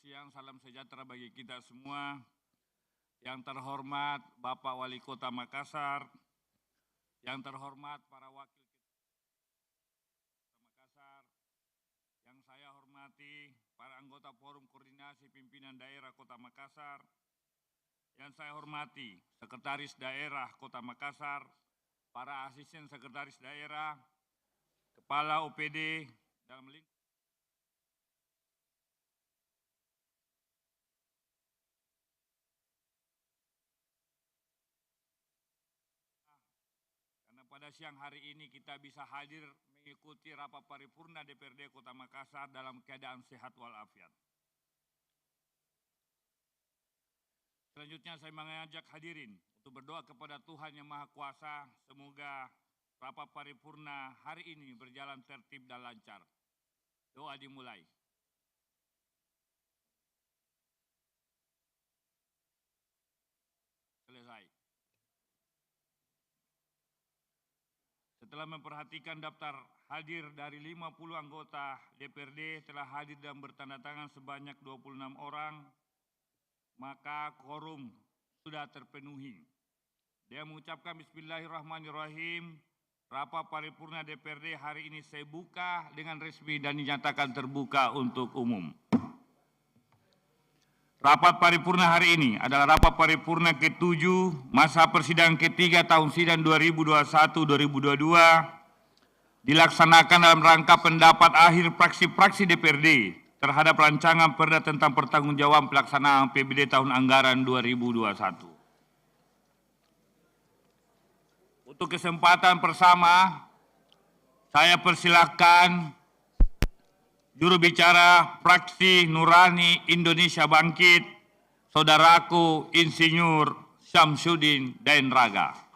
siang, salam sejahtera bagi kita semua. Yang terhormat Bapak Wali Kota Makassar, yang terhormat para wakil Kota Makassar, yang saya hormati para anggota Forum Koordinasi Pimpinan Daerah Kota Makassar, yang saya hormati Sekretaris Daerah Kota Makassar, para asisten sekretaris daerah, kepala OPD dalam lingkup pada siang hari ini kita bisa hadir mengikuti rapat paripurna DPRD Kota Makassar dalam keadaan sehat walafiat. Selanjutnya saya mengajak hadirin untuk berdoa kepada Tuhan Yang Maha Kuasa, semoga rapat paripurna hari ini berjalan tertib dan lancar. Doa dimulai. Selesai. Setelah memperhatikan daftar hadir dari 50 anggota DPRD telah hadir dan bertanda tangan sebanyak 26 orang, maka quorum sudah terpenuhi. Dia mengucapkan Bismillahirrahmanirrahim, rapat paripurna DPRD hari ini saya buka dengan resmi dan dinyatakan terbuka untuk umum. Rapat paripurna hari ini adalah rapat paripurna ke-7 masa persidangan ketiga tahun sidang 2021-2022 dilaksanakan dalam rangka pendapat akhir fraksi-fraksi DPRD terhadap rancangan perda tentang pertanggungjawaban pelaksanaan APBD tahun anggaran 2021. Untuk kesempatan bersama, saya persilakan juru bicara fraksi Nurani Indonesia Bangkit, saudaraku Insinyur Syamsuddin Daenraga.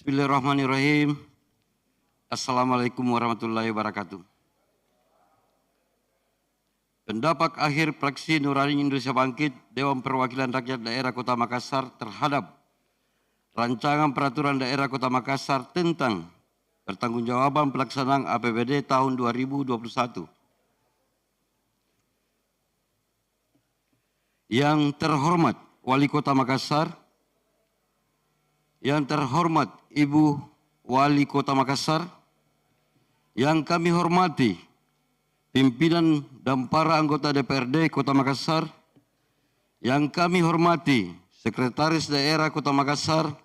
Bismillahirrahmanirrahim. Assalamualaikum warahmatullahi wabarakatuh. Pendapat akhir fraksi Nurani Indonesia Bangkit Dewan Perwakilan Rakyat Daerah Kota Makassar terhadap rancangan peraturan daerah Kota Makassar tentang pertanggungjawaban pelaksanaan APBD tahun 2021. Yang terhormat Wali Kota Makassar, yang terhormat Ibu Wali Kota Makassar, yang kami hormati pimpinan dan para anggota DPRD Kota Makassar, yang kami hormati Sekretaris Daerah Kota Makassar,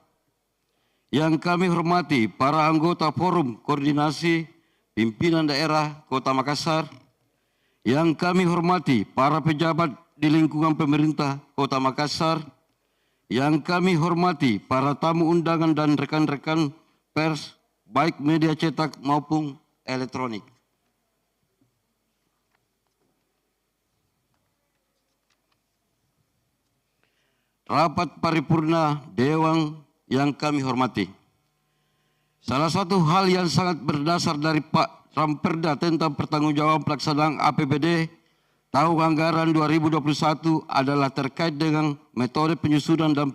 yang kami hormati para anggota Forum Koordinasi Pimpinan Daerah Kota Makassar, yang kami hormati para pejabat di lingkungan pemerintah Kota Makassar, yang kami hormati para tamu undangan dan rekan-rekan pers, baik media cetak maupun elektronik. Rapat paripurna Dewan yang kami hormati. Salah satu hal yang sangat berdasar dari Pak Ramperda tentang pertanggungjawaban pelaksanaan APBD tahun anggaran 2021 adalah terkait dengan metode penyusunan dan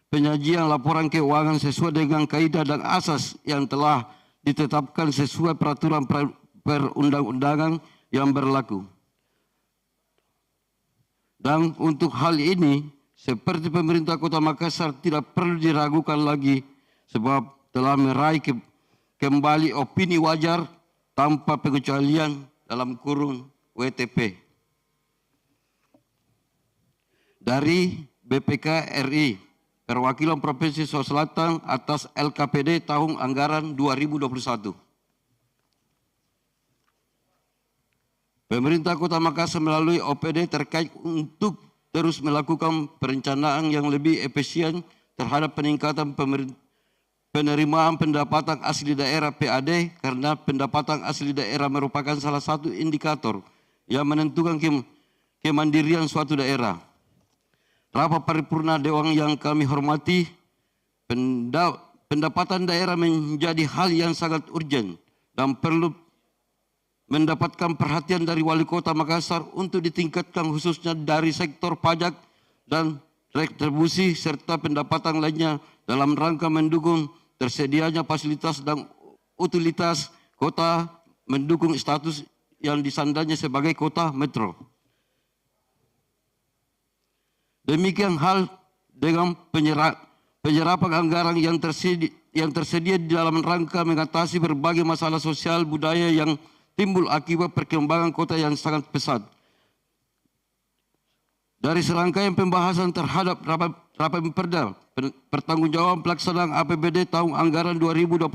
penyajian laporan keuangan sesuai dengan kaidah dan asas yang telah ditetapkan sesuai peraturan perundang-undangan yang berlaku. Dan untuk hal ini, seperti pemerintah Kota Makassar tidak perlu diragukan lagi sebab telah meraih kembali opini wajar tanpa pengecualian dalam kurung WTP. Dari BPK RI, Perwakilan Provinsi Sulawesi Selatan atas LKPD tahun anggaran 2021. Pemerintah Kota Makassar melalui OPD terkait untuk terus melakukan perencanaan yang lebih efisien terhadap peningkatan penerimaan pendapatan asli daerah PAD, karena pendapatan asli daerah merupakan salah satu indikator yang menentukan kemandirian suatu daerah. rapat paripurna Dewan yang kami hormati, pendapatan daerah menjadi hal yang sangat urgen dan perlu mendapatkan perhatian dari Wali Kota Makassar untuk ditingkatkan khususnya dari sektor pajak dan retribusi serta pendapatan lainnya dalam rangka mendukung tersedianya fasilitas dan utilitas kota, mendukung status yang disandanya sebagai kota metro. Demikian hal dengan penyerapan anggaran yang tersedia di dalam rangka mengatasi berbagai masalah sosial budaya yang timbul akibat perkembangan kota yang sangat pesat. Dari serangkaian pembahasan terhadap rapat perda pertanggungjawaban pelaksanaan APBD tahun anggaran 2021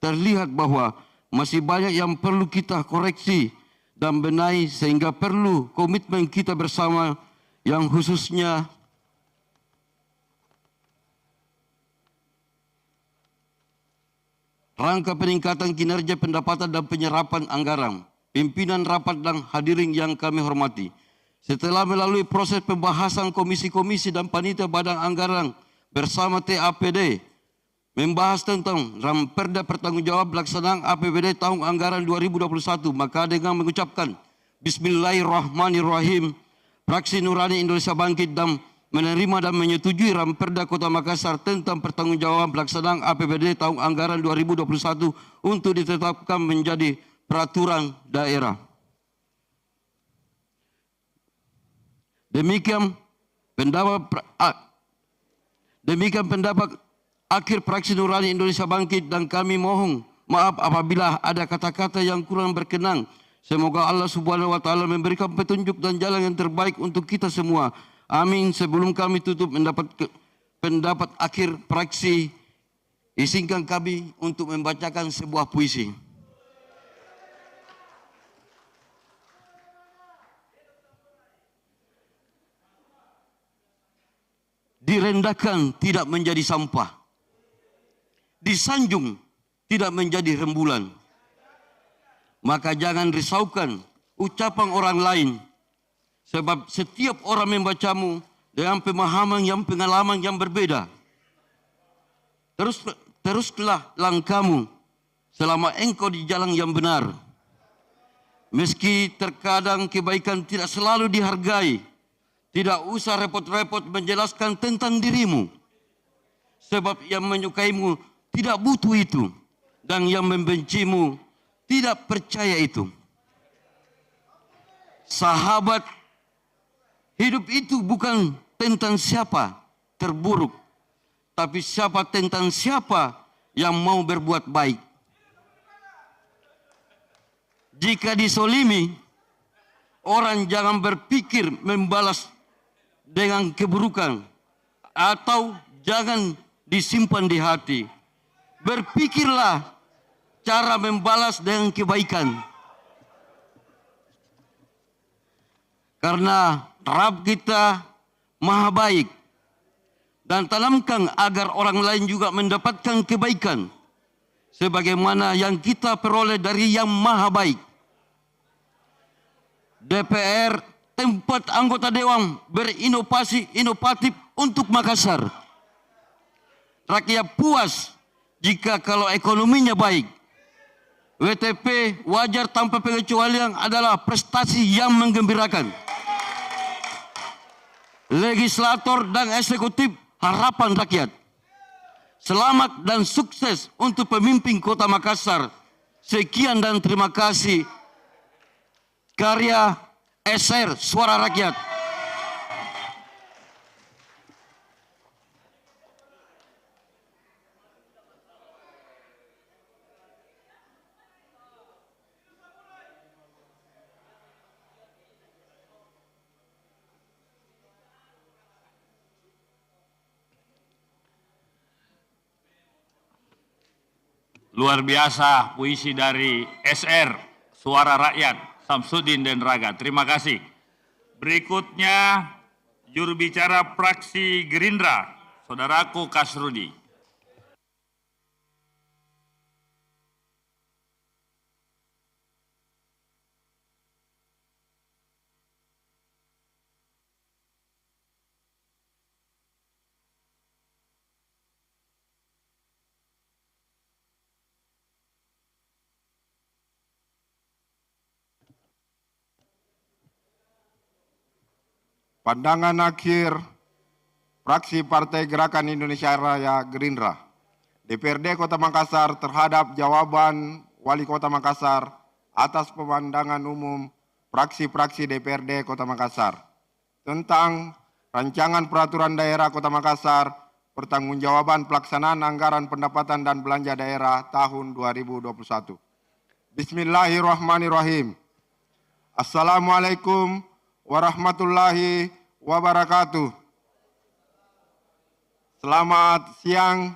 terlihat bahwa masih banyak yang perlu kita koreksi dan benahi sehingga perlu komitmen kita bersama yang khususnya rangka peningkatan kinerja pendapatan dan penyerapan anggaran, pimpinan rapat dan hadirin yang kami hormati. Setelah melalui proses pembahasan komisi-komisi dan panitia badan anggaran bersama TAPD, membahas tentang Ramperda pertanggungjawab pelaksanaan APBD tahun anggaran 2021, maka dengan mengucapkan Bismillahirrahmanirrahim, Fraksi Nurani Indonesia Bangkit dan menerima dan menyetujui Ramperda Kota Makassar tentang pertanggungjawaban pelaksanaan APBD tahun anggaran 2021 untuk ditetapkan menjadi peraturan daerah. Demikian pendapat akhir Fraksi Nurani Indonesia Bangkit dan kami mohon maaf apabila ada kata-kata yang kurang berkenan. Semoga Allah Subhanahu wa taala memberikan petunjuk dan jalan yang terbaik untuk kita semua. Amin. Sebelum kami tutup pendapat akhir fraksi, izinkan kami untuk membacakan sebuah puisi. Direndahkan tidak menjadi sampah, disanjung tidak menjadi rembulan. Maka jangan risaukan ucapan orang lain, sebab setiap orang membacamu dengan pemahaman yang pengalaman yang berbeda. Teruslah langkahmu selama engkau di jalan yang benar. Meski terkadang kebaikan tidak selalu dihargai, tidak usah repot-repot menjelaskan tentang dirimu. Sebab yang menyukaimu tidak butuh itu, dan yang membencimu tidak percaya itu. Sahabat, hidup itu bukan tentang siapa terburuk, tapi tentang siapa yang mau berbuat baik. Jika disolimi, orang jangan berpikir membalas dengan keburukan, atau jangan disimpan di hati. Berpikirlah cara membalas dengan kebaikan. Karena Rabb kita maha baik, dan tanamkan agar orang lain juga mendapatkan kebaikan sebagaimana yang kita peroleh dari yang maha baik. DPR tempat anggota dewan inovatif untuk Makassar. Rakyat puas jika kalau ekonominya baik. WTP wajar tanpa pengecualian adalah prestasi yang menggembirakan. Legislator dan eksekutif harapan rakyat. Selamat dan sukses untuk pemimpin Kota Makassar. Sekian dan terima kasih. Karya SR Suara Rakyat. Luar biasa puisi dari SR Suara Rakyat Samsudin dan Raga. Terima kasih. Berikutnya juru bicara fraksi Gerindra, Saudaraku Kasrudi. pandangan akhir fraksi Partai Gerakan Indonesia Raya Gerindra DPRD Kota Makassar terhadap jawaban Wali Kota Makassar atas pemandangan umum fraksi-fraksi DPRD Kota Makassar tentang Rancangan Peraturan Daerah Kota Makassar Pertanggungjawaban Pelaksanaan Anggaran Pendapatan dan Belanja Daerah tahun 2021. Bismillahirrahmanirrahim. Assalamualaikum warahmatullahi wabarakatuh. Selamat siang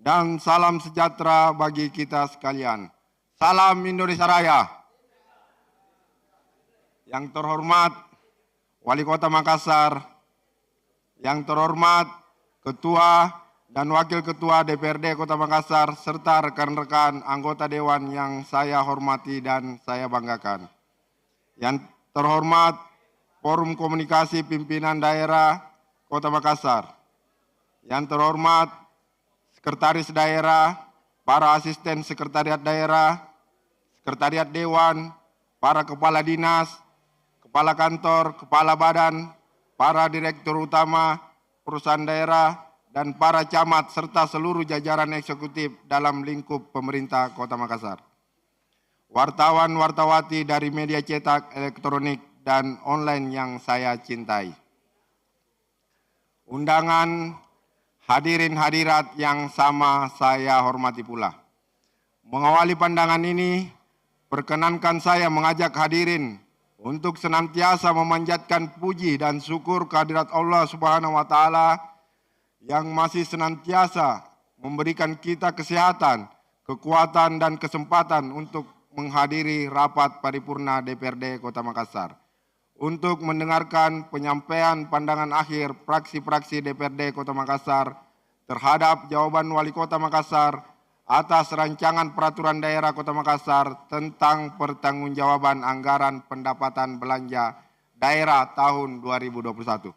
dan salam sejahtera bagi kita sekalian. Salam Indonesia Raya. Yang terhormat Wali Kota Makassar, yang terhormat Ketua dan Wakil Ketua DPRD Kota Makassar, serta rekan-rekan anggota Dewan yang saya hormati dan saya banggakan. Yang terhormat Forum Komunikasi Pimpinan Daerah Kota Makassar, yang terhormat Sekretaris Daerah, para asisten Sekretariat Daerah, Sekretariat Dewan, para Kepala Dinas, Kepala Kantor, Kepala Badan, para Direktur Utama Perusahaan Daerah, dan para camat serta seluruh jajaran eksekutif dalam lingkup pemerintah Kota Makassar. Wartawan-wartawati dari media cetak, elektronik, dan online yang saya cintai. Undangan hadirin hadirat yang sama saya hormati pula. Mengawali pandangan ini, perkenankan saya mengajak hadirin untuk senantiasa memanjatkan puji dan syukur kehadirat Allah Subhanahu wa Ta'ala yang masih senantiasa memberikan kita kesehatan, kekuatan, dan kesempatan untuk menghadiri rapat paripurna DPRD Kota Makassar untuk mendengarkan penyampaian pandangan akhir fraksi-fraksi DPRD Kota Makassar terhadap jawaban Wali Kota Makassar atas Rancangan Peraturan Daerah Kota Makassar tentang Pertanggungjawaban Anggaran Pendapatan Belanja Daerah tahun 2021.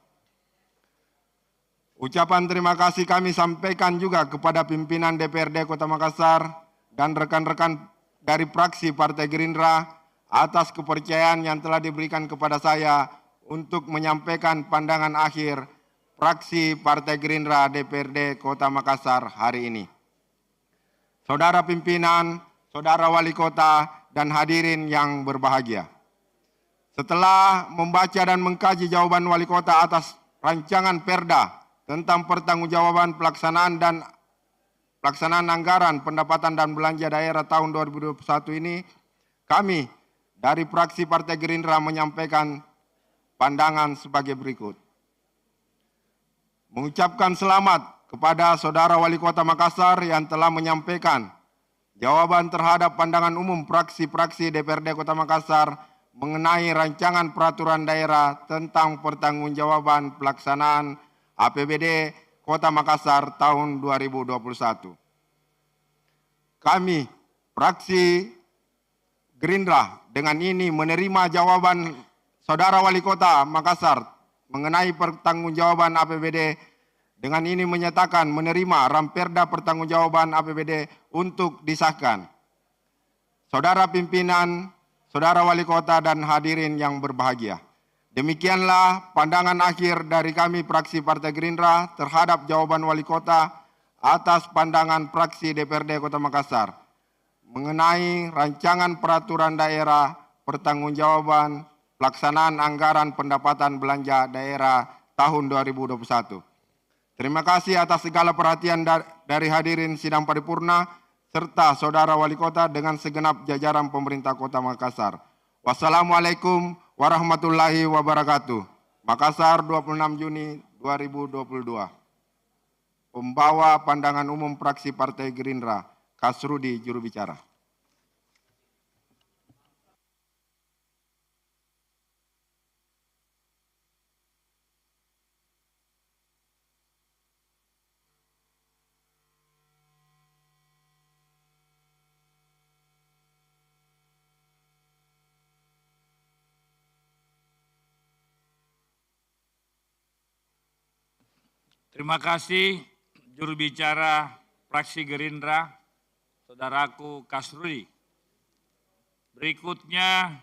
Ucapan terima kasih kami sampaikan juga kepada pimpinan DPRD Kota Makassar dan rekan-rekan dari fraksi Partai Gerindra atas kepercayaan yang telah diberikan kepada saya untuk menyampaikan pandangan akhir fraksi Partai Gerindra DPRD Kota Makassar hari ini. Saudara pimpinan, saudara wali kota, dan hadirin yang berbahagia. Setelah membaca dan mengkaji jawaban wali kota atas rancangan perda tentang pertanggungjawaban pelaksanaan anggaran pendapatan dan belanja daerah tahun 2021 ini, kami dari fraksi Partai Gerindra menyampaikan pandangan sebagai berikut. Mengucapkan selamat kepada Saudara Wali Kota Makassar yang telah menyampaikan jawaban terhadap pandangan umum fraksi-fraksi DPRD Kota Makassar mengenai rancangan peraturan daerah tentang pertanggungjawaban pelaksanaan APBD Kota Makassar tahun 2021. Kami, fraksi Gerindra, dengan ini menerima jawaban Saudara Wali Kota Makassar mengenai pertanggungjawaban APBD. Dengan ini menyatakan menerima Ramperda Pertanggungjawaban APBD untuk disahkan. Saudara pimpinan, saudara wali kota, dan hadirin yang berbahagia. Demikianlah pandangan akhir dari kami fraksi Partai Gerindra terhadap jawaban wali kota atas pandangan fraksi DPRD Kota Makassar mengenai rancangan peraturan daerah pertanggungjawaban pelaksanaan anggaran pendapatan belanja daerah tahun 2021. Terima kasih atas segala perhatian dari hadirin sidang paripurna serta saudara wali kota dengan segenap jajaran pemerintah Kota Makassar. Wassalamualaikum warahmatullahi wabarakatuh. Makassar, 26 Juni 2022. Pembawa pandangan umum fraksi Partai Gerindra, Kasrudi, juru bicara. Terima kasih juru bicara fraksi Gerindra, saudaraku Kasrudi. Berikutnya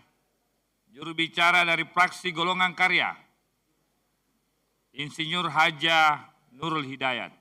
juru bicara dari fraksi Golongan Karya, Insinyur Haja Nurul Hidayat.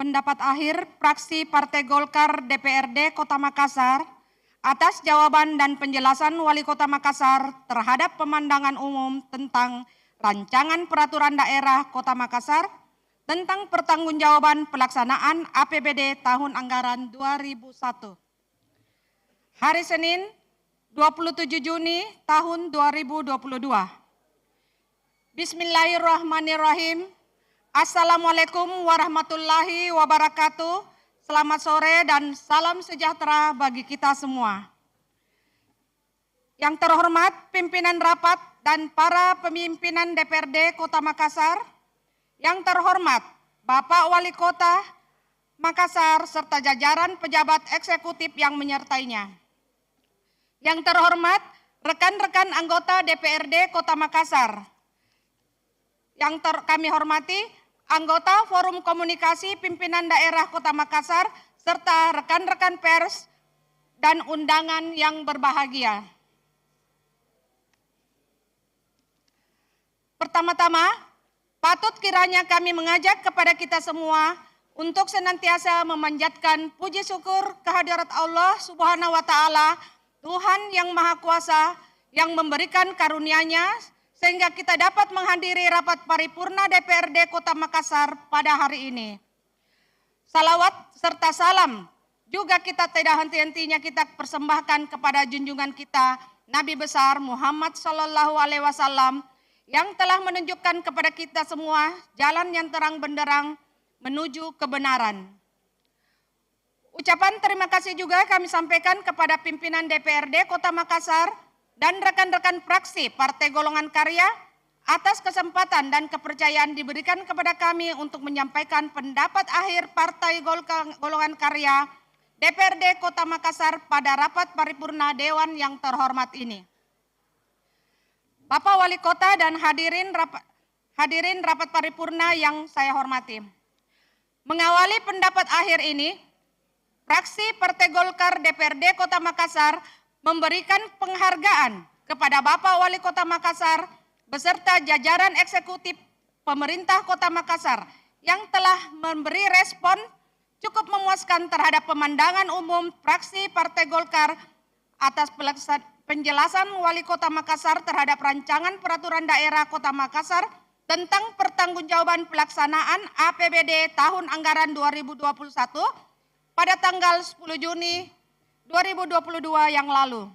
Pendapat akhir fraksi Partai Golkar DPRD Kota Makassar atas jawaban dan penjelasan Wali Kota Makassar terhadap pemandangan umum tentang Rancangan Peraturan Daerah Kota Makassar tentang pertanggungjawaban pelaksanaan APBD tahun anggaran 2001. Hari Senin, 27 Juni tahun 2022. Bismillahirrahmanirrahim. Assalamualaikum warahmatullahi wabarakatuh. Selamat sore dan salam sejahtera bagi kita semua. Yang terhormat pimpinan rapat dan para pemimpinan DPRD Kota Makassar, yang terhormat Bapak Wali Kota Makassar serta jajaran pejabat eksekutif yang menyertainya. Yang terhormat rekan-rekan anggota DPRD Kota Makassar. Yang kami hormati anggota Forum Komunikasi Pimpinan Daerah Kota Makassar, serta rekan-rekan pers dan undangan yang berbahagia. Pertama-tama, patut kiranya kami mengajak kepada kita semua untuk senantiasa memanjatkan puji syukur kehadirat Allah Subhanahu wa Ta'ala, Tuhan yang Maha Kuasa, yang memberikan karunia-Nya sehingga kita dapat menghadiri rapat paripurna DPRD Kota Makassar pada hari ini. Salawat serta salam juga kita tidak henti-hentinya kita persembahkan kepada junjungan kita Nabi besar Muhammad Sallallahu Alaihi Wasallam yang telah menunjukkan kepada kita semua jalan yang terang benderang menuju kebenaran. Ucapan terima kasih juga kami sampaikan kepada pimpinan DPRD Kota Makassar dan rekan-rekan fraksi Partai Golongan Karya atas kesempatan dan kepercayaan diberikan kepada kami untuk menyampaikan pendapat akhir Partai Golongan Karya DPRD Kota Makassar pada rapat paripurna Dewan yang terhormat ini. Bapak Wali Kota dan hadirin rapat paripurna yang saya hormati. Mengawali pendapat akhir ini, fraksi Partai Golkar DPRD Kota Makassar memberikan penghargaan kepada Bapak Wali Kota Makassar beserta jajaran eksekutif pemerintah Kota Makassar yang telah memberi respon cukup memuaskan terhadap pemandangan umum fraksi Partai Golkar atas penjelasan Wali Kota Makassar terhadap Rancangan Peraturan Daerah Kota Makassar tentang pertanggungjawaban pelaksanaan APBD tahun anggaran 2021 pada tanggal 10 Juni 2022 yang lalu.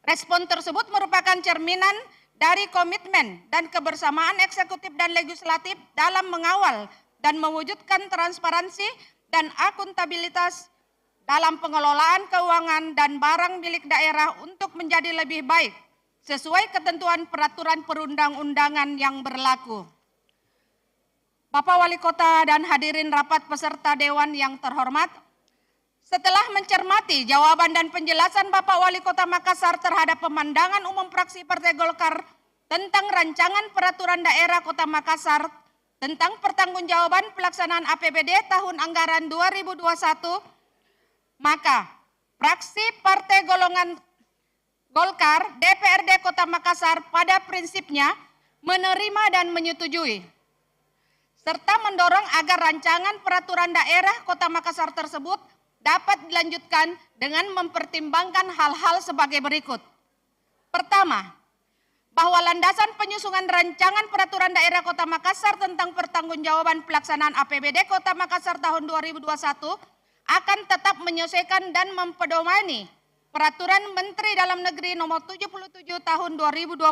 Respon tersebut merupakan cerminan dari komitmen dan kebersamaan eksekutif dan legislatif dalam mengawal dan mewujudkan transparansi dan akuntabilitas dalam pengelolaan keuangan dan barang milik daerah untuk menjadi lebih baik sesuai ketentuan peraturan perundang-undangan yang berlaku. Bapak Wali Kota dan hadirin rapat peserta Dewan yang terhormat, setelah mencermati jawaban dan penjelasan Bapak Wali Kota Makassar terhadap pemandangan umum fraksi Partai Golkar tentang Rancangan Peraturan Daerah Kota Makassar tentang pertanggungjawaban pelaksanaan APBD tahun anggaran 2021, maka fraksi Partai Golkar DPRD Kota Makassar pada prinsipnya menerima dan menyetujui, serta mendorong agar rancangan peraturan daerah Kota Makassar tersebut dapat dilanjutkan dengan mempertimbangkan hal-hal sebagai berikut. Pertama, bahwa landasan penyusunan rancangan peraturan daerah Kota Makassar tentang pertanggungjawaban pelaksanaan APBD Kota Makassar tahun 2021 akan tetap menyesuaikan dan mempedomani Peraturan Menteri Dalam Negeri Nomor 77 Tahun 2020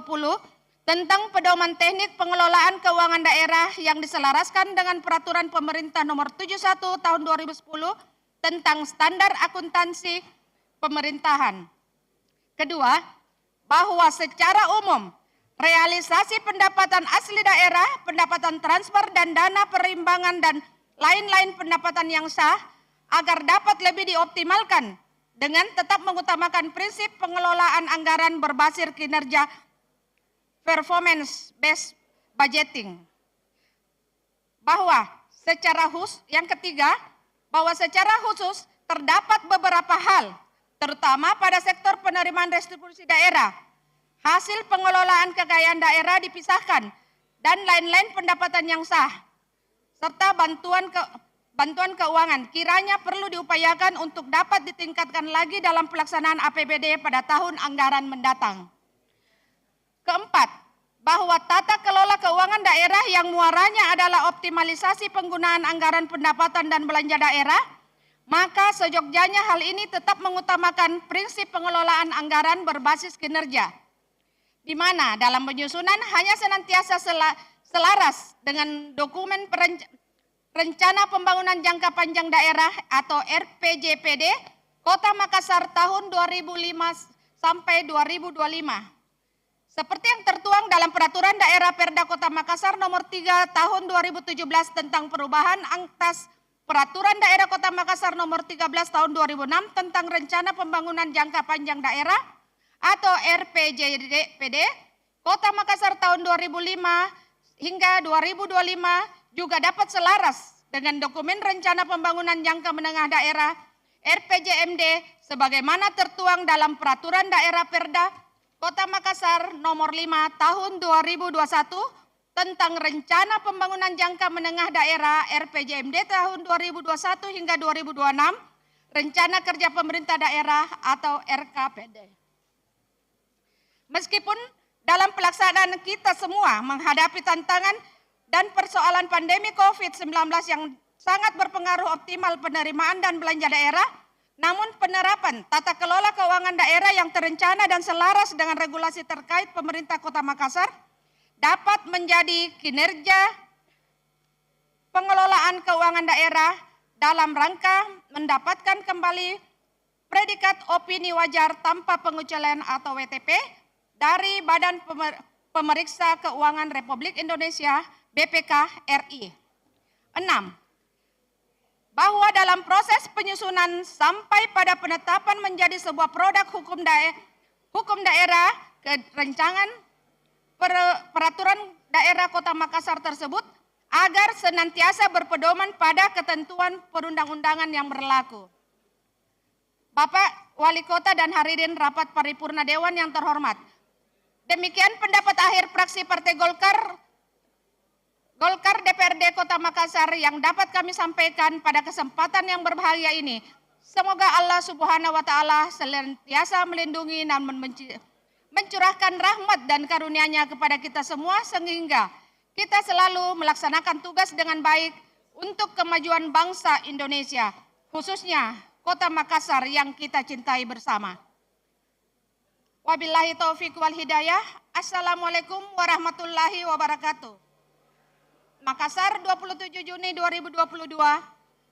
tentang pedoman teknik pengelolaan keuangan daerah yang diselaraskan dengan Peraturan Pemerintah Nomor 71 Tahun 2010 tentang standar akuntansi pemerintahan. Kedua, bahwa secara umum realisasi pendapatan asli daerah, pendapatan transfer dan dana perimbangan dan lain-lain pendapatan yang sah agar dapat lebih dioptimalkan dengan tetap mengutamakan prinsip pengelolaan anggaran berbasis kinerja performance based budgeting. Yang ketiga, bahwa secara khusus terdapat beberapa hal, terutama pada sektor penerimaan restitusi daerah, hasil pengelolaan kekayaan daerah dipisahkan, dan lain-lain pendapatan yang sah, serta bantuan keuangan kiranya perlu diupayakan untuk dapat ditingkatkan lagi dalam pelaksanaan APBD pada tahun anggaran mendatang. Keempat, bahwa tata kelola keuangan daerah yang muaranya adalah optimalisasi penggunaan anggaran pendapatan dan belanja daerah, maka sejognya hal ini tetap mengutamakan prinsip pengelolaan anggaran berbasis kinerja, di mana dalam penyusunan hanya senantiasa selaras dengan dokumen Rencana Pembangunan Jangka Panjang Daerah atau RPJPD Kota Makassar tahun 2005 sampai 2025. Seperti yang tertuang dalam Peraturan Daerah Perda Kota Makassar Nomor 3 Tahun 2017 tentang perubahan atas Peraturan Daerah Kota Makassar Nomor 13 Tahun 2006 tentang Rencana Pembangunan Jangka Panjang Daerah atau RPJPD Kota Makassar tahun 2005 hingga 2025 juga dapat selaras dengan dokumen Rencana Pembangunan Jangka Menengah Daerah RPJMD sebagaimana tertuang dalam Peraturan Daerah Perda Kota Makassar Nomor 5 Tahun 2021 tentang Rencana Pembangunan Jangka Menengah Daerah RPJMD tahun 2021 hingga 2026, Rencana Kerja Pemerintah Daerah atau RKPD. Meskipun dalam pelaksanaan kita semua menghadapi tantangan dan persoalan pandemi COVID-19 yang sangat berpengaruh optimal penerimaan dan belanja daerah, namun penerapan tata kelola keuangan daerah yang terencana dan selaras dengan regulasi terkait pemerintah Kota Makassar dapat menjadi kinerja pengelolaan keuangan daerah dalam rangka mendapatkan kembali predikat opini wajar tanpa pengecualian atau WTP dari Badan Pemeriksa Keuangan Republik Indonesia BPK RI. 6. Bahwa dalam proses penyusunan sampai pada penetapan menjadi sebuah produk hukum daerah ke rancangan peraturan daerah Kota Makassar tersebut agar senantiasa berpedoman pada ketentuan perundang-undangan yang berlaku. Bapak Wali Kota dan hadirin rapat paripurna Dewan yang terhormat, demikian pendapat akhir fraksi Partai Golkar DPRD Kota Makassar yang dapat kami sampaikan pada kesempatan yang berbahagia ini. Semoga Allah Subhanahu wa Ta'ala senantiasa melindungi dan mencurahkan rahmat dan karunia-Nya kepada kita semua sehingga kita selalu melaksanakan tugas dengan baik untuk kemajuan bangsa Indonesia, khususnya Kota Makassar yang kita cintai bersama. Wabillahi taufiq wal hidayah. Assalamualaikum warahmatullahi wabarakatuh. Makassar 27 Juni 2022,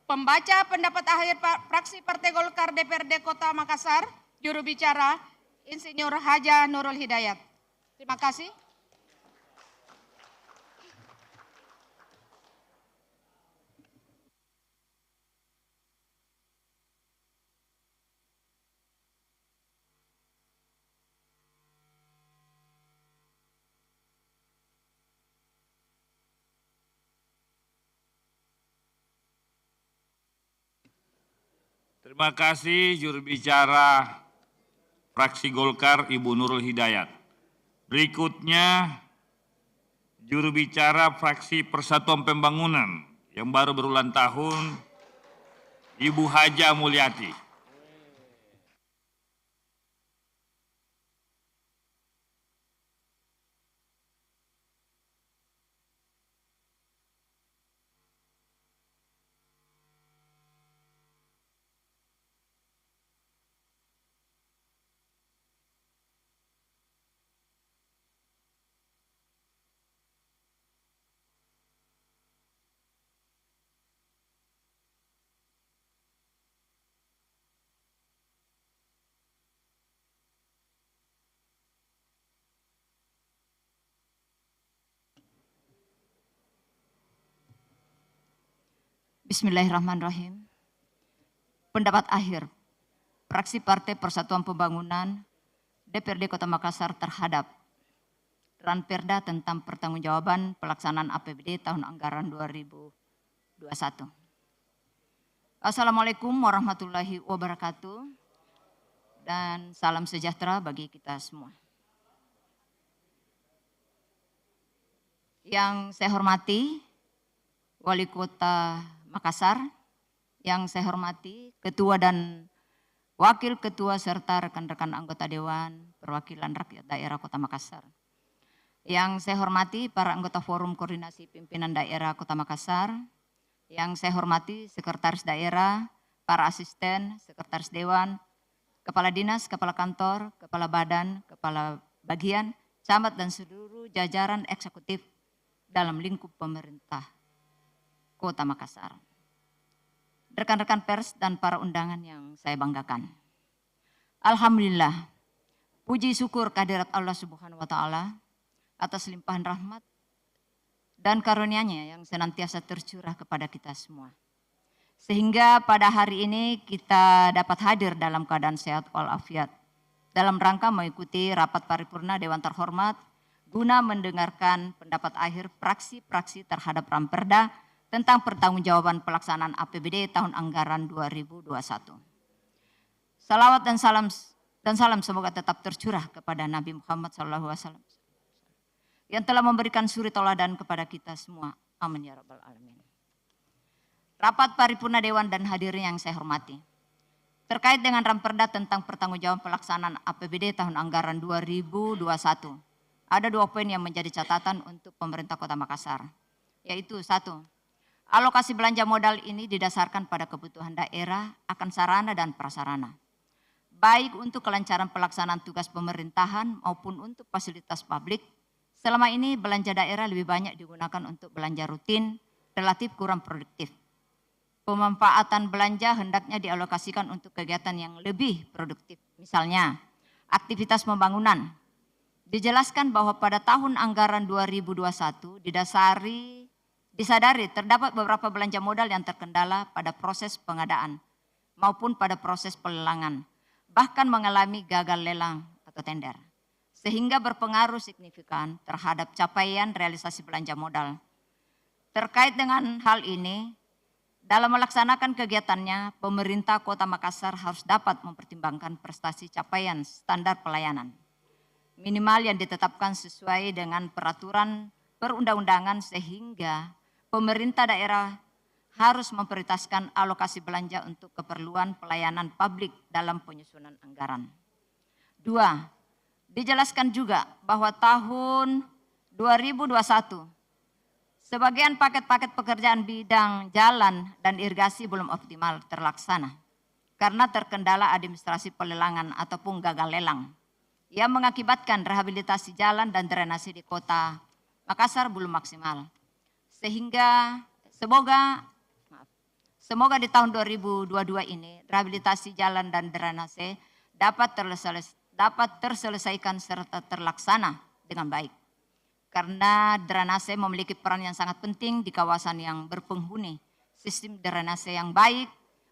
pembaca pendapat akhir fraksi Partai Golkar DPRD Kota Makassar, juru bicara Insinyur Haja Nurul Hidayat. Terima kasih. Terima kasih juru bicara fraksi Golkar Ibu Nurul Hidayat. Berikutnya juru bicara fraksi Persatuan Pembangunan yang baru berulang tahun Ibu Haja Mulyati. Bismillahirrahmanirrahim. Pendapat akhir fraksi Partai Persatuan Pembangunan DPRD Kota Makassar terhadap Ranperda tentang pertanggungjawaban pelaksanaan APBD tahun anggaran 2021. Assalamualaikum warahmatullahi wabarakatuh dan salam sejahtera bagi kita semua. Yang saya hormati Wali Kota Makassar, yang saya hormati Ketua dan Wakil Ketua serta rekan-rekan anggota Dewan Perwakilan Rakyat Daerah Kota Makassar. Yang saya hormati para anggota Forum Koordinasi Pimpinan Daerah Kota Makassar, yang saya hormati Sekretaris Daerah, para asisten, Sekretaris Dewan, Kepala Dinas, Kepala Kantor, Kepala Badan, Kepala Bagian, Camat dan seluruh jajaran eksekutif dalam lingkup pemerintah Kota Makassar. Rekan-rekan pers dan para undangan yang saya banggakan. Alhamdulillah, puji syukur kehadirat Allah Subhanahu wa Ta'ala atas limpahan rahmat dan karunia-Nya yang senantiasa tercurah kepada kita semua. Sehingga pada hari ini kita dapat hadir dalam keadaan sehat walafiat dalam rangka mengikuti rapat paripurna Dewan Terhormat guna mendengarkan pendapat akhir fraksi-fraksi terhadap Ranperda tentang pertanggungjawaban pelaksanaan APBD tahun anggaran 2021. Salawat dan salam semoga tetap tercurah kepada Nabi Muhammad SAW yang telah memberikan suri tauladan kepada kita semua. Amin ya rabbal alamin. Rapat paripurna Dewan dan hadirin yang saya hormati. Terkait dengan Ranperda tentang pertanggungjawaban pelaksanaan APBD tahun anggaran 2021. Ada 2 poin yang menjadi catatan untuk pemerintah Kota Makassar. Yaitu 1. Alokasi belanja modal ini didasarkan pada kebutuhan daerah akan sarana dan prasarana. Baik untuk kelancaran pelaksanaan tugas pemerintahan maupun untuk fasilitas publik. Selama ini belanja daerah lebih banyak digunakan untuk belanja rutin, relatif kurang produktif. Pemanfaatan belanja hendaknya dialokasikan untuk kegiatan yang lebih produktif. Misalnya, aktivitas pembangunan. Dijelaskan bahwa pada tahun anggaran 2021 disadari terdapat beberapa belanja modal yang terkendala pada proses pengadaan maupun pada proses pelelangan, bahkan mengalami gagal lelang atau tender, sehingga berpengaruh signifikan terhadap capaian realisasi belanja modal. Terkait dengan hal ini, dalam melaksanakan kegiatannya, pemerintah Kota Makassar harus dapat mempertimbangkan prestasi capaian standar pelayanan minimal yang ditetapkan sesuai dengan peraturan perundang-undangan, sehingga pemerintah daerah harus memprioritaskan alokasi belanja untuk keperluan pelayanan publik dalam penyusunan anggaran. 2. Dijelaskan juga bahwa tahun 2021 sebagian paket-paket pekerjaan bidang jalan dan irigasi belum optimal terlaksana karena terkendala administrasi pelelangan ataupun gagal lelang yang mengakibatkan rehabilitasi jalan dan drainase di Kota Makassar belum maksimal. Sehingga semoga di tahun 2022 ini rehabilitasi jalan dan drainase dapat terselesaikan serta terlaksana dengan baik. Karena drainase memiliki peran yang sangat penting di kawasan yang berpenghuni. Sistem drainase yang baik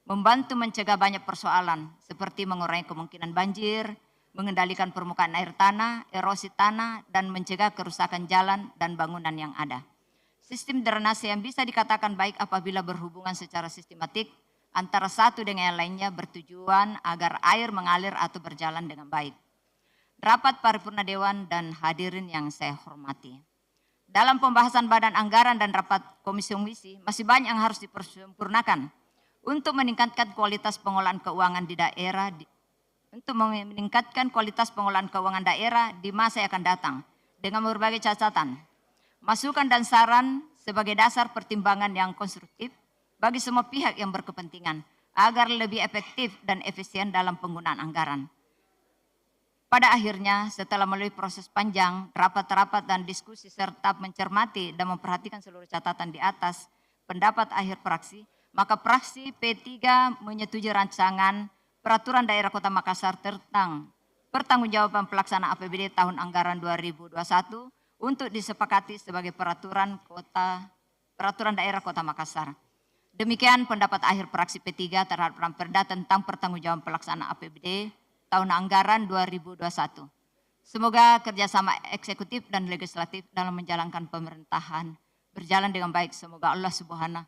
membantu mencegah banyak persoalan seperti mengurangi kemungkinan banjir, mengendalikan permukaan air tanah, erosi tanah, dan mencegah kerusakan jalan dan bangunan yang ada. Sistem drainase yang bisa dikatakan baik apabila berhubungan secara sistematik antara satu dengan yang lainnya bertujuan agar air mengalir atau berjalan dengan baik. Rapat paripurna Dewan dan hadirin yang saya hormati. Dalam pembahasan badan anggaran dan rapat komisi masih banyak yang harus dipersempurnakan untuk meningkatkan kualitas pengelolaan keuangan di daerah di masa yang akan datang dengan berbagai catatan, masukan dan saran sebagai dasar pertimbangan yang konstruktif bagi semua pihak yang berkepentingan agar lebih efektif dan efisien dalam penggunaan anggaran. Pada akhirnya, setelah melalui proses panjang, rapat-rapat dan diskusi serta mencermati dan memperhatikan seluruh catatan di atas pendapat akhir fraksi, maka fraksi P3 menyetujui rancangan Peraturan Daerah Kota Makassar tentang pertanggungjawaban pelaksanaan APBD tahun anggaran 2021 untuk disepakati sebagai peraturan daerah Kota Makassar. Demikian pendapat akhir fraksi P3 terhadap Ramperda tentang pertanggungjawaban pelaksanaan APBD tahun anggaran 2021. Semoga kerjasama eksekutif dan legislatif dalam menjalankan pemerintahan berjalan dengan baik. Semoga Allah Subhanahu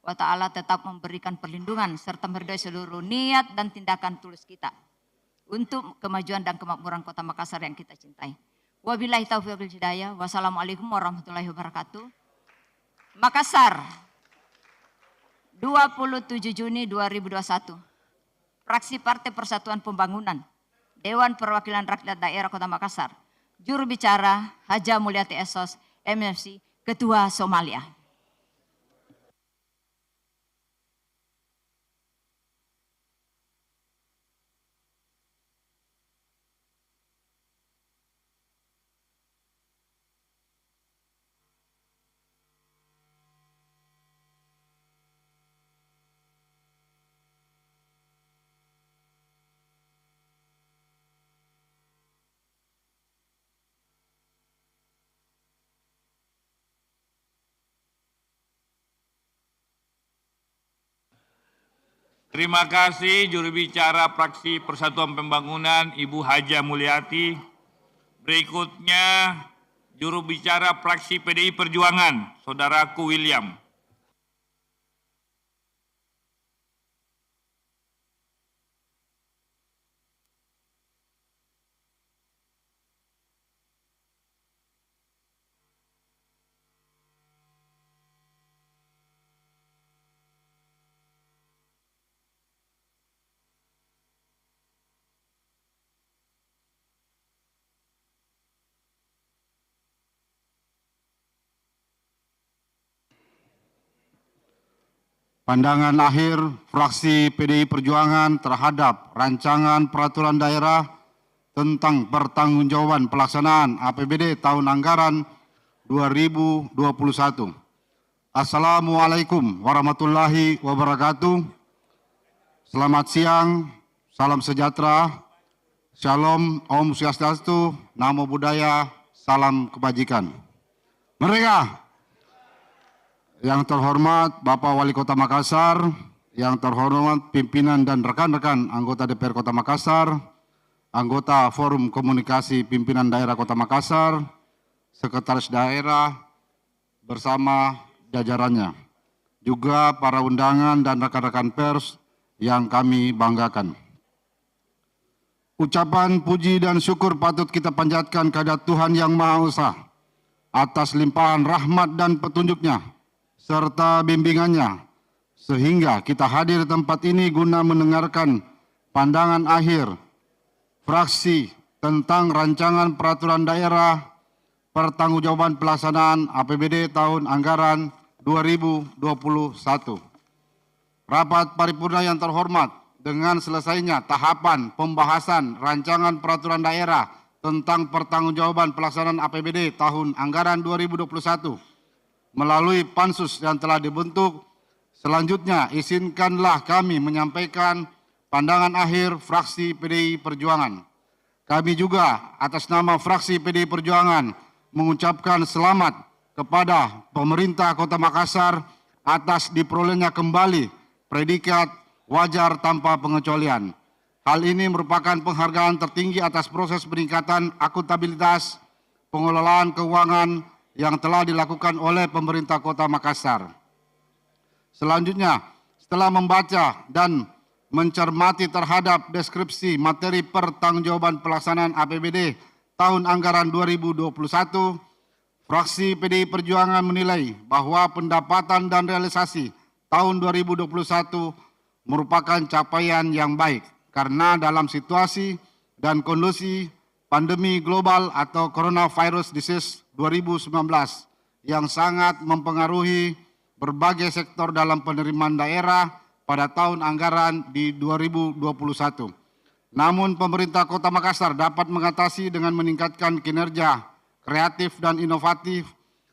wa Ta'ala tetap memberikan perlindungan serta meridai seluruh niat dan tindakan tulus kita untuk kemajuan dan kemakmuran Kota Makassar yang kita cintai. Wabillahi taufiq wal hidayah. Wassalamualaikum warahmatullahi wabarakatuh. Makassar, 27 Juni 2021. Fraksi Partai Persatuan Pembangunan, Dewan Perwakilan Rakyat Daerah Kota Makassar, juru bicara Haja Mulyati Esos, MFC, Ketua Somalia. Terima kasih juru bicara fraksi Persatuan Pembangunan Ibu Haja Mulyati. Berikutnya juru bicara fraksi PDI Perjuangan, Saudaraku William. Pandangan akhir fraksi PDI Perjuangan terhadap rancangan peraturan daerah tentang pertanggungjawaban pelaksanaan APBD tahun anggaran 2021. Assalamualaikum warahmatullahi wabarakatuh. Selamat siang, salam sejahtera, shalom, om swastiastu, namo buddhaya, salam kebajikan. Merdeka! Yang terhormat Bapak Wali Kota Makassar, yang terhormat pimpinan dan rekan-rekan anggota DPR Kota Makassar, anggota Forum Komunikasi Pimpinan Daerah Kota Makassar, Sekretaris Daerah bersama jajarannya, juga para undangan dan rekan-rekan pers yang kami banggakan. Ucapan puji dan syukur patut kita panjatkan kehadirat Tuhan Yang Maha Esa atas limpahan rahmat dan petunjuknya serta bimbingannya, sehingga kita hadir di tempat ini guna mendengarkan pandangan akhir fraksi tentang rancangan peraturan daerah pertanggungjawaban pelaksanaan APBD tahun anggaran 2021. Rapat paripurna yang terhormat, dengan selesainya tahapan pembahasan rancangan peraturan daerah tentang pertanggungjawaban pelaksanaan APBD tahun anggaran 2021 melalui pansus yang telah dibentuk, selanjutnya izinkanlah kami menyampaikan pandangan akhir fraksi PDI Perjuangan. Kami juga atas nama fraksi PDI Perjuangan mengucapkan selamat kepada pemerintah Kota Makassar atas diperolehnya kembali predikat wajar tanpa pengecualian. Hal ini merupakan penghargaan tertinggi atas proses peningkatan akuntabilitas pengelolaan keuangan yang telah dilakukan oleh pemerintah Kota Makassar. Selanjutnya, setelah membaca dan mencermati terhadap deskripsi materi pertanggungjawaban pelaksanaan APBD tahun anggaran 2021, fraksi PDI Perjuangan menilai bahwa pendapatan dan realisasi tahun 2021 merupakan capaian yang baik karena dalam situasi dan kondisi pandemi global atau coronavirus disease 2019 yang sangat mempengaruhi berbagai sektor dalam penerimaan daerah pada tahun anggaran di 2021. Namun pemerintah Kota Makassar dapat mengatasi dengan meningkatkan kinerja kreatif dan inovatif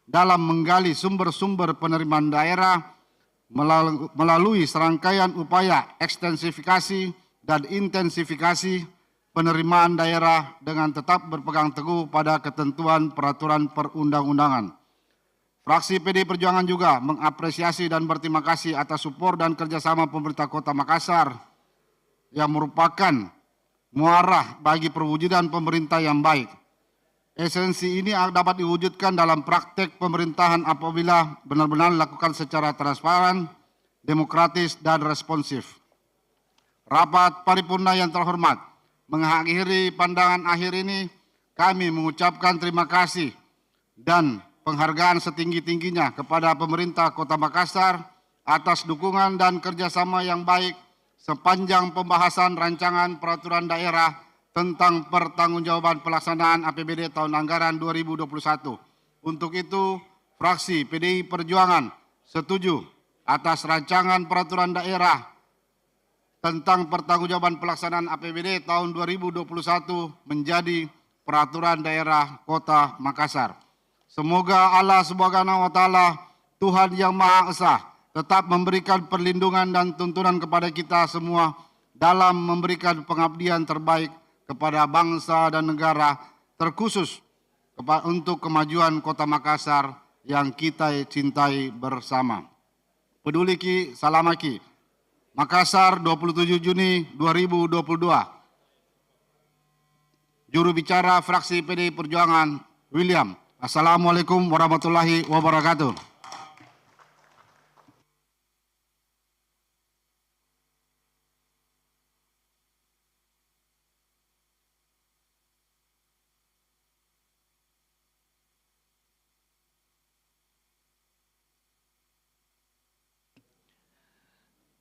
dalam menggali sumber-sumber penerimaan daerah melalui serangkaian upaya ekstensifikasi dan intensifikasi penerimaan daerah dengan tetap berpegang teguh pada ketentuan peraturan perundang-undangan. Fraksi PDI Perjuangan juga mengapresiasi dan berterima kasih atas support dan kerjasama pemerintah Kota Makassar yang merupakan muarah bagi perwujudan pemerintah yang baik. Esensi ini dapat diwujudkan dalam praktek pemerintahan apabila benar-benar dilakukan secara transparan, demokratis, dan responsif. Rapat paripurna yang terhormat, mengakhiri pandangan akhir ini, kami mengucapkan terima kasih dan penghargaan setinggi-tingginya kepada pemerintah Kota Makassar atas dukungan dan kerjasama yang baik sepanjang pembahasan rancangan peraturan daerah tentang pertanggungjawaban pelaksanaan APBD tahun anggaran 2021. Untuk itu, fraksi PDI Perjuangan setuju atas rancangan peraturan daerah tentang pertanggungjawaban pelaksanaan APBD tahun 2021 menjadi peraturan daerah Kota Makassar. Semoga Allah Subhanahu wa Ta'ala, Tuhan yang Maha Esa, tetap memberikan perlindungan dan tuntunan kepada kita semua dalam memberikan pengabdian terbaik kepada bangsa dan negara, terkhusus untuk kemajuan Kota Makassar yang kita cintai bersama. Peduli Ki, Salam Ki. Makassar, 27 Juni 2022. Juru bicara fraksi PDI Perjuangan, William. Assalamualaikum warahmatullahi wabarakatuh.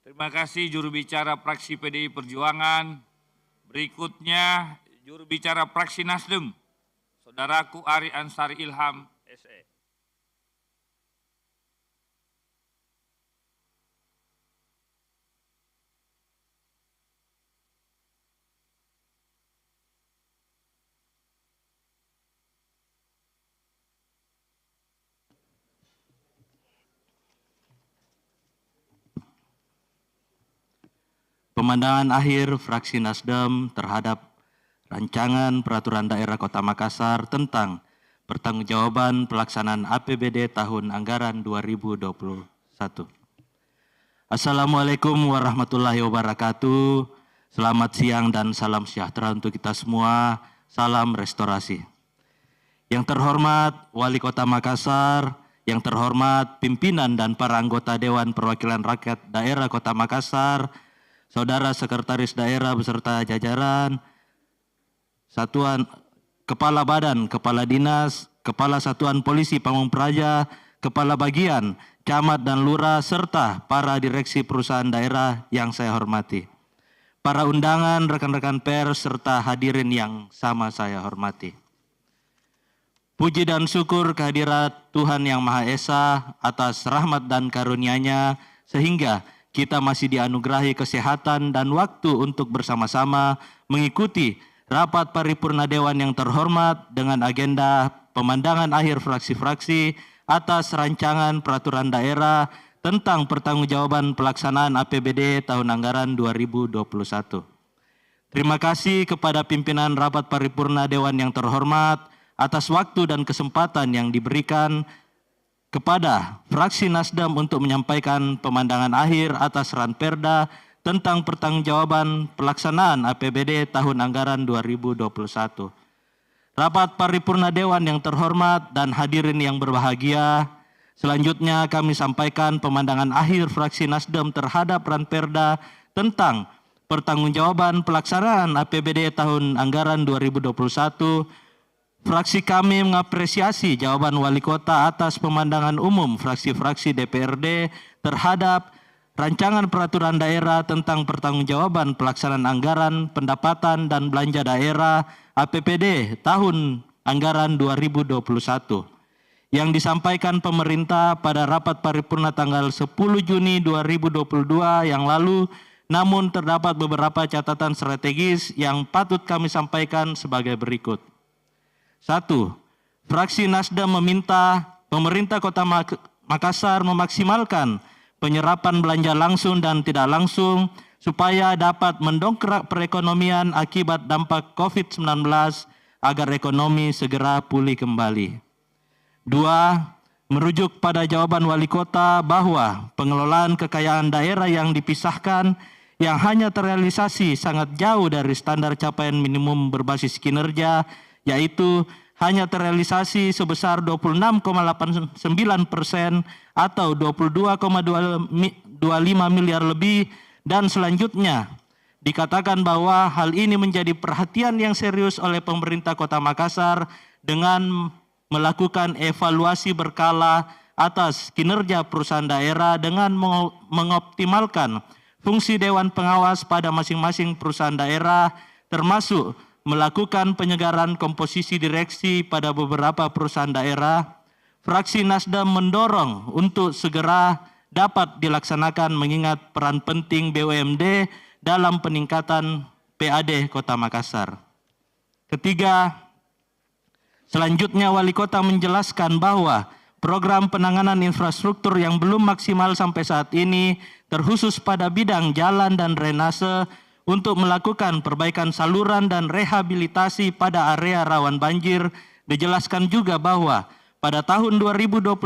Terima kasih juru bicara fraksi PDI Perjuangan. Berikutnya juru bicara fraksi Nasdem, Saudaraku Ari Ansari Ilham, SE. Pemandangan akhir fraksi Nasdem terhadap rancangan peraturan daerah Kota Makassar tentang pertanggungjawaban pelaksanaan APBD tahun anggaran 2021. Assalamualaikum warahmatullahi wabarakatuh. Selamat siang dan salam sejahtera untuk kita semua. Salam restorasi. Yang terhormat Wali Kota Makassar, yang terhormat pimpinan dan para anggota Dewan Perwakilan Rakyat Daerah Kota Makassar, Saudara Sekretaris Daerah beserta jajaran, Satuan Kepala Badan, Kepala Dinas, Kepala Satuan Polisi Pamung Praja, Kepala Bagian, Camat dan Lurah, serta para direksi perusahaan daerah yang saya hormati. Para undangan, rekan-rekan pers, serta hadirin yang sama saya hormati. Puji dan syukur kehadirat Tuhan Yang Maha Esa atas rahmat dan karunia-Nya sehingga kita masih dianugerahi kesehatan dan waktu untuk bersama-sama mengikuti rapat paripurna Dewan yang terhormat dengan agenda pemandangan akhir fraksi-fraksi atas rancangan peraturan daerah tentang pertanggungjawaban pelaksanaan APBD tahun anggaran 2021. Terima kasih kepada pimpinan rapat paripurna Dewan yang terhormat atas waktu dan kesempatan yang diberikan kepada fraksi Nasdem untuk menyampaikan pemandangan akhir atas ranperda tentang pertanggungjawaban pelaksanaan APBD tahun anggaran 2021. Rapat paripurna Dewan yang terhormat dan hadirin yang berbahagia, selanjutnya kami sampaikan pemandangan akhir fraksi Nasdem terhadap ranperda tentang pertanggungjawaban pelaksanaan APBD tahun anggaran 2021. Fraksi kami mengapresiasi jawaban Wali Kota atas pemandangan umum fraksi-fraksi DPRD terhadap rancangan peraturan daerah tentang pertanggungjawaban pelaksanaan anggaran pendapatan dan belanja daerah APBD tahun anggaran 2021 yang disampaikan pemerintah pada rapat paripurna tanggal 10 Juni 2022 yang lalu, namun terdapat beberapa catatan strategis yang patut kami sampaikan sebagai berikut. 1. Fraksi Nasdem meminta pemerintah Kota Makassar memaksimalkan penyerapan belanja langsung dan tidak langsung supaya dapat mendongkrak perekonomian akibat dampak COVID-19 agar ekonomi segera pulih kembali. 2. merujuk pada jawaban Wali Kota bahwa pengelolaan kekayaan daerah yang dipisahkan yang hanya terrealisasi sangat jauh dari standar capaian minimum berbasis kinerja, yaitu hanya terrealisasi sebesar 26,89% atau 22,25 miliar lebih, dan selanjutnya dikatakan bahwa hal ini menjadi perhatian yang serius oleh pemerintah Kota Makassar dengan melakukan evaluasi berkala atas kinerja perusahaan daerah dengan mengoptimalkan fungsi Dewan Pengawas pada masing-masing perusahaan daerah, termasuk melakukan penyegaran komposisi direksi pada beberapa perusahaan daerah. Fraksi Nasdem mendorong untuk segera dapat dilaksanakan mengingat peran penting BUMD dalam peningkatan PAD Kota Makassar. Ketiga, selanjutnya Wali Kota menjelaskan bahwa program penanganan infrastruktur yang belum maksimal sampai saat ini, terkhusus pada bidang jalan dan drainase, untuk melakukan perbaikan saluran dan rehabilitasi pada area rawan banjir. Dijelaskan juga bahwa pada tahun 2021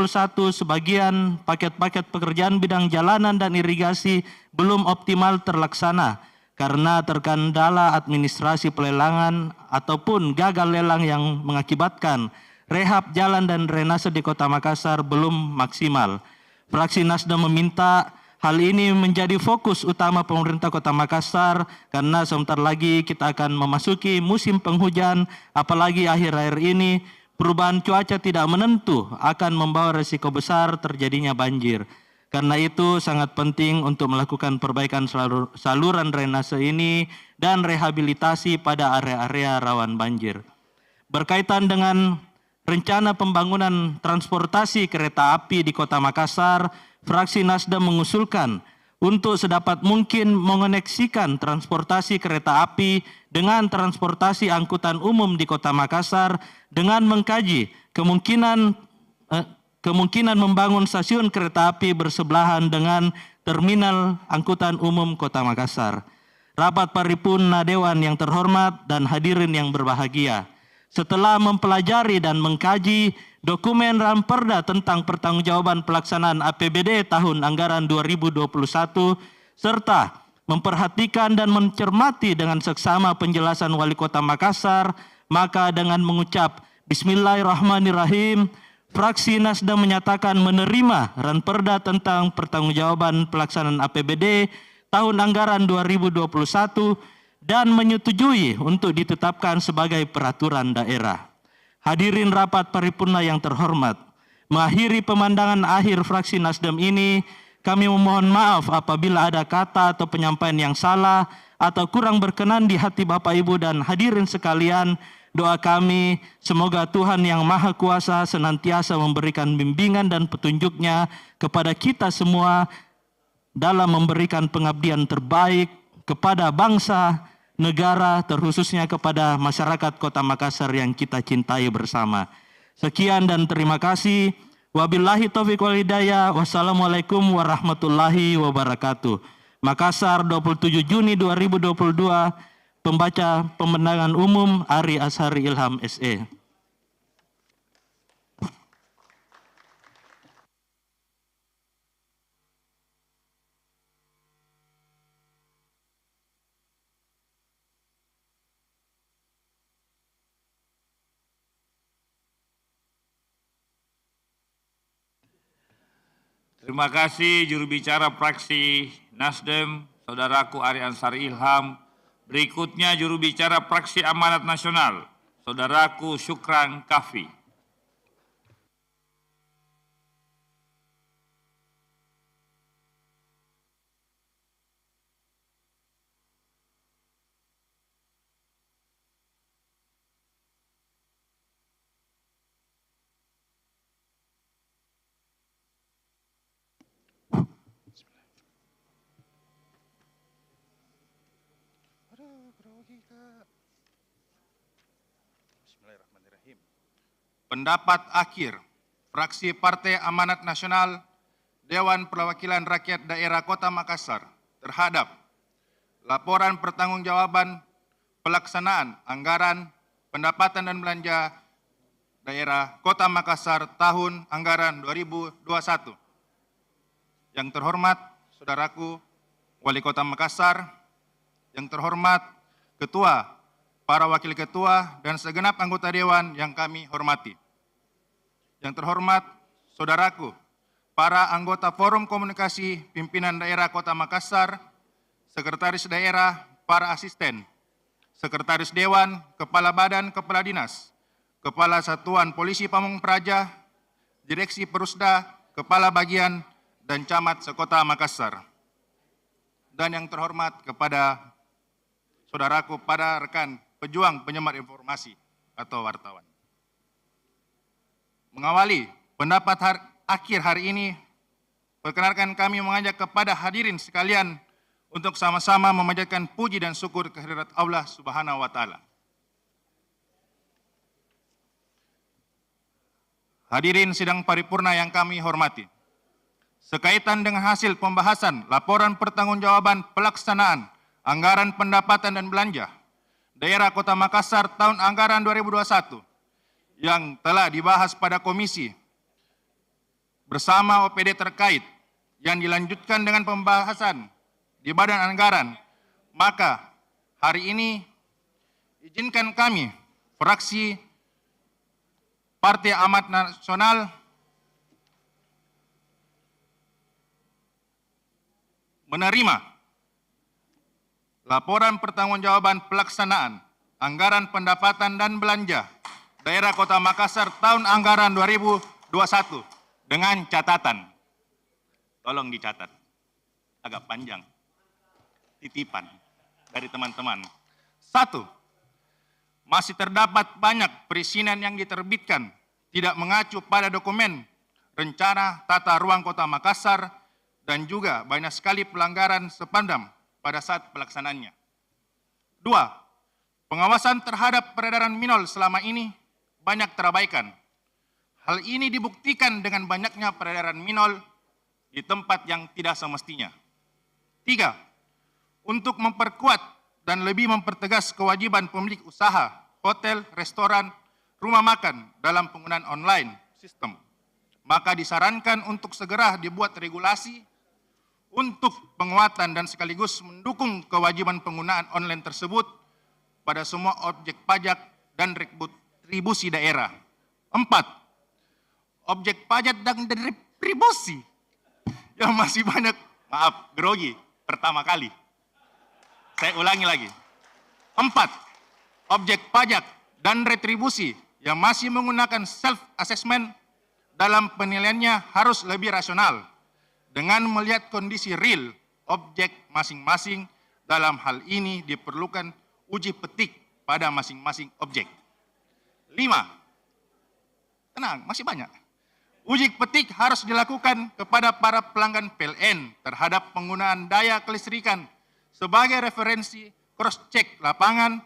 sebagian paket-paket pekerjaan bidang jalanan dan irigasi belum optimal terlaksana karena terkendala administrasi pelelangan ataupun gagal lelang yang mengakibatkan rehab jalan dan drainase di Kota Makassar belum maksimal. Fraksi Nasdem meminta hal ini menjadi fokus utama pemerintah Kota Makassar karena sebentar lagi kita akan memasuki musim penghujan, apalagi akhir-akhir ini perubahan cuaca tidak menentu akan membawa risiko besar terjadinya banjir. Karena itu sangat penting untuk melakukan perbaikan saluran drainase ini dan rehabilitasi pada area-area rawan banjir. Berkaitan dengan rencana pembangunan transportasi kereta api di Kota Makassar, fraksi Nasdem mengusulkan untuk sedapat mungkin mengoneksikan transportasi kereta api dengan transportasi angkutan umum di Kota Makassar dengan mengkaji kemungkinan membangun stasiun kereta api bersebelahan dengan terminal angkutan umum Kota Makassar. Rapat paripurna Dewan yang terhormat dan hadirin yang berbahagia, setelah mempelajari dan mengkaji dokumen Ramperda tentang pertanggungjawaban pelaksanaan APBD tahun anggaran 2021 serta memperhatikan dan mencermati dengan seksama penjelasan Wali Kota Makassar, maka dengan mengucap Bismillahirrahmanirrahim, fraksi Nasdem menyatakan menerima Ranperda tentang pertanggungjawaban pelaksanaan APBD tahun anggaran 2021 dan menyetujui untuk ditetapkan sebagai peraturan daerah. Hadirin rapat paripurna yang terhormat, mengakhiri pemandangan akhir fraksi Nasdem ini, kami memohon maaf apabila ada kata atau penyampaian yang salah atau kurang berkenan di hati Bapak Ibu dan hadirin sekalian. Doa kami, semoga Tuhan yang Maha Kuasa senantiasa memberikan bimbingan dan petunjuknya kepada kita semua dalam memberikan pengabdian terbaik kepada bangsa, negara, terkhususnya kepada masyarakat Kota Makassar yang kita cintai bersama. Sekian dan terima kasih. Wabillahi taufiq wal hidayah. Wassalamualaikum warahmatullahi wabarakatuh. Makassar, 27 Juni 2022. Pembaca Pemenangan Umum Ari Ashari Ilham SE. Terima kasih juru bicara fraksi Nasdem, saudaraku Ari Ashari Ilham. Berikutnya juru bicara fraksi Amanat Nasional, saudaraku Syukran Kafi. Pendapat akhir fraksi Partai Amanat Nasional Dewan Perwakilan Rakyat Daerah Kota Makassar terhadap laporan pertanggungjawaban pelaksanaan anggaran pendapatan dan belanja Daerah Kota Makassar tahun anggaran 2021. Yang terhormat saudaraku Wali Kota Makassar, yang terhormat Ketua, para Wakil Ketua, dan segenap anggota Dewan yang kami hormati. Yang terhormat saudaraku, para anggota Forum Komunikasi Pimpinan Daerah Kota Makassar, Sekretaris Daerah, para asisten, Sekretaris Dewan, Kepala Badan, Kepala Dinas, Kepala Satuan Polisi Pamung Praja, Direksi Perusda, Kepala Bagian, dan Camat Sekota Makassar. Dan yang terhormat kepada saudaraku, para rekan pejuang penyemar informasi atau wartawan. Mengawali pendapat akhir hari ini, perkenalkan kami mengajak kepada hadirin sekalian untuk sama-sama memanjatkan puji dan syukur kehadirat Allah Subhanahu wa Ta'ala. Hadirin sidang paripurna yang kami hormati, sekaitan dengan hasil pembahasan laporan pertanggungjawaban pelaksanaan anggaran pendapatan dan belanja Daerah Kota Makassar tahun anggaran 2021 yang telah dibahas pada komisi bersama OPD terkait yang dilanjutkan dengan pembahasan di Badan Anggaran, maka hari ini izinkan kami, fraksi Partai Amanat Nasional, menerima laporan pertanggungjawaban pelaksanaan anggaran pendapatan dan belanja Daerah Kota Makassar tahun anggaran 2021 dengan catatan. Tolong dicatat, agak panjang, titipan dari teman-teman. 1. Masih terdapat banyak perizinan yang diterbitkan tidak mengacu pada dokumen rencana tata ruang Kota Makassar dan juga banyak sekali pelanggaran sepandam pada saat pelaksanaannya. 2. Pengawasan terhadap peredaran minol selama ini banyak terabaikan. Hal ini dibuktikan dengan banyaknya peredaran minol di tempat yang tidak semestinya. 3. Untuk memperkuat dan lebih mempertegas kewajiban pemilik usaha, hotel, restoran, rumah makan dalam penggunaan online sistem, maka disarankan untuk segera dibuat regulasi untuk penguatan dan sekaligus mendukung kewajiban penggunaan online tersebut pada semua objek pajak dan retribusi daerah. 4. Objek pajak dan retribusi yang masih banyak, maaf, grogi, pertama kali. Saya ulangi lagi. 4. Objek pajak dan retribusi yang masih menggunakan self-assessment dalam penilaiannya harus lebih rasional dengan melihat kondisi real objek masing-masing. Dalam hal ini diperlukan uji petik pada masing-masing objek. 5. Tenang, masih banyak. Uji petik harus dilakukan kepada para pelanggan PLN terhadap penggunaan daya kelistrikan sebagai referensi cross-check lapangan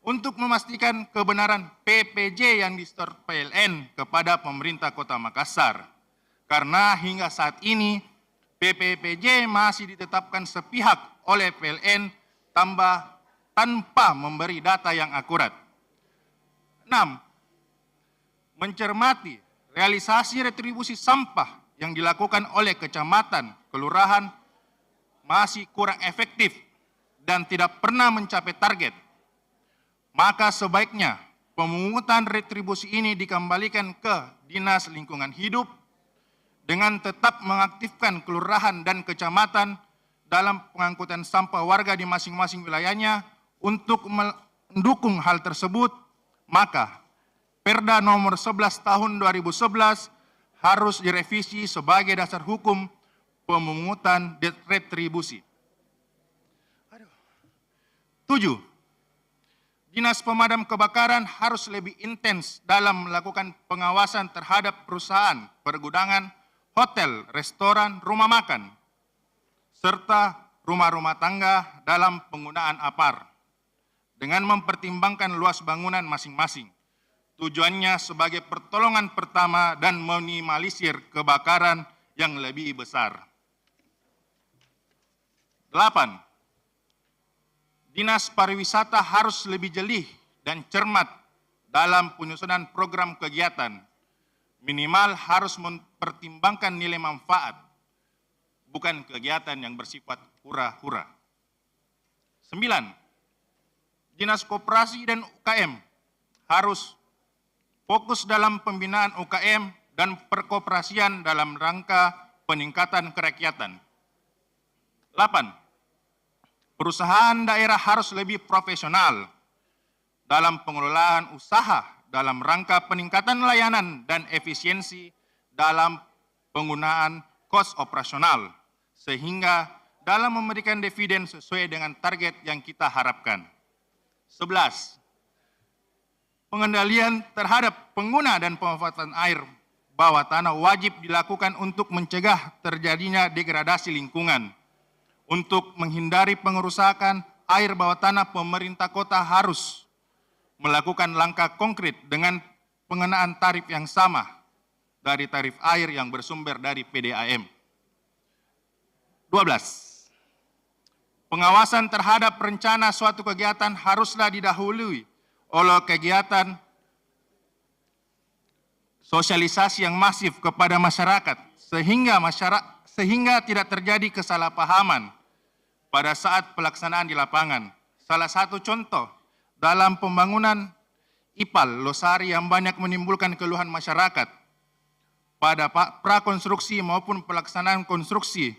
untuk memastikan kebenaran PPJ yang disetor PLN kepada pemerintah Kota Makassar. Karena hingga saat ini PPPJ masih ditetapkan sepihak oleh PLN tanpa memberi data yang akurat. 6. Mencermati realisasi retribusi sampah yang dilakukan oleh kecamatan, kelurahan masih kurang efektif dan tidak pernah mencapai target, maka sebaiknya pemungutan retribusi ini dikembalikan ke Dinas Lingkungan Hidup dengan tetap mengaktifkan kelurahan dan kecamatan dalam pengangkutan sampah warga di masing-masing wilayahnya. Untuk mendukung hal tersebut, maka Perda nomor 11 tahun 2011 harus direvisi sebagai dasar hukum pemungutan retribusi. 7. Dinas Pemadam Kebakaran harus lebih intens dalam melakukan pengawasan terhadap perusahaan, pergudangan, hotel, restoran, rumah makan, serta rumah-rumah tangga dalam penggunaan APAR dengan mempertimbangkan luas bangunan masing-masing. Tujuannya sebagai pertolongan pertama dan meminimalisir kebakaran yang lebih besar. 8. Dinas Pariwisata harus lebih jeli dan cermat dalam penyusunan program kegiatan minimal harus mempertimbangkan nilai manfaat, bukan kegiatan yang bersifat hura-hura. 9. Dinas Koperasi dan UKM harus fokus dalam pembinaan UKM dan perkoperasian dalam rangka peningkatan kerakyatan. 8. Perusahaan daerah harus lebih profesional dalam pengelolaan usaha dalam rangka peningkatan layanan dan efisiensi dalam penggunaan kos operasional, sehingga dalam memberikan dividen sesuai dengan target yang kita harapkan. 11. Pengendalian terhadap pengguna dan pemanfaatan air bawah tanah wajib dilakukan untuk mencegah terjadinya degradasi lingkungan. Untuk menghindari pengerusakan air bawah tanah, pemerintah kota harus melakukan langkah konkret dengan pengenaan tarif yang sama dari tarif air yang bersumber dari PDAM. 12. Pengawasan terhadap rencana suatu kegiatan haruslah didahului oleh kegiatan sosialisasi yang masif kepada masyarakat sehingga tidak terjadi kesalahpahaman pada saat pelaksanaan di lapangan. Salah satu contoh dalam pembangunan IPAL Losari yang banyak menimbulkan keluhan masyarakat pada prakonstruksi maupun pelaksanaan konstruksi.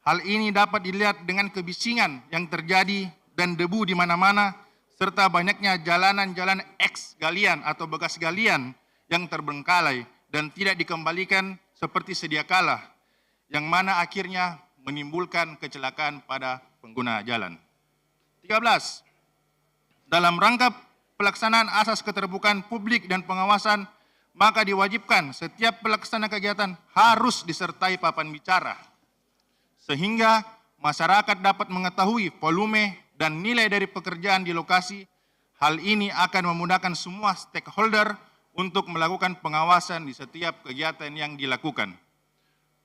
Hal ini dapat dilihat dengan kebisingan yang terjadi dan debu di mana-mana, serta banyaknya jalanan-jalan eks galian atau bekas galian yang terbengkalai dan tidak dikembalikan seperti sedia kala, yang mana akhirnya menimbulkan kecelakaan pada pengguna jalan. 13. Dalam rangka pelaksanaan asas keterbukaan publik dan pengawasan, maka diwajibkan setiap pelaksana kegiatan harus disertai papan bicara, sehingga masyarakat dapat mengetahui volume dan nilai dari pekerjaan di lokasi. Hal ini akan memudahkan semua stakeholder untuk melakukan pengawasan di setiap kegiatan yang dilakukan.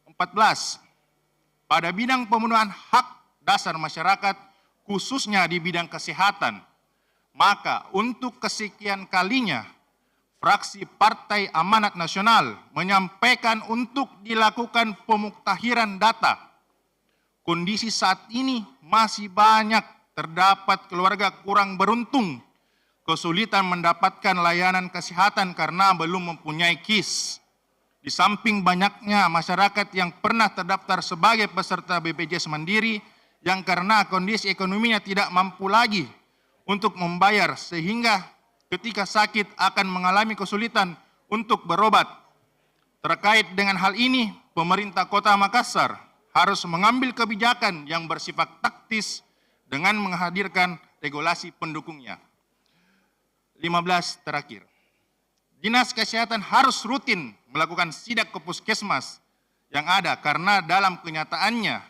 14. Pada bidang pemenuhan hak dasar masyarakat, khususnya di bidang kesehatan, maka untuk kesekian kalinya, fraksi Partai Amanat Nasional menyampaikan untuk dilakukan pemuktahiran data. Kondisi saat ini masih banyak terdapat keluarga kurang beruntung, kesulitan mendapatkan layanan kesehatan karena belum mempunyai KIS. Di samping banyaknya masyarakat yang pernah terdaftar sebagai peserta BPJS Mandiri yang karena kondisi ekonominya tidak mampu lagi untuk membayar, sehingga ketika sakit akan mengalami kesulitan untuk berobat. Terkait dengan hal ini, pemerintah Kota Makassar harus mengambil kebijakan yang bersifat taktis dengan menghadirkan regulasi pendukungnya. 15 terakhir. Dinas Kesehatan harus rutin melakukan sidak ke puskesmas yang ada, karena dalam kenyataannya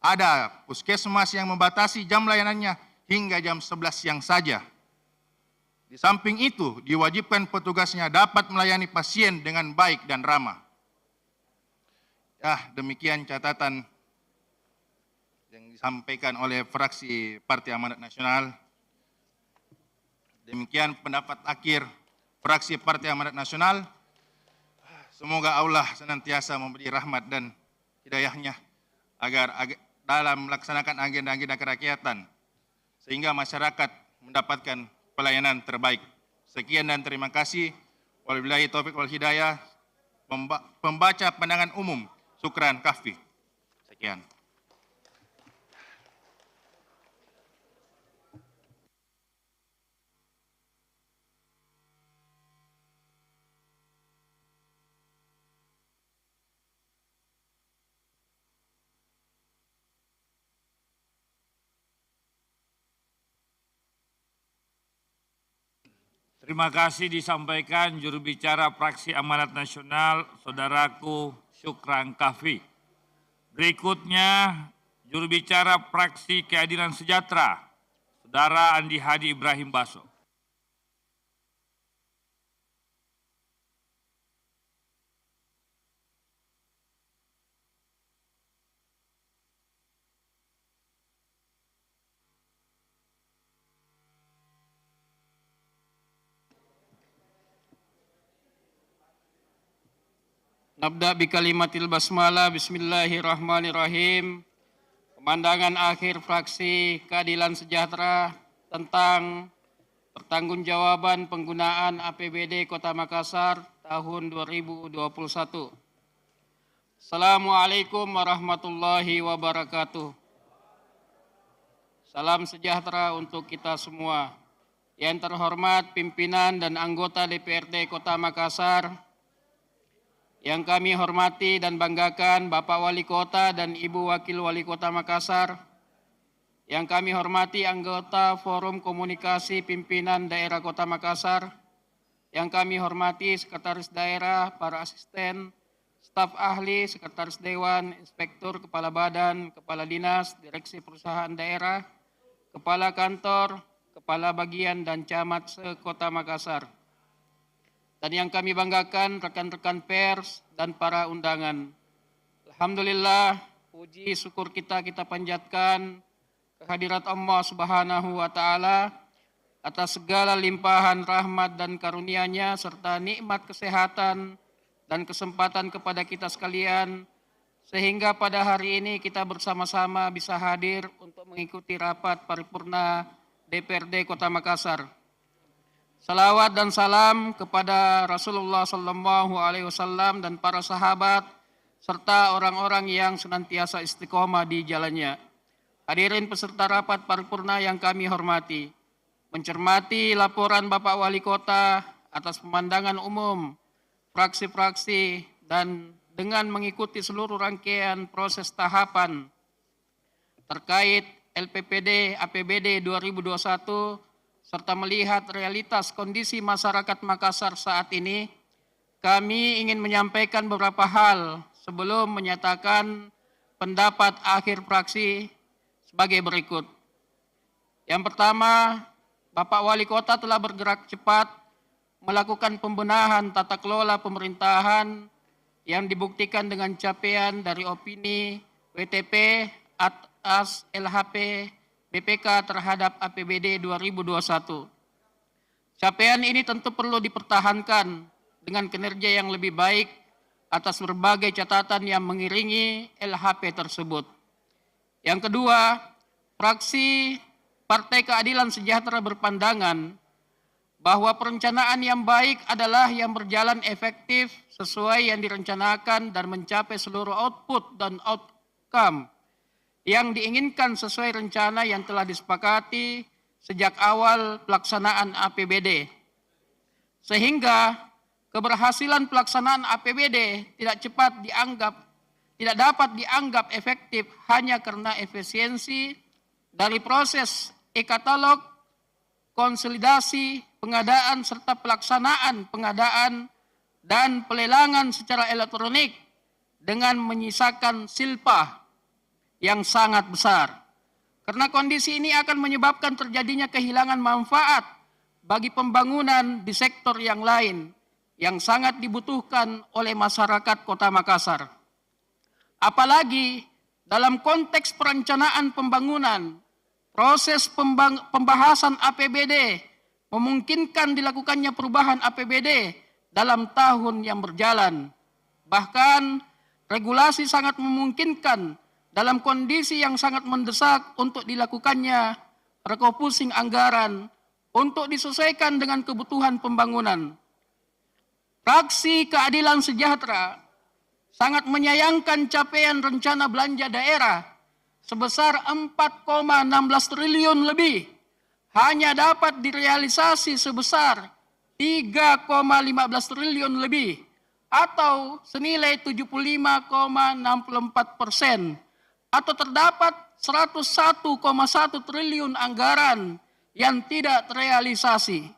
ada puskesmas yang membatasi jam layanannya hingga jam 11 siang saja. Di samping itu, diwajibkan petugasnya dapat melayani pasien dengan baik dan ramah. Ya, demikian catatan yang disampaikan oleh fraksi Partai Amanat Nasional. Demikian pendapat akhir fraksi Partai Amanat Nasional. Semoga Allah senantiasa memberi rahmat dan hidayahnya agar dalam melaksanakan agenda-agenda kerakyatan, sehingga masyarakat mendapatkan pelayanan terbaik. Sekian dan terima kasih. Wabillahi taufiq wal hidayah. Pembaca pandangan umum, Syukran Kahfi. Sekian. Terima kasih disampaikan juru bicara fraksi Amanat Nasional, Saudaraku Syukran Kahfi. Berikutnya, juru bicara fraksi Keadilan Sejahtera, Saudara Andi Hadi Ibrahim Baso. Nabda bi kalimatil basmalah. Bismillahirrahmanirrahim. Pemandangan akhir fraksi Keadilan Sejahtera tentang pertanggungjawaban penggunaan APBD Kota Makassar tahun 2021. Assalamualaikum warahmatullahi wabarakatuh. Salam sejahtera untuk kita semua. Yang terhormat pimpinan dan anggota DPRD Kota Makassar, yang kami hormati dan banggakan Bapak Wali Kota dan Ibu Wakil Wali Kota Makassar, yang kami hormati anggota Forum Komunikasi Pimpinan Daerah Kota Makassar, yang kami hormati Sekretaris Daerah, para asisten, staf ahli, Sekretaris Dewan, Inspektur, Kepala Badan, Kepala Dinas, Direksi Perusahaan Daerah, Kepala Kantor, Kepala Bagian dan Camat se-Kota Makassar. Dan yang kami banggakan rekan-rekan pers dan para undangan. Alhamdulillah, puji syukur kita panjatkan kehadirat Allah Subhanahu wa Ta'ala atas segala limpahan rahmat dan karunia-Nya serta nikmat kesehatan dan kesempatan kepada kita sekalian, sehingga pada hari ini kita bersama-sama bisa hadir untuk mengikuti rapat paripurna DPRD Kota Makassar. Salawat dan salam kepada Rasulullah SAW dan para sahabat, serta orang-orang yang senantiasa istiqomah di jalannya. Hadirin peserta rapat paripurna yang kami hormati, mencermati laporan Bapak Wali Kota atas pemandangan umum, fraksi-fraksi, dan dengan mengikuti seluruh rangkaian proses tahapan terkait LPPD APBD 2021 serta melihat realitas kondisi masyarakat Makassar saat ini, kami ingin menyampaikan beberapa hal sebelum menyatakan pendapat akhir fraksi sebagai berikut. Yang pertama, Bapak Wali Kota telah bergerak cepat melakukan pembenahan tata kelola pemerintahan yang dibuktikan dengan capaian dari opini WTP atas LHP BPK terhadap APBD 2021. Capaian ini tentu perlu dipertahankan dengan kinerja yang lebih baik atas berbagai catatan yang mengiringi LHP tersebut. Yang kedua, fraksi Partai Keadilan Sejahtera berpandangan bahwa perencanaan yang baik adalah yang berjalan efektif sesuai yang direncanakan dan mencapai seluruh output dan outcome yang diinginkan sesuai rencana yang telah disepakati sejak awal pelaksanaan APBD. Sehingga keberhasilan pelaksanaan APBD tidak dapat dianggap efektif hanya karena efisiensi dari proses e-katalog, konsolidasi, pengadaan serta pelaksanaan pengadaan dan pelelangan secara elektronik dengan menyisakan silpa yang sangat besar. Karena kondisi ini akan menyebabkan terjadinya kehilangan manfaat bagi pembangunan di sektor yang lain yang sangat dibutuhkan oleh masyarakat Kota Makassar. Apalagi dalam konteks perencanaan pembangunan, proses pembahasan APBD memungkinkan dilakukannya perubahan APBD dalam tahun yang berjalan. Bahkan regulasi sangat memungkinkan dalam kondisi yang sangat mendesak untuk dilakukannya refocusing anggaran untuk disesuaikan dengan kebutuhan pembangunan. Fraksi Keadilan Sejahtera sangat menyayangkan capaian rencana belanja daerah sebesar 4,16 triliun lebih hanya dapat direalisasi sebesar 3,15 triliun lebih atau senilai 75,64%, atau terdapat 101,1 triliun anggaran yang tidak terrealisasi.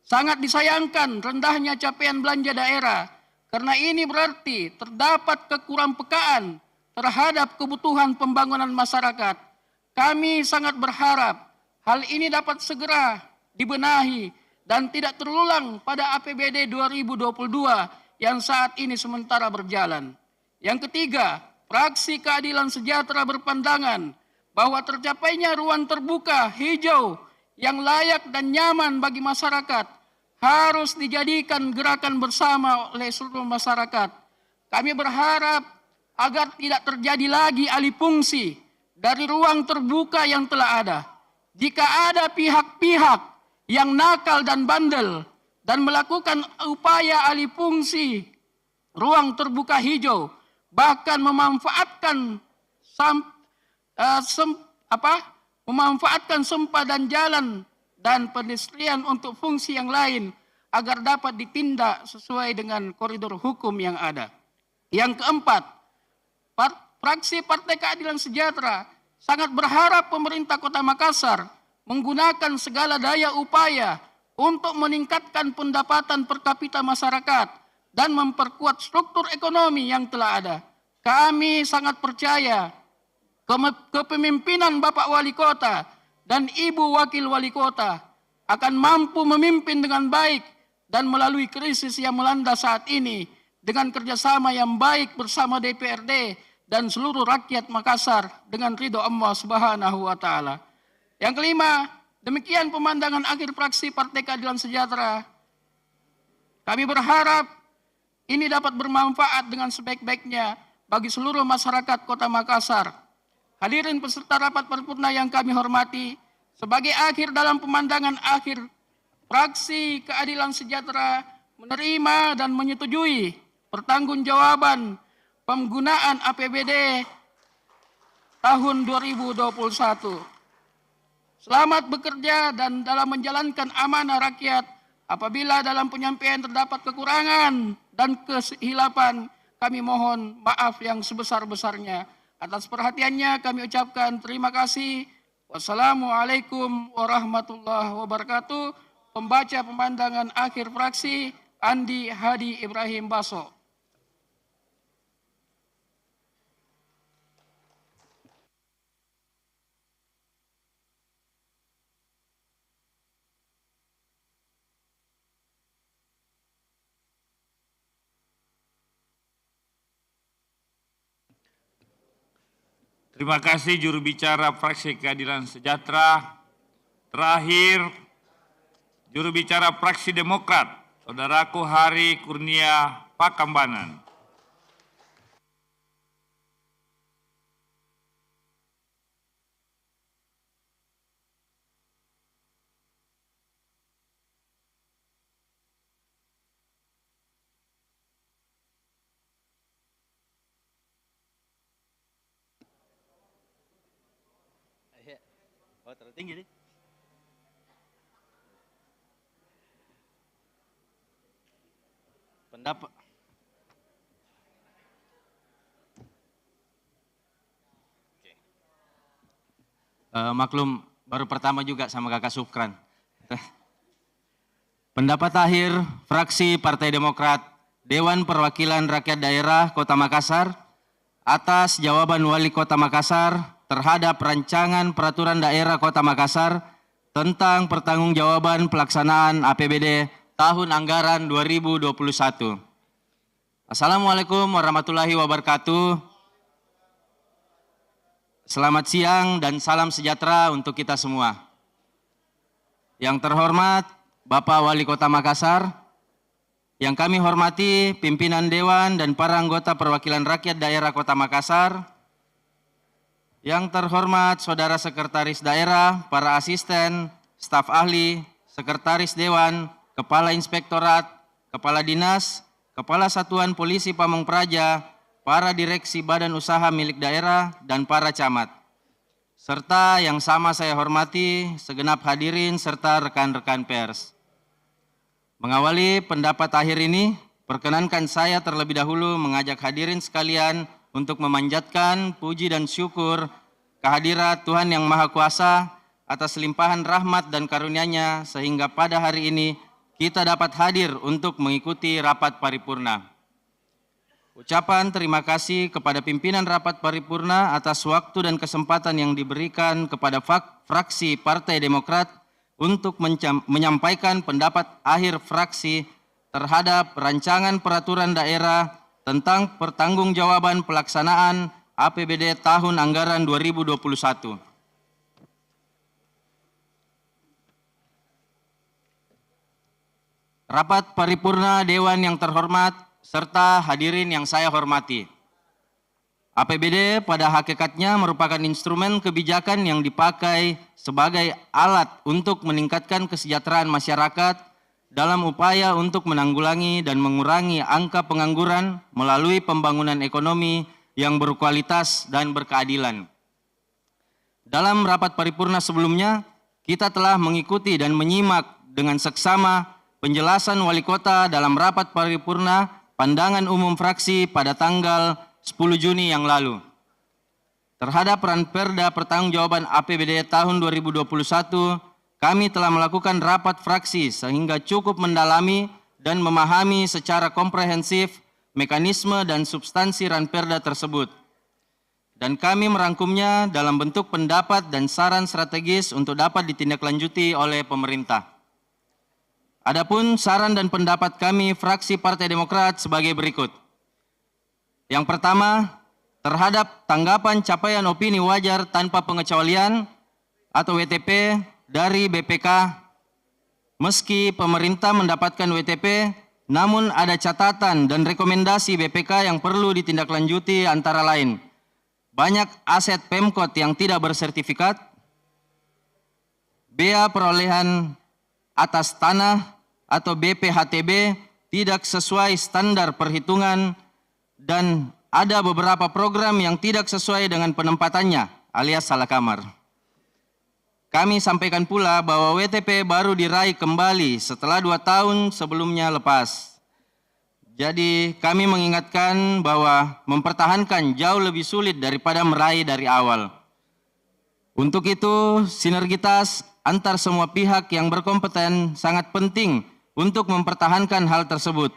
Sangat disayangkan rendahnya capaian belanja daerah karena ini berarti terdapat kekurangpekaan terhadap kebutuhan pembangunan masyarakat. Kami sangat berharap hal ini dapat segera dibenahi dan tidak terulang pada APBD 2022 yang saat ini sementara berjalan. Yang ketiga, fraksi Keadilan Sejahtera berpandangan bahwa tercapainya ruang terbuka hijau yang layak dan nyaman bagi masyarakat harus dijadikan gerakan bersama oleh seluruh masyarakat. kami berharap agar tidak terjadi lagi alih fungsi dari ruang terbuka yang telah ada. Jika ada pihak-pihak yang nakal dan bandel dan melakukan upaya alih fungsi ruang terbuka hijau, bahkan memanfaatkan memanfaatkan sempah dan jalan dan pedestrian untuk fungsi yang lain agar dapat ditindak sesuai dengan koridor hukum yang ada. Yang keempat, fraksi Partai Keadilan Sejahtera sangat berharap pemerintah Kota Makassar menggunakan segala daya upaya untuk meningkatkan pendapatan per kapita masyarakat dan memperkuat struktur ekonomi yang telah ada. Kami sangat percaya kepemimpinan Bapak Wali Kota dan Ibu Wakil Wali Kota akan mampu memimpin dengan baik dan melalui krisis yang melanda saat ini dengan kerjasama yang baik bersama DPRD dan seluruh rakyat Makassar dengan ridho Allah Subhanahu wa Ta'ala. Yang kelima, demikian pemandangan akhir fraksi Partai Keadilan Sejahtera. Kami berharap ini dapat bermanfaat dengan sebaik-baiknya bagi seluruh masyarakat Kota Makassar. Hadirin peserta rapat paripurna yang kami hormati, sebagai akhir dalam pemandangan akhir, fraksi Keadilan Sejahtera menerima dan menyetujui pertanggungjawaban penggunaan APBD tahun 2021. Selamat bekerja dan dalam menjalankan amanah rakyat. Apabila dalam penyampaian terdapat kekurangan dan kesilapan, kami mohon maaf yang sebesar-besarnya. Atas perhatiannya kami ucapkan terima kasih. Wassalamualaikum warahmatullahi wabarakatuh. Pembaca pemandangan akhir fraksi Andi Hadi Ibrahim Baso. Terima kasih juru bicara fraksi Keadilan Sejahtera. Terakhir, juru bicara fraksi Demokrat, Saudaraku Hari Kurnia Pakambanan. Oh, tertinggi nih. Pendapat. Maklum, baru pertama juga sama Kakak Supran. Pendapat akhir fraksi Partai Demokrat Dewan Perwakilan Rakyat Daerah Kota Makassar atas jawaban Wali Kota Makassar terhadap rancangan peraturan daerah Kota Makassar tentang pertanggungjawaban pelaksanaan APBD tahun anggaran 2021. Assalamualaikum warahmatullahi wabarakatuh. Selamat siang dan salam sejahtera untuk kita semua. Yang terhormat Bapak Wali Kota Makassar, yang kami hormati pimpinan Dewan dan para anggota perwakilan rakyat daerah Kota Makassar, yang terhormat Saudara Sekretaris Daerah, para asisten, staf ahli, Sekretaris Dewan, Kepala Inspektorat, Kepala Dinas, Kepala Satuan Polisi Pamong Praja, para direksi badan usaha milik daerah, dan para camat. Serta yang sama saya hormati, segenap hadirin serta rekan-rekan pers. Mengawali pendapat akhir ini, perkenankan saya terlebih dahulu mengajak hadirin sekalian untuk memanjatkan puji dan syukur kehadirat Tuhan Yang Maha Kuasa atas limpahan rahmat dan karunia-Nya sehingga pada hari ini kita dapat hadir untuk mengikuti rapat paripurna. Ucapan terima kasih kepada pimpinan rapat paripurna atas waktu dan kesempatan yang diberikan kepada fraksi Partai Demokrat untuk menyampaikan pendapat akhir fraksi terhadap rancangan peraturan daerah tentang pertanggungjawaban pelaksanaan APBD tahun anggaran 2021. Rapat paripurna Dewan yang terhormat, serta hadirin yang saya hormati. APBD pada hakikatnya merupakan instrumen kebijakan yang dipakai sebagai alat untuk meningkatkan kesejahteraan masyarakat dalam upaya untuk menanggulangi dan mengurangi angka pengangguran melalui pembangunan ekonomi yang berkualitas dan berkeadilan. Dalam rapat paripurna sebelumnya, kita telah mengikuti dan menyimak dengan seksama penjelasan Wali Kota dalam rapat paripurna pandangan umum fraksi pada tanggal 10 Juni yang lalu. Terhadap Ranperda Pertanggungjawaban APBD tahun 2021, kami telah melakukan rapat fraksi sehingga cukup mendalami dan memahami secara komprehensif mekanisme dan substansi Ranperda tersebut. Dan kami merangkumnya dalam bentuk pendapat dan saran strategis untuk dapat ditindaklanjuti oleh pemerintah. Adapun saran dan pendapat kami fraksi Partai Demokrat sebagai berikut. Yang pertama, terhadap tanggapan capaian opini wajar tanpa pengecualian atau WTP dari BPK, meski pemerintah mendapatkan WTP, namun ada catatan dan rekomendasi BPK yang perlu ditindaklanjuti antara lain. Banyak aset Pemkot yang tidak bersertifikat, bea perolehan atas tanah atau BPHTB tidak sesuai standar perhitungan, dan ada beberapa program yang tidak sesuai dengan penempatannya alias salah kamar. Kami sampaikan pula bahwa WTP baru diraih kembali setelah 2 tahun sebelumnya lepas. Jadi kami mengingatkan bahwa mempertahankan jauh lebih sulit daripada meraih dari awal. Untuk itu, sinergitas antar semua pihak yang berkompeten sangat penting untuk mempertahankan hal tersebut.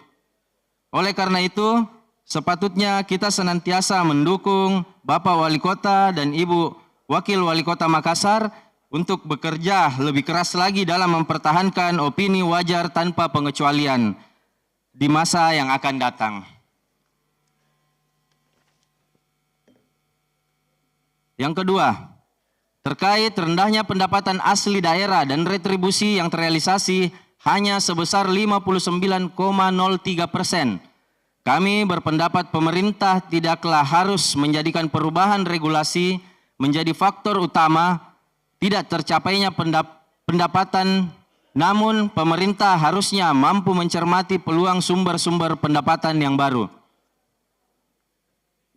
Oleh karena itu, sepatutnya kita senantiasa mendukung Bapak Wali Kota dan Ibu Wakil Wali Kota Makassar untuk bekerja lebih keras lagi dalam mempertahankan opini wajar tanpa pengecualian di masa yang akan datang. Yang kedua, terkait rendahnya pendapatan asli daerah dan retribusi yang terrealisasi hanya sebesar 59,03%. Kami berpendapat pemerintah tidaklah harus menjadikan perubahan regulasi menjadi faktor utama tidak tercapainya pendapatan, namun pemerintah harusnya mampu mencermati peluang sumber-sumber pendapatan yang baru.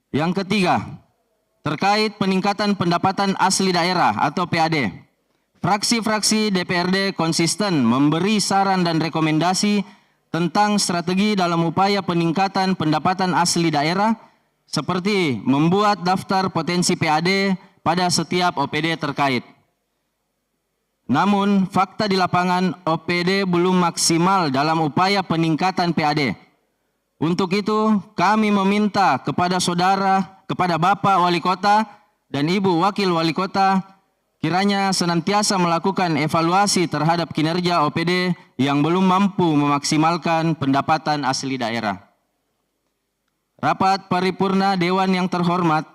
Yang ketiga, terkait peningkatan pendapatan asli daerah atau PAD. Fraksi-fraksi DPRD konsisten memberi saran dan rekomendasi tentang strategi dalam upaya peningkatan pendapatan asli daerah seperti membuat daftar potensi PAD pada setiap OPD terkait. Namun, fakta di lapangan OPD belum maksimal dalam upaya peningkatan PAD. Untuk itu, kami meminta kepada Bapak Wali Kota dan Ibu Wakil Wali Kota kiranya senantiasa melakukan evaluasi terhadap kinerja OPD yang belum mampu memaksimalkan pendapatan asli daerah. Rapat paripurna Dewan yang terhormat,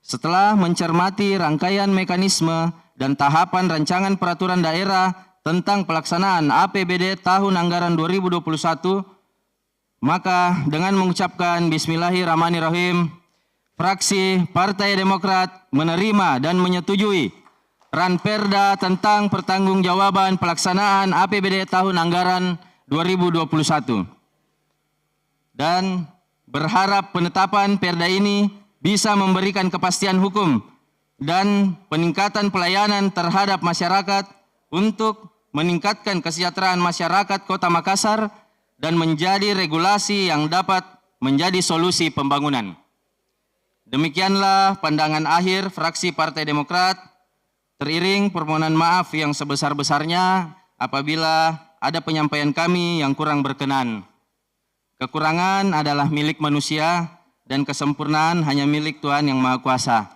setelah mencermati rangkaian mekanisme dan tahapan rancangan peraturan daerah tentang pelaksanaan APBD tahun anggaran 2021, maka dengan mengucapkan Bismillahirrahmanirrahim, fraksi Partai Demokrat menerima dan menyetujui Ranperda tentang pertanggungjawaban pelaksanaan APBD tahun anggaran 2021. Dan berharap penetapan perda ini bisa memberikan kepastian hukum dan peningkatan pelayanan terhadap masyarakat untuk meningkatkan kesejahteraan masyarakat Kota Makassar dan menjadi regulasi yang dapat menjadi solusi pembangunan. Demikianlah pandangan akhir fraksi Partai Demokrat. Teriring permohonan maaf yang sebesar-besarnya apabila ada penyampaian kami yang kurang berkenan. Kekurangan adalah milik manusia dan kesempurnaan hanya milik Tuhan Yang Maha Kuasa.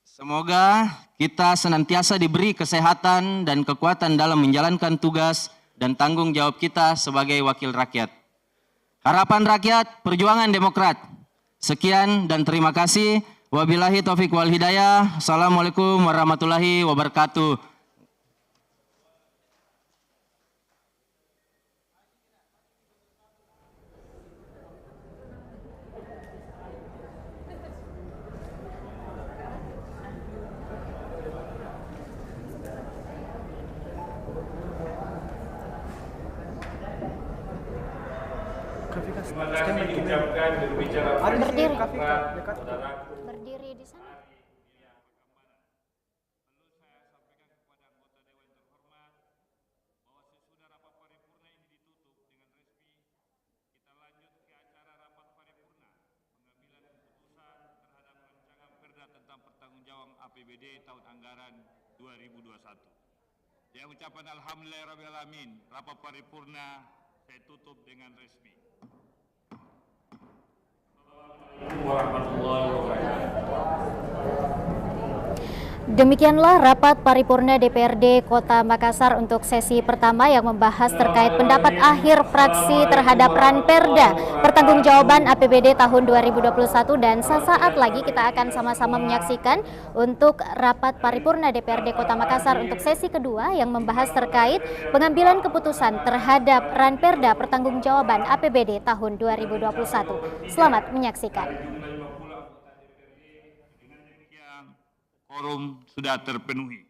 Semoga kita senantiasa diberi kesehatan dan kekuatan dalam menjalankan tugas dan tanggung jawab kita sebagai wakil rakyat. Harapan rakyat, perjuangan Demokrat. Sekian dan terima kasih. Wabillahi taufiq wal hidayah. Assalamualaikum warahmatullahi wabarakatuh. Terima kasih diucapkan berbicara Berdiri. saudara. Berdiri di sana. Tentang pertanggungjawaban APBD tahun anggaran 2021. Yang ucapan alhamdulillahirrahmanirrahim, rapat paripurna saya tutup dengan resmi. Assalamualaikum warahmatullahi wabarakatuh. Demikianlah rapat paripurna DPRD Kota Makassar untuk sesi pertama yang membahas terkait pendapat akhir fraksi terhadap Ranperda pertanggungjawaban APBD tahun 2021, dan sesaat lagi kita akan sama-sama menyaksikan untuk rapat paripurna DPRD Kota Makassar untuk sesi kedua yang membahas terkait pengambilan keputusan terhadap Ranperda pertanggungjawaban APBD tahun 2021. Selamat menyaksikan. Quorum sudah terpenuhi.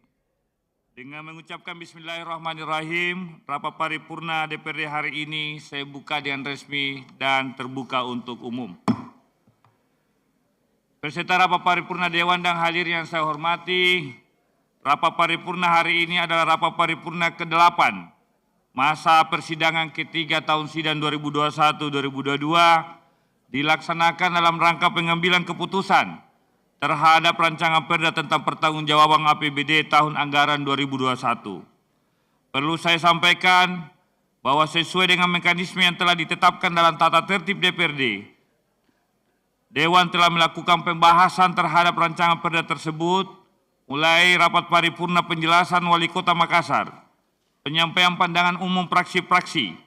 Dengan mengucapkan bismillahirrahmanirrahim, rapat paripurna DPRD hari ini saya buka dengan resmi dan terbuka untuk umum. Peserta rapat paripurna Dewan dan hadir yang saya hormati, rapat paripurna hari ini adalah rapat paripurna ke-8 masa persidangan ketiga tahun sidang 2021-2022 dilaksanakan dalam rangka pengambilan keputusan terhadap rancangan perda tentang pertanggungjawaban APBD tahun anggaran 2021. Perlu saya sampaikan bahwa sesuai dengan mekanisme yang telah ditetapkan dalam tata tertib DPRD, Dewan telah melakukan pembahasan terhadap rancangan perda tersebut, mulai rapat paripurna penjelasan Wali Kota Makassar, penyampaian pandangan umum fraksi-fraksi,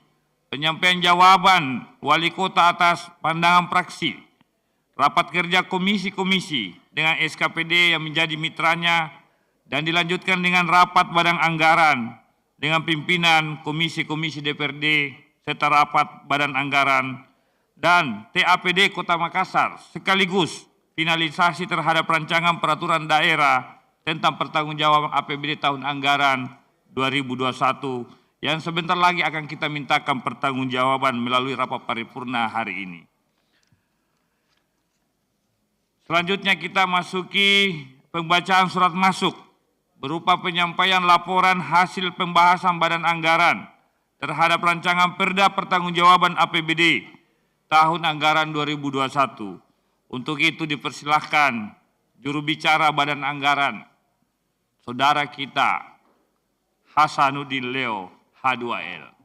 penyampaian jawaban Wali Kota atas pandangan fraksi, rapat kerja komisi-komisi dengan SKPD yang menjadi mitranya, dan dilanjutkan dengan rapat badan anggaran dengan pimpinan komisi-komisi DPRD serta rapat badan anggaran dan TAPD Kota Makassar, sekaligus finalisasi terhadap rancangan peraturan daerah tentang pertanggungjawaban APBD tahun anggaran 2021 yang sebentar lagi akan kita mintakan pertanggungjawaban melalui rapat paripurna hari ini. Selanjutnya kita masuki pembacaan surat masuk berupa penyampaian laporan hasil pembahasan badan anggaran terhadap rancangan perda pertanggungjawaban APBD tahun anggaran 2021. Untuk itu dipersilahkan juru bicara badan anggaran, saudara kita Hasanuddin Leo H2L.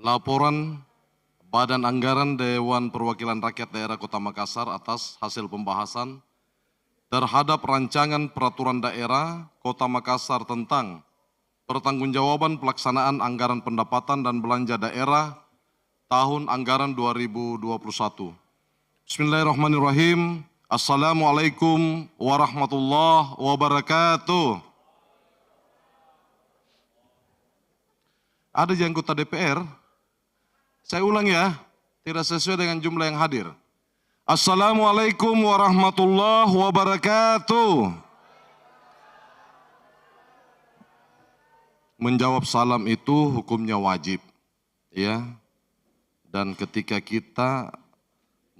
Laporan Badan Anggaran Dewan Perwakilan Rakyat Daerah Kota Makassar atas hasil pembahasan terhadap rancangan peraturan daerah Kota Makassar tentang pertanggungjawaban pelaksanaan anggaran pendapatan dan belanja daerah tahun anggaran 2021. Bismillahirrahmanirrahim. Assalamualaikum warahmatullahi wabarakatuh. Ada yang anggota DPR? Saya ulang ya, tidak sesuai dengan jumlah yang hadir. Assalamualaikum warahmatullahi wabarakatuh. Menjawab salam itu hukumnya wajib, ya. Dan ketika kita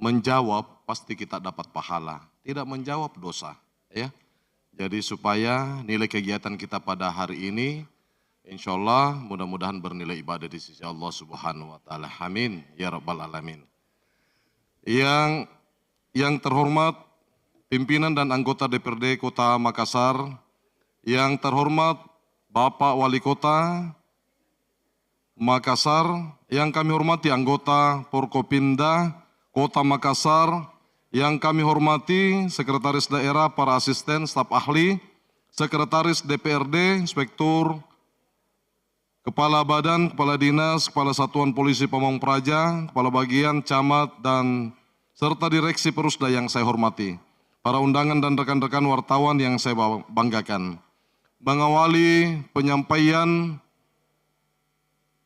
menjawab, pasti kita dapat pahala. Tidak menjawab dosa, ya. Jadi supaya nilai kegiatan kita pada hari ini, insya Allah mudah-mudahan bernilai ibadah di sisi Allah Subhanahu wa Ta'ala. Amin ya Rabbal Alamin. Yang terhormat pimpinan dan anggota DPRD Kota Makassar, yang terhormat Bapak Wali Kota Makassar, yang kami hormati anggota Forkopimda Kota Makassar, yang kami hormati Sekretaris Daerah, para asisten, staf ahli, Sekretaris DPRD, Inspektur, Kepala Badan, Kepala Dinas, Kepala Satuan Polisi Pamong Praja, Kepala Bagian, Camat, dan serta direksi Perusda yang saya hormati, para undangan dan rekan-rekan wartawan yang saya banggakan. Mengawali penyampaian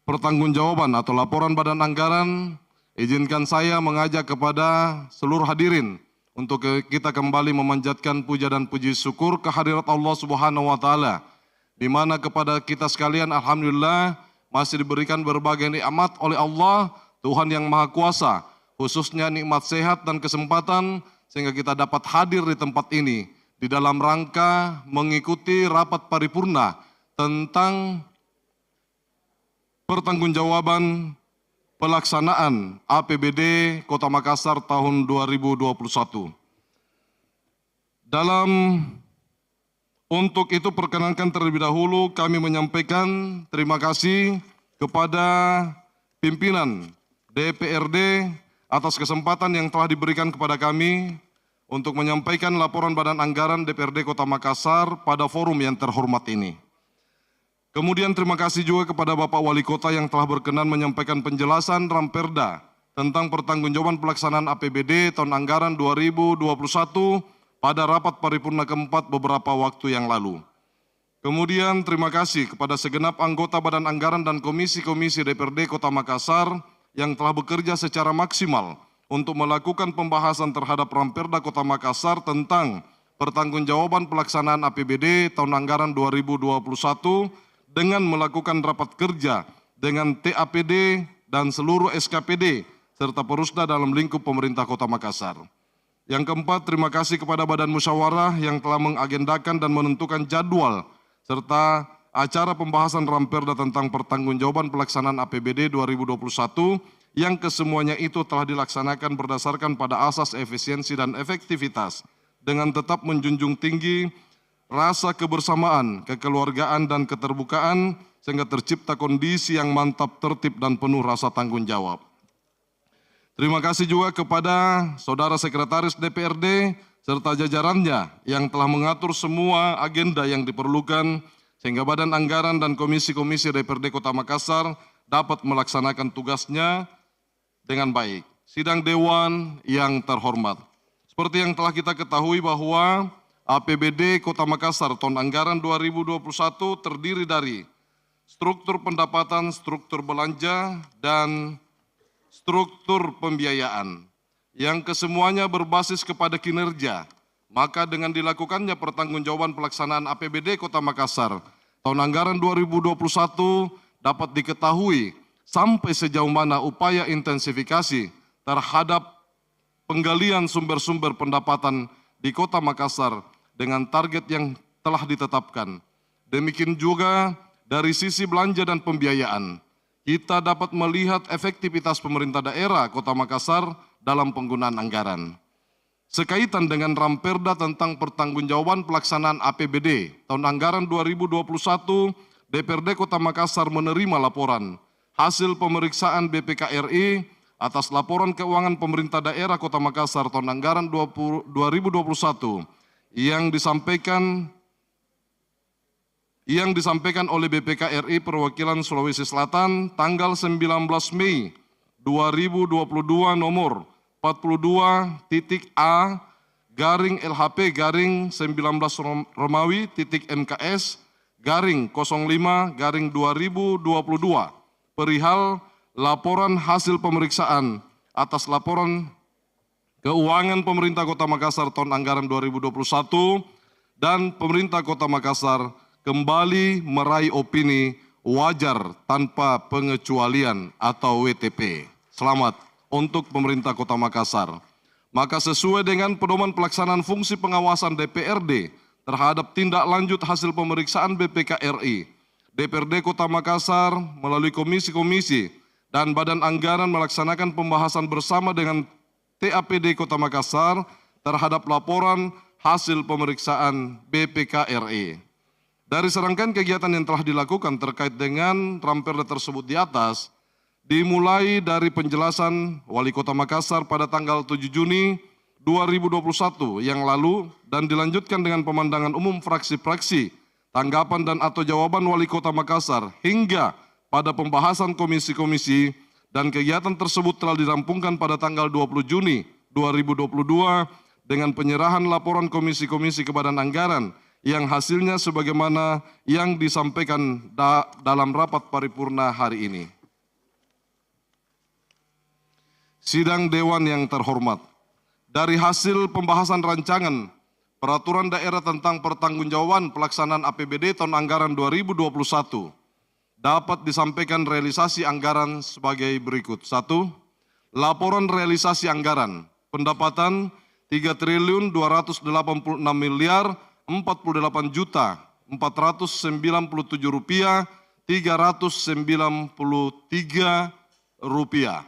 pertanggungjawaban atau laporan Badan Anggaran, izinkan saya mengajak kepada seluruh hadirin untuk kita kembali memanjatkan puja dan puji syukur kehadirat Allah Subhanahu wa taala, di mana kepada kita sekalian alhamdulillah masih diberikan berbagai nikmat oleh Allah, Tuhan yang Maha Kuasa, khususnya nikmat sehat dan kesempatan sehingga kita dapat hadir di tempat ini di dalam rangka mengikuti rapat paripurna tentang pertanggungjawaban pelaksanaan APBD Kota Makassar tahun 2021. Untuk itu perkenankan terlebih dahulu kami menyampaikan terima kasih kepada pimpinan DPRD atas kesempatan yang telah diberikan kepada kami untuk menyampaikan laporan Badan Anggaran DPRD Kota Makassar pada forum yang terhormat ini. Kemudian terima kasih juga kepada Bapak Wali Kota yang telah berkenan menyampaikan penjelasan Ramperda tentang pertanggungjawaban pelaksanaan APBD tahun anggaran 2021 pada rapat paripurna keempat beberapa waktu yang lalu. Kemudian terima kasih kepada segenap anggota Badan Anggaran dan komisi-komisi DPRD Kota Makassar yang telah bekerja secara maksimal untuk melakukan pembahasan terhadap Ramperda Kota Makassar tentang pertanggungjawaban pelaksanaan APBD tahun anggaran 2021 dengan melakukan rapat kerja dengan TAPD dan seluruh SKPD serta Perusda dalam lingkup pemerintah Kota Makassar. Yang keempat, terima kasih kepada Badan Musyawarah yang telah mengagendakan dan menentukan jadwal serta acara pembahasan Ramperda tentang pertanggungjawaban pelaksanaan APBD 2021 yang kesemuanya itu telah dilaksanakan berdasarkan pada asas efisiensi dan efektivitas dengan tetap menjunjung tinggi rasa kebersamaan, kekeluargaan, dan keterbukaan sehingga tercipta kondisi yang mantap, tertib, dan penuh rasa tanggung jawab. Terima kasih juga kepada Saudara Sekretaris DPRD serta jajarannya yang telah mengatur semua agenda yang diperlukan sehingga Badan Anggaran dan komisi-komisi DPRD Kota Makassar dapat melaksanakan tugasnya dengan baik. Sidang Dewan yang terhormat, seperti yang telah kita ketahui bahwa APBD Kota Makassar tahun anggaran 2021 terdiri dari struktur pendapatan, struktur belanja, dan struktur pembiayaan yang kesemuanya berbasis kepada kinerja. Maka dengan dilakukannya pertanggungjawaban pelaksanaan APBD Kota Makassar tahun anggaran 2021 dapat diketahui sampai sejauh mana upaya intensifikasi terhadap penggalian sumber-sumber pendapatan di Kota Makassar dengan target yang telah ditetapkan. Demikian juga dari sisi belanja dan pembiayaan, kita dapat melihat efektivitas pemerintah daerah Kota Makassar dalam penggunaan anggaran. Sekaitan dengan Ramperda tentang pertanggungjawaban pelaksanaan APBD tahun anggaran 2021, DPRD Kota Makassar menerima laporan hasil pemeriksaan BPK RI atas laporan keuangan pemerintah daerah Kota Makassar tahun anggaran 2021 yang disampaikan oleh BPK RI Perwakilan Sulawesi Selatan tanggal 19 Mei 2022 nomor 42.A/LHP/19 Romawi.MKS/05/2022 perihal laporan hasil pemeriksaan atas laporan keuangan pemerintah Kota Makassar tahun anggaran 2021 dan pemerintah Kota Makassar kembali meraih opini wajar tanpa pengecualian atau WTP. Selamat untuk pemerintah Kota Makassar. Maka sesuai dengan pedoman pelaksanaan fungsi pengawasan DPRD terhadap tindak lanjut hasil pemeriksaan BPK RI, DPRD Kota Makassar melalui komisi-komisi dan Badan Anggaran melaksanakan pembahasan bersama dengan TAPD Kota Makassar terhadap laporan hasil pemeriksaan BPK RI. Dari serangkaian kegiatan yang telah dilakukan terkait dengan Ramperda tersebut di atas, dimulai dari penjelasan Wali Kota Makassar pada tanggal 7 Juni 2021 yang lalu dan dilanjutkan dengan pemandangan umum fraksi-fraksi, tanggapan dan atau jawaban Wali Kota Makassar hingga pada pembahasan komisi-komisi dan kegiatan tersebut telah dirampungkan pada tanggal 20 Juni 2022 dengan penyerahan laporan komisi-komisi ke Badan Anggaran yang hasilnya sebagaimana yang disampaikan dalam rapat paripurna hari ini. Sidang Dewan yang terhormat, dari hasil pembahasan rancangan Peraturan Daerah tentang Pertanggungjawaban Pelaksanaan APBD tahun anggaran 2021 dapat disampaikan realisasi anggaran sebagai berikut. 1. Laporan realisasi anggaran pendapatan 3.286 miliar 48 juta 497 rupiah 393 rupiah.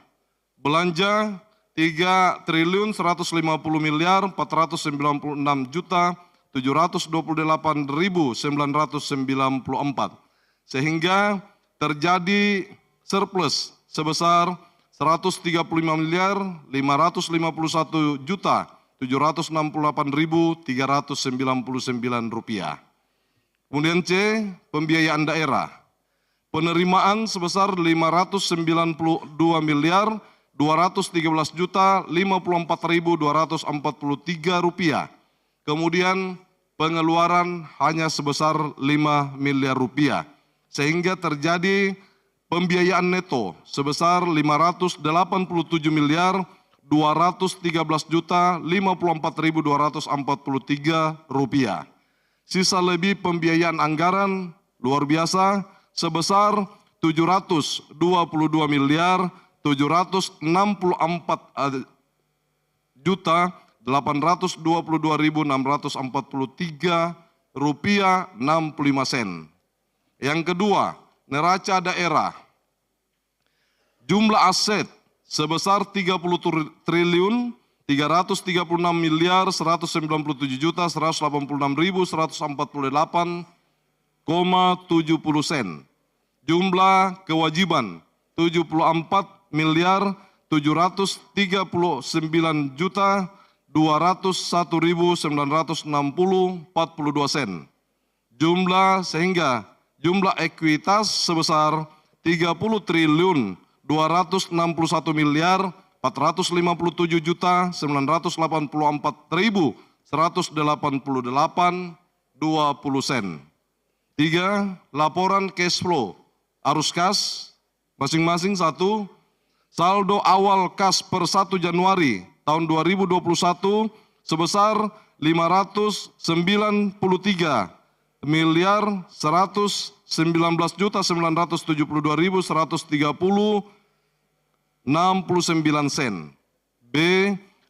Belanja 3.150 miliar 496 juta 728.994 sehingga terjadi surplus sebesar 135 miliar 551 juta 768.399 rupiah. Kemudian C, pembiayaan daerah. Penerimaan sebesar 592 miliar 213 juta 54.243 rupiah. Kemudian pengeluaran hanya sebesar 5 miliar rupiah. Sehingga terjadi pembiayaan neto sebesar 587 miliar 213 juta 54.243 rupiah. Sisa lebih pembiayaan anggaran luar biasa sebesar 722 miliar 764 juta 822.643 rupiah 65 sen. Yang kedua, neraca daerah. Jumlah aset sebesar 30 triliun 336 miliar 197 juta 186.148,70 sen. Jumlah kewajiban 74 miliar 739 juta 201.960,42 sen. Sehingga jumlah ekuitas sebesar 30 triliun 261 miliar 457 juta 984.188,20 sen. 3. Laporan cash flow arus kas masing-masing. 1. Saldo awal kas per 1 Januari tahun 2021 sebesar 593 miliar 119 juta 972.130,69 sen. B.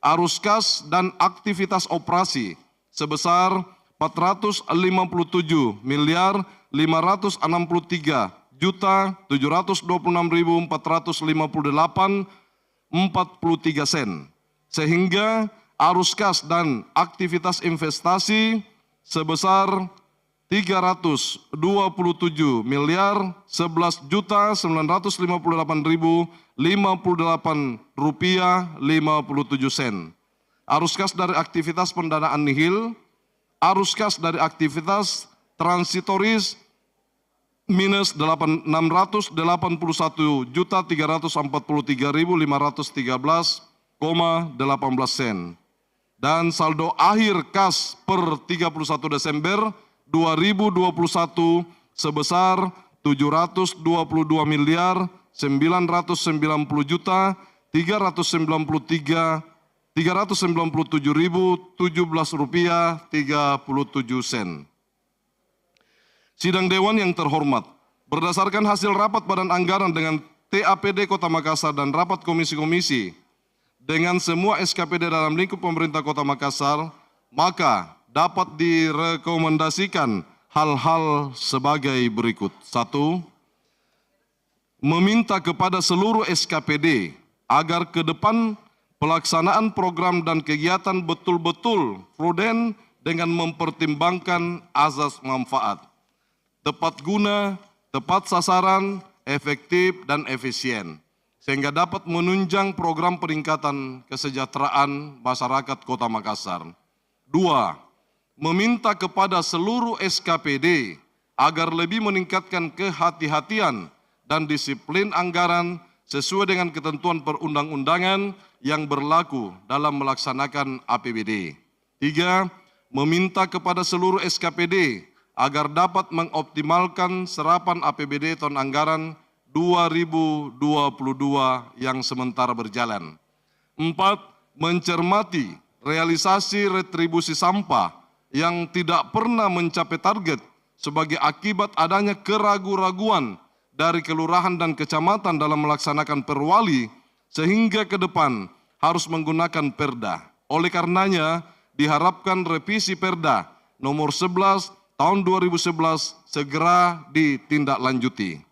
Arus kas dan aktivitas operasi sebesar 457 miliar 563 juta 726.458,43 sen. Sehingga arus kas dan aktivitas investasi sebesar 327 miliar 11 juta 958.058 rupiah 57 sen. Arus kas dari aktivitas pendanaan nihil, arus kas dari aktivitas transitoris minus 681 juta 343.513,18 sen. Dan saldo akhir kas per 31 Desember 2021 sebesar 722 miliar 990 juta 397.017 rupiah 37 sen. Sidang Dewan yang terhormat, berdasarkan hasil rapat Badan Anggaran dengan TAPD Kota Makassar dan rapat komisi-komisi dengan semua SKPD dalam lingkup pemerintah Kota Makassar, maka dapat direkomendasikan hal-hal sebagai berikut. 1. Meminta kepada seluruh SKPD agar ke depan pelaksanaan program dan kegiatan betul-betul prudent dengan mempertimbangkan azas manfaat, tepat guna, tepat sasaran, efektif, dan efisien, sehingga dapat menunjang program peningkatan kesejahteraan masyarakat Kota Makassar. 2. Meminta kepada seluruh SKPD agar lebih meningkatkan kehati-hatian dan disiplin anggaran sesuai dengan ketentuan perundang-undangan yang berlaku dalam melaksanakan APBD. 3. Meminta kepada seluruh SKPD agar dapat mengoptimalkan serapan APBD tahun anggaran 2022 yang sementara berjalan. 4. Mencermati realisasi retribusi sampah yang tidak pernah mencapai target sebagai akibat adanya keraguan-raguan dari kelurahan dan kecamatan dalam melaksanakan perwali sehingga ke depan harus menggunakan perda. Oleh karenanya diharapkan revisi perda nomor 11 tahun 2011 segera ditindaklanjuti.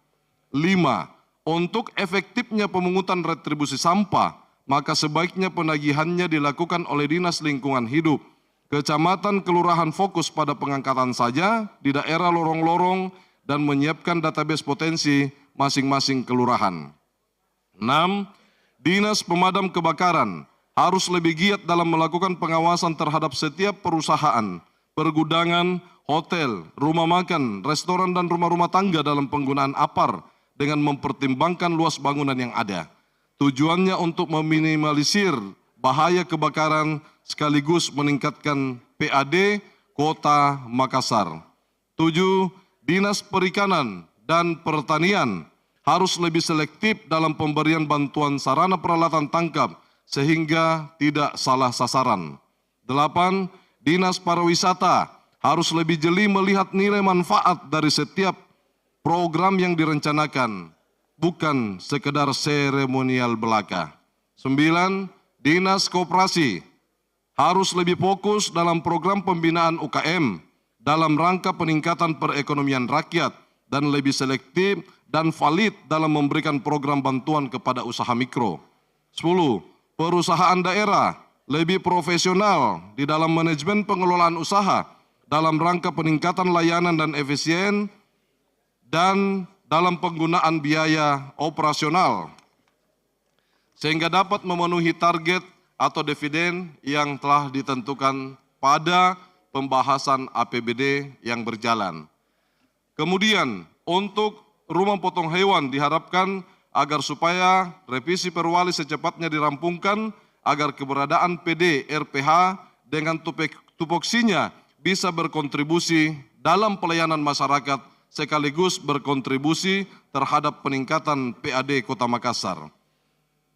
5. Untuk efektifnya pemungutan retribusi sampah, maka sebaiknya penagihannya dilakukan oleh Dinas Lingkungan Hidup. Kecamatan kelurahan fokus pada pengangkatan saja di daerah lorong-lorong dan menyiapkan database potensi masing-masing kelurahan. 6. Dinas Pemadam Kebakaran harus lebih giat dalam melakukan pengawasan terhadap setiap perusahaan, pergudangan, hotel, rumah makan, restoran dan rumah-rumah tangga dalam penggunaan APAR dengan mempertimbangkan luas bangunan yang ada. Tujuannya untuk meminimalisir bahaya kebakaran sekaligus meningkatkan PAD Kota Makassar. 7. Dinas Perikanan dan Pertanian harus lebih selektif dalam pemberian bantuan sarana peralatan tangkap sehingga tidak salah sasaran. 8. Dinas Pariwisata harus lebih jeli melihat nilai manfaat dari setiap program yang direncanakan, bukan sekedar seremonial belaka. 9. Dinas Koperasi harus lebih fokus dalam program pembinaan UKM dalam rangka peningkatan perekonomian rakyat dan lebih selektif dan valid dalam memberikan program bantuan kepada usaha mikro. 10. Perusahaan daerah lebih profesional di dalam manajemen pengelolaan usaha dalam rangka peningkatan layanan dan efisien dan dalam penggunaan biaya operasional sehingga dapat memenuhi target atau dividen yang telah ditentukan pada pembahasan APBD yang berjalan. Kemudian untuk rumah potong hewan diharapkan agar supaya revisi perwali secepatnya dirampungkan agar keberadaan PD RPH dengan tupoksinya bisa berkontribusi dalam pelayanan masyarakat sekaligus berkontribusi terhadap peningkatan PAD Kota Makassar.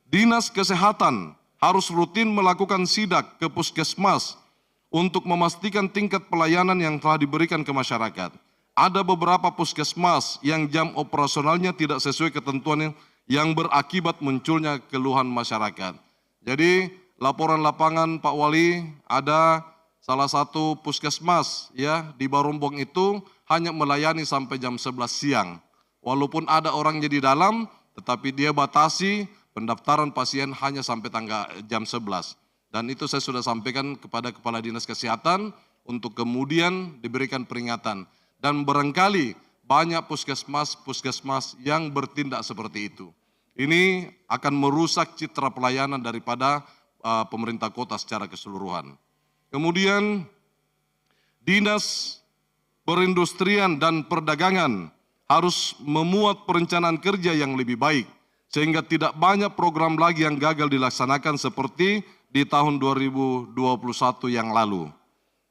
Dinas Kesehatan harus rutin melakukan sidak ke puskesmas untuk memastikan tingkat pelayanan yang telah diberikan ke masyarakat. Ada beberapa puskesmas yang jam operasionalnya tidak sesuai ketentuan yang berakibat munculnya keluhan masyarakat. Jadi laporan lapangan Pak Wali, ada salah satu puskesmas ya di Barumbong itu hanya melayani sampai jam 11 siang. Walaupun ada orangnya di dalam, tetapi dia batasi pendaftaran pasien hanya sampai jam 11. Dan itu saya sudah sampaikan kepada Kepala Dinas Kesehatan untuk kemudian diberikan peringatan. Dan barangkali banyak puskesmas yang bertindak seperti itu. Ini akan merusak citra pelayanan daripada pemerintah kota secara keseluruhan. Kemudian Dinas Perindustrian dan Perdagangan harus memuat perencanaan kerja yang lebih baik, sehingga tidak banyak program lagi yang gagal dilaksanakan seperti di tahun 2021 yang lalu.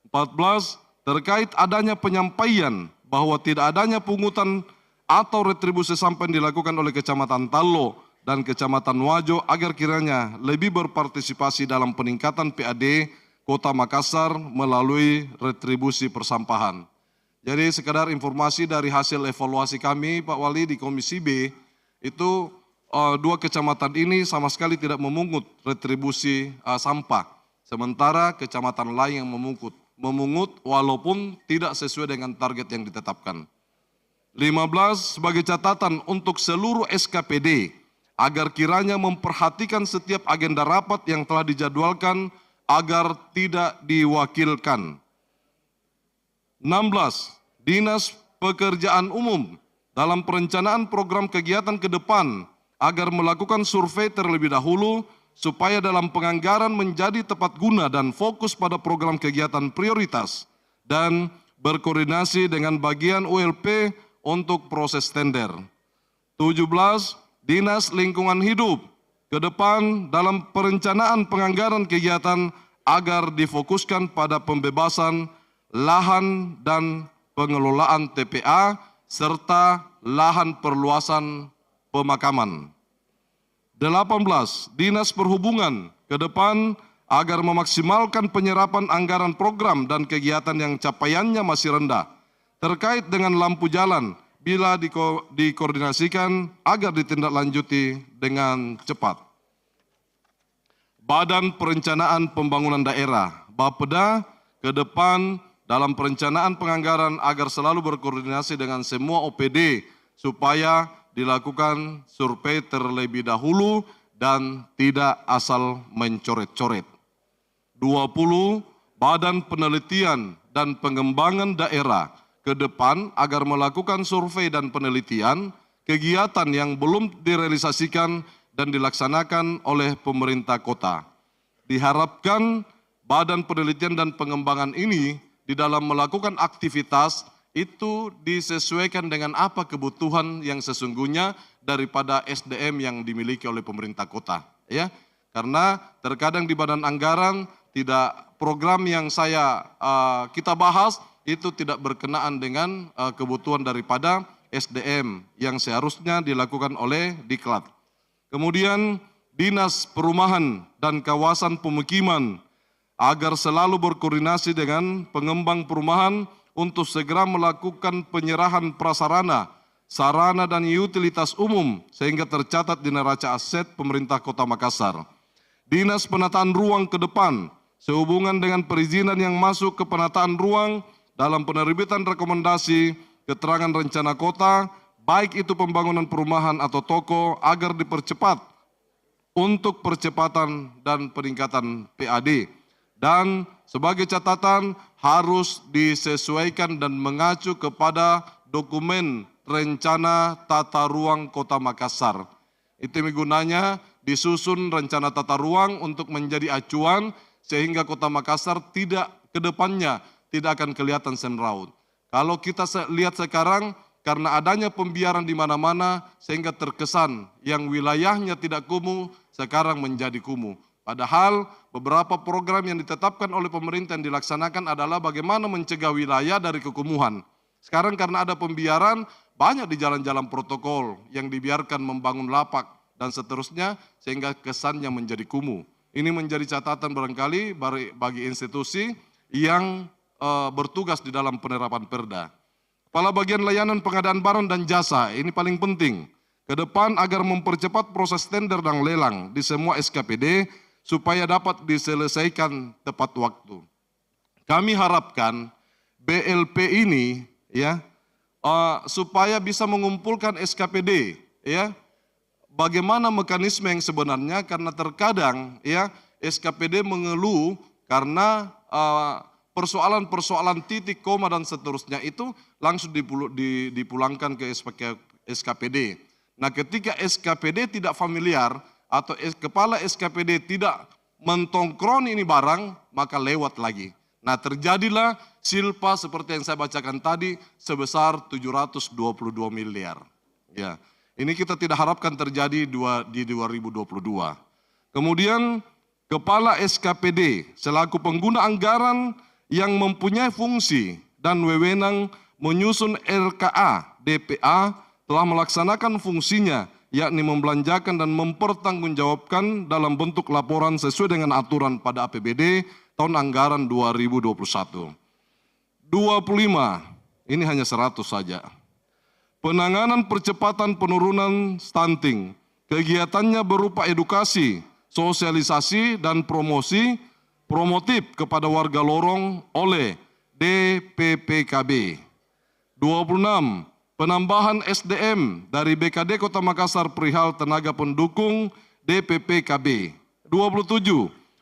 14. Terkait adanya penyampaian bahwa tidak adanya pungutan atau retribusi sampah yang dilakukan oleh Kecamatan Talo dan Kecamatan Wajo agar kiranya lebih berpartisipasi dalam peningkatan PAD Kota Makassar melalui retribusi persampahan. Jadi sekedar informasi dari hasil evaluasi kami Pak Wali di Komisi B, itu dua kecamatan ini sama sekali tidak memungut retribusi sampah. Sementara kecamatan lain yang memungut walaupun tidak sesuai dengan target yang ditetapkan. 15. Sebagai catatan untuk seluruh SKPD agar kiranya memperhatikan setiap agenda rapat yang telah dijadwalkan agar tidak diwakilkan. 16. Dinas Pekerjaan Umum dalam perencanaan program kegiatan ke depan agar melakukan survei terlebih dahulu supaya dalam penganggaran menjadi tepat guna dan fokus pada program kegiatan prioritas dan berkoordinasi dengan bagian ULP untuk proses tender. 17. Dinas Lingkungan Hidup ke depan dalam perencanaan penganggaran kegiatan agar difokuskan pada pembebasan lahan dan pengelolaan TPA serta lahan perluasan pemakaman. 18. Dinas Perhubungan ke depan agar memaksimalkan penyerapan anggaran program dan kegiatan yang capaiannya masih rendah terkait dengan lampu jalan bila dikoordinasikan agar ditindaklanjuti dengan cepat. Badan Perencanaan Pembangunan Daerah Bapeda ke depan dalam perencanaan penganggaran agar selalu berkoordinasi dengan semua OPD supaya dilakukan survei terlebih dahulu dan tidak asal mencoret-coret. 20. Badan Penelitian dan Pengembangan Daerah ke depan agar melakukan survei dan penelitian kegiatan yang belum direalisasikan dan dilaksanakan oleh pemerintah kota. Diharapkan Badan Penelitian dan Pengembangan ini di dalam melakukan aktivitas itu disesuaikan dengan apa kebutuhan yang sesungguhnya daripada SDM yang dimiliki oleh pemerintah kota, ya. Karena terkadang di badan anggaran tidak program yang kita bahas itu tidak berkenaan dengan kebutuhan daripada SDM yang seharusnya dilakukan oleh Diklat. Kemudian Dinas Perumahan dan Kawasan Pemukiman agar selalu berkoordinasi dengan pengembang perumahan untuk segera melakukan penyerahan prasarana, sarana dan utilitas umum sehingga tercatat di neraca aset pemerintah Kota Makassar. Dinas Penataan Ruang ke depan sehubungan dengan perizinan yang masuk ke penataan ruang dalam penerbitan rekomendasi keterangan rencana kota, baik itu pembangunan perumahan atau toko agar dipercepat untuk percepatan dan peningkatan PAD. Dan sebagai catatan harus disesuaikan dan mengacu kepada dokumen rencana tata ruang Kota Makassar. Itu gunanya disusun rencana tata ruang untuk menjadi acuan sehingga Kota Makassar tidak ke depannya tidak akan kelihatan senraut. Kalau kita lihat sekarang karena adanya pembiaran di mana-mana sehingga terkesan yang wilayahnya tidak kumuh sekarang menjadi kumuh. Padahal beberapa program yang ditetapkan oleh pemerintah yang dilaksanakan adalah bagaimana mencegah wilayah dari kekumuhan. Sekarang karena ada pembiaran, banyak di jalan-jalan protokol yang dibiarkan membangun lapak dan seterusnya sehingga kesannya menjadi kumuh. Ini menjadi catatan barangkali bagi institusi yang bertugas di dalam penerapan perda. Kepala Bagian Layanan Pengadaan Barang dan Jasa, ini paling penting. Ke depan agar mempercepat proses tender dan lelang di semua SKPD supaya dapat diselesaikan tepat waktu. Kami harapkan BLP ini ya supaya bisa mengumpulkan SKPD ya. Bagaimana mekanisme yang sebenarnya karena terkadang ya SKPD mengeluh karena persoalan-persoalan titik, koma dan seterusnya itu langsung dipulangkan ke SKPD. Nah ketika SKPD tidak familiar atau kepala SKPD tidak mentongkroni ini barang, maka lewat lagi. Nah terjadilah silpa seperti yang saya bacakan tadi sebesar 722 miliar. Ya, ini kita tidak harapkan terjadi di 2022. Kemudian kepala SKPD selaku pengguna anggaran yang mempunyai fungsi dan wewenang menyusun RKA DPA telah melaksanakan fungsinya yakni membelanjakan dan mempertanggungjawabkan dalam bentuk laporan sesuai dengan aturan pada APBD tahun anggaran 2021. 25, ini hanya 100 saja. Penanganan percepatan penurunan stunting, kegiatannya berupa edukasi, sosialisasi dan promotif kepada warga lorong oleh DPPKB. 26. Penambahan SDM dari BKD Kota Makassar perihal tenaga pendukung DPPKB. 27.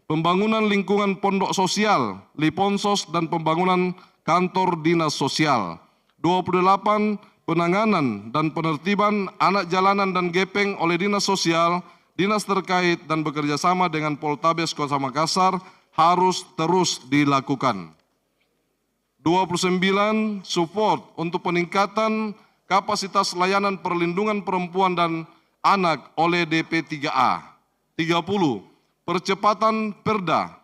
Pembangunan lingkungan pondok sosial, Liponsos dan pembangunan kantor dinas sosial. 28. Penanganan dan penertiban anak jalanan dan gepeng oleh dinas sosial, dinas terkait dan bekerjasama dengan Poltabes Kota Makassar harus terus dilakukan. 29. Support untuk peningkatan kapasitas layanan perlindungan perempuan dan anak oleh DP3A. 30. Percepatan perda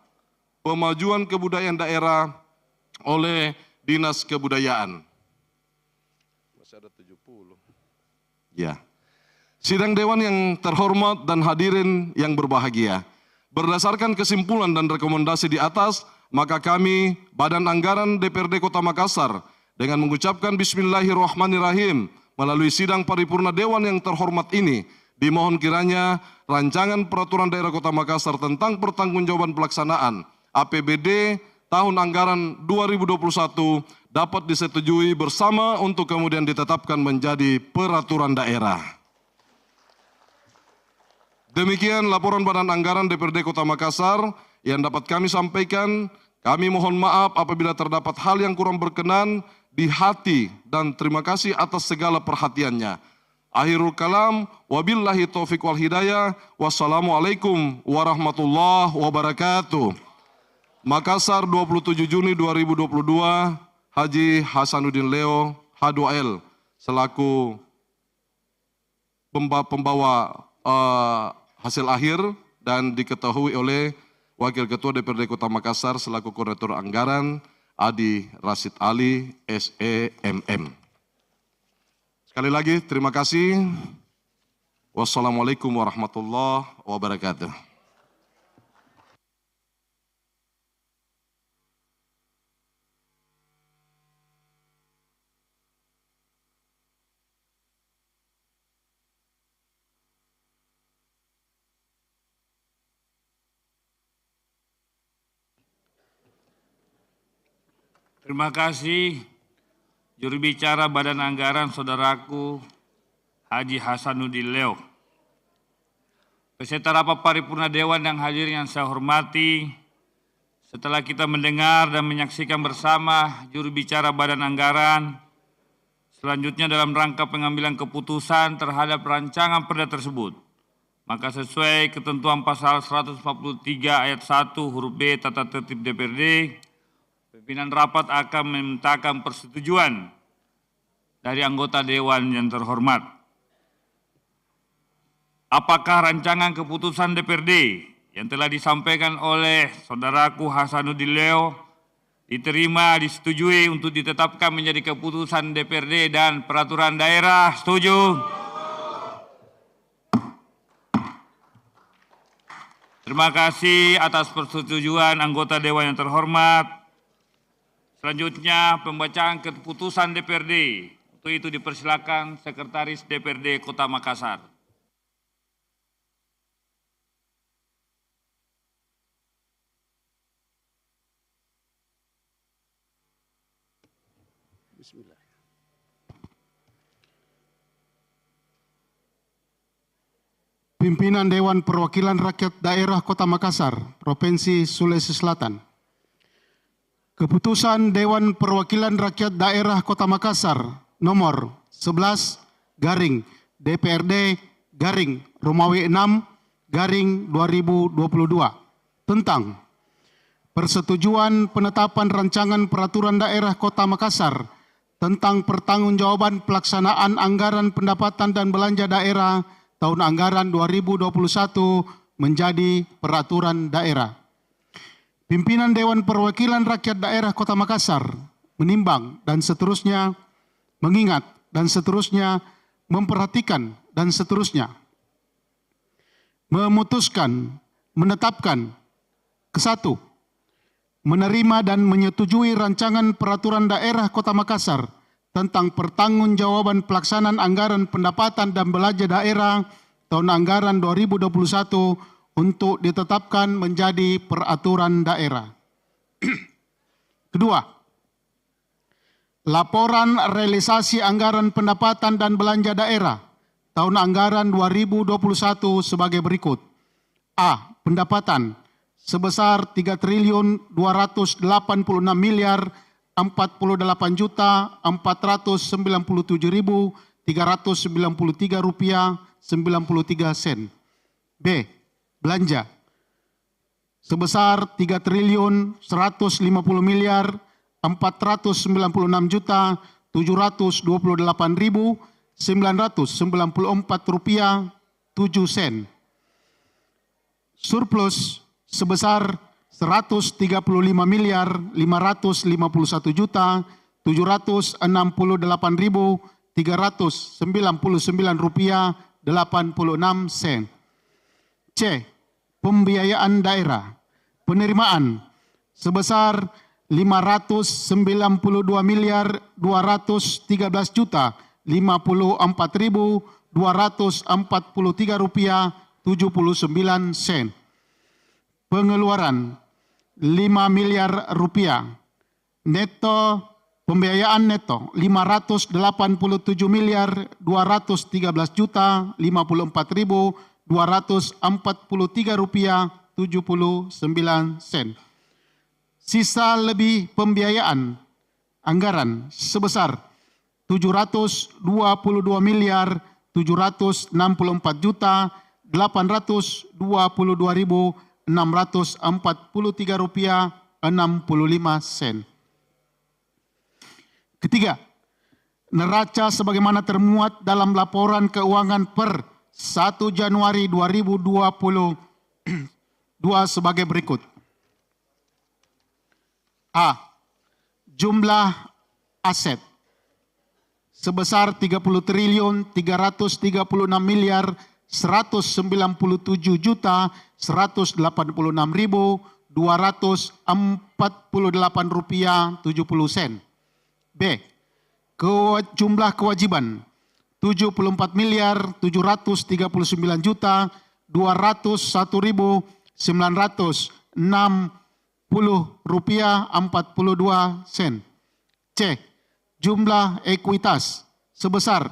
pemajuan kebudayaan daerah oleh Dinas Kebudayaan. Masih ada 70. Ya. Sidang Dewan yang terhormat dan hadirin yang berbahagia. Berdasarkan kesimpulan dan rekomendasi di atas, maka kami, Badan Anggaran DPRD Kota Makassar, dengan mengucapkan Bismillahirrahmanirrahim, melalui sidang paripurna Dewan yang terhormat ini, dimohon kiranya rancangan peraturan daerah Kota Makassar tentang pertanggungjawaban pelaksanaan APBD tahun anggaran 2021 dapat disetujui bersama untuk kemudian ditetapkan menjadi peraturan daerah. Demikian laporan Badan Anggaran DPRD Kota Makassar yang dapat kami sampaikan. Kami mohon maaf apabila terdapat hal yang kurang berkenan di hati dan terima kasih atas segala perhatiannya. Akhirul kalam, wabillahi taufiq wal hidayah, wassalamualaikum warahmatullahi wabarakatuh. Makassar 27 Juni 2022, Haji Hasanuddin Leo, H2L, selaku pembawa hasil akhir dan diketahui oleh Wakil Ketua DPRD Kota Makassar selaku Koordinator Anggaran, Adi Rasid Ali, SEMM. Sekali lagi, terima kasih. Wassalamualaikum warahmatullahi wabarakatuh. Terima kasih juru bicara Badan Anggaran saudaraku Haji Hasanuddin Leo. Peserta rapat paripurna Dewan yang hadir yang saya hormati, setelah kita mendengar dan menyaksikan bersama juru bicara Badan Anggaran, selanjutnya dalam rangka pengambilan keputusan terhadap rancangan perda tersebut, maka sesuai ketentuan pasal 143 ayat 1 huruf B Tata Tertib DPRD, pimpinan rapat akan memintakan persetujuan dari anggota Dewan yang terhormat. Apakah rancangan keputusan DPRD yang telah disampaikan oleh saudaraku Hasanuddin Leo diterima, disetujui untuk ditetapkan menjadi keputusan DPRD dan peraturan daerah? Setuju? Terima kasih atas persetujuan anggota Dewan yang terhormat. Selanjutnya pembacaan keputusan DPRD. Untuk itu dipersilakan Sekretaris DPRD Kota Makassar. Bismillah. Pimpinan Dewan Perwakilan Rakyat Daerah Kota Makassar, Provinsi Sulawesi Selatan. Keputusan Dewan Perwakilan Rakyat Daerah Kota Makassar nomor 11 garing DPRD garing Romawi 6 garing 2022 tentang persetujuan penetapan rancangan peraturan daerah Kota Makassar tentang pertanggungjawaban pelaksanaan anggaran pendapatan dan belanja daerah tahun anggaran 2021 menjadi peraturan daerah. Pimpinan Dewan Perwakilan Rakyat Daerah Kota Makassar menimbang dan seterusnya, mengingat dan seterusnya, memperhatikan dan seterusnya, memutuskan, menetapkan, ke-1, menerima dan menyetujui rancangan peraturan daerah Kota Makassar tentang pertanggungjawaban pelaksanaan anggaran pendapatan dan belanja daerah tahun anggaran 2021 untuk ditetapkan menjadi peraturan daerah. Kedua, laporan realisasi anggaran pendapatan dan belanja daerah tahun anggaran 2021 sebagai berikut. A. Pendapatan sebesar 3.248.497.393 rupiah 93 sen. B. Belanja sebesar 3.150.496.728.994 rupiah sen. Surplus sebesar 135.551.768.399 rupiah 86 sen. C. Pembiayaan daerah. Penerimaan sebesar 592.213.54.243 rupiah 79 sen. Pengeluaran 5 miliar rupiah. Neto pembiayaan neto 587.213.54.243 rupiah 79 sen. Sisa lebih pembiayaan anggaran sebesar 722.822.643 rupiah 65 sen. Ketiga, neraca sebagaimana termuat dalam laporan keuangan per 1 Januari 2022 sebagai berikut. A. Jumlah aset sebesar 30.337.186.248 rupiah 70 sen. B. Jumlah kewajiban 74.201.960 rupiah 42 sen. C. Jumlah ekuitas sebesar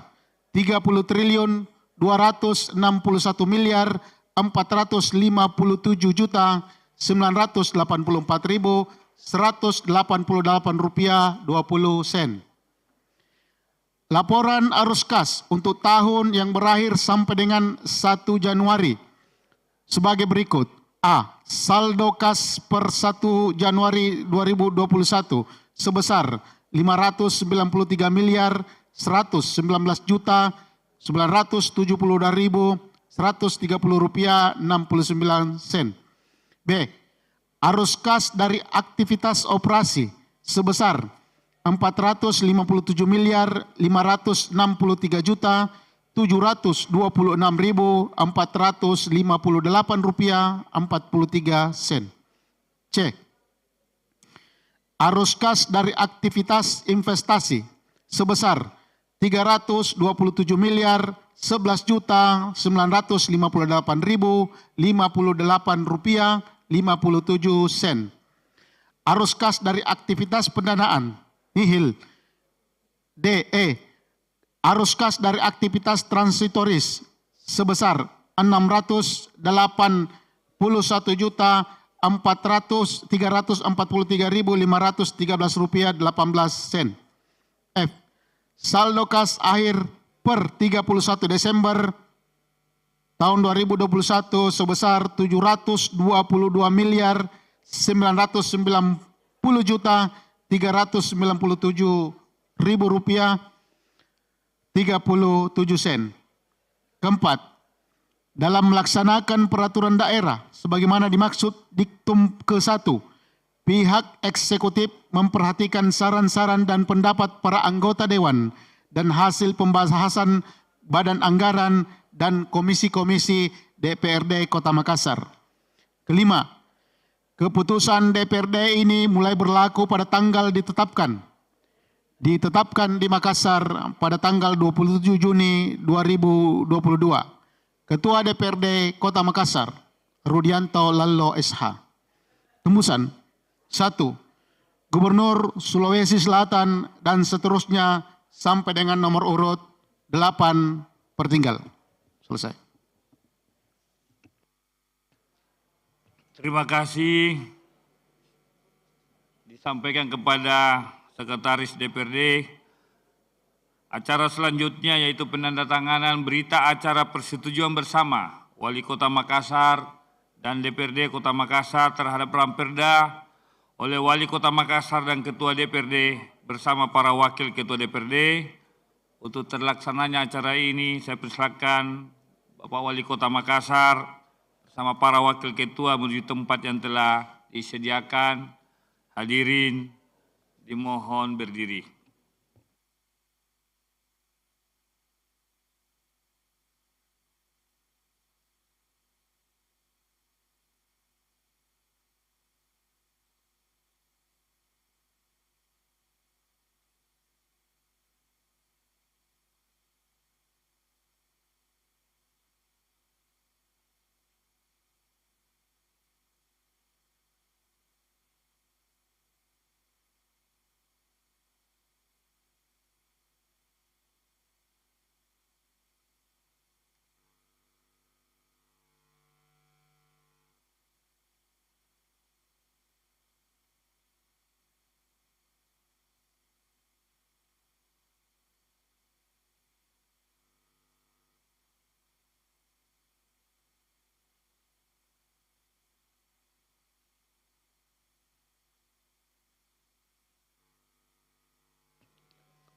30.261.484.188 rupiah 20 sen. Laporan arus kas untuk tahun yang berakhir sampai dengan 1 Januari sebagai berikut. A. Saldo kas per 1 Januari 2021 sebesar 519.119.970.130 rupiah 69 sen. B. Arus kas dari aktivitas operasi sebesar 455.523.726.458 rupiah 43 sen. C. Arus kas dari aktivitas investasi sebesar 311.958.058 rupiah 57 sen. Arus kas dari aktivitas pendanaan nihil. D. Arus kas dari aktivitas transitoris sebesar 681.343.513 rupiah 18 sen. F. Saldo kas akhir per 31 Desember tahun 2021 sebesar 722.990.397 rupiah 37 sen. Keempat, dalam melaksanakan peraturan daerah sebagaimana dimaksud diktum ke-1, pihak eksekutif memperhatikan saran-saran dan pendapat para anggota dewan dan hasil pembahasan Badan Anggaran dan komisi-komisi DPRD Kota Makassar. Kelima, keputusan DPRD ini mulai berlaku pada tanggal ditetapkan di Makassar pada tanggal 27 Juni 2022. Ketua DPRD Kota Makassar, Rudianto Lallo SH. Tembusan 1. Gubernur Sulawesi Selatan dan seterusnya sampai dengan nomor urut 8 pertinggal. Selesai. Terima kasih disampaikan kepada Sekretaris DPRD. Acara selanjutnya yaitu penandatanganan berita acara persetujuan bersama Wali Kota Makassar dan DPRD Kota Makassar terhadap Ramperda oleh Wali Kota Makassar dan Ketua DPRD bersama para Wakil Ketua DPRD. Untuk terlaksananya acara ini saya persilakan Bapak Wali Kota Makassar bersama para wakil ketua menuju tempat yang telah disediakan. Hadirin dimohon berdiri.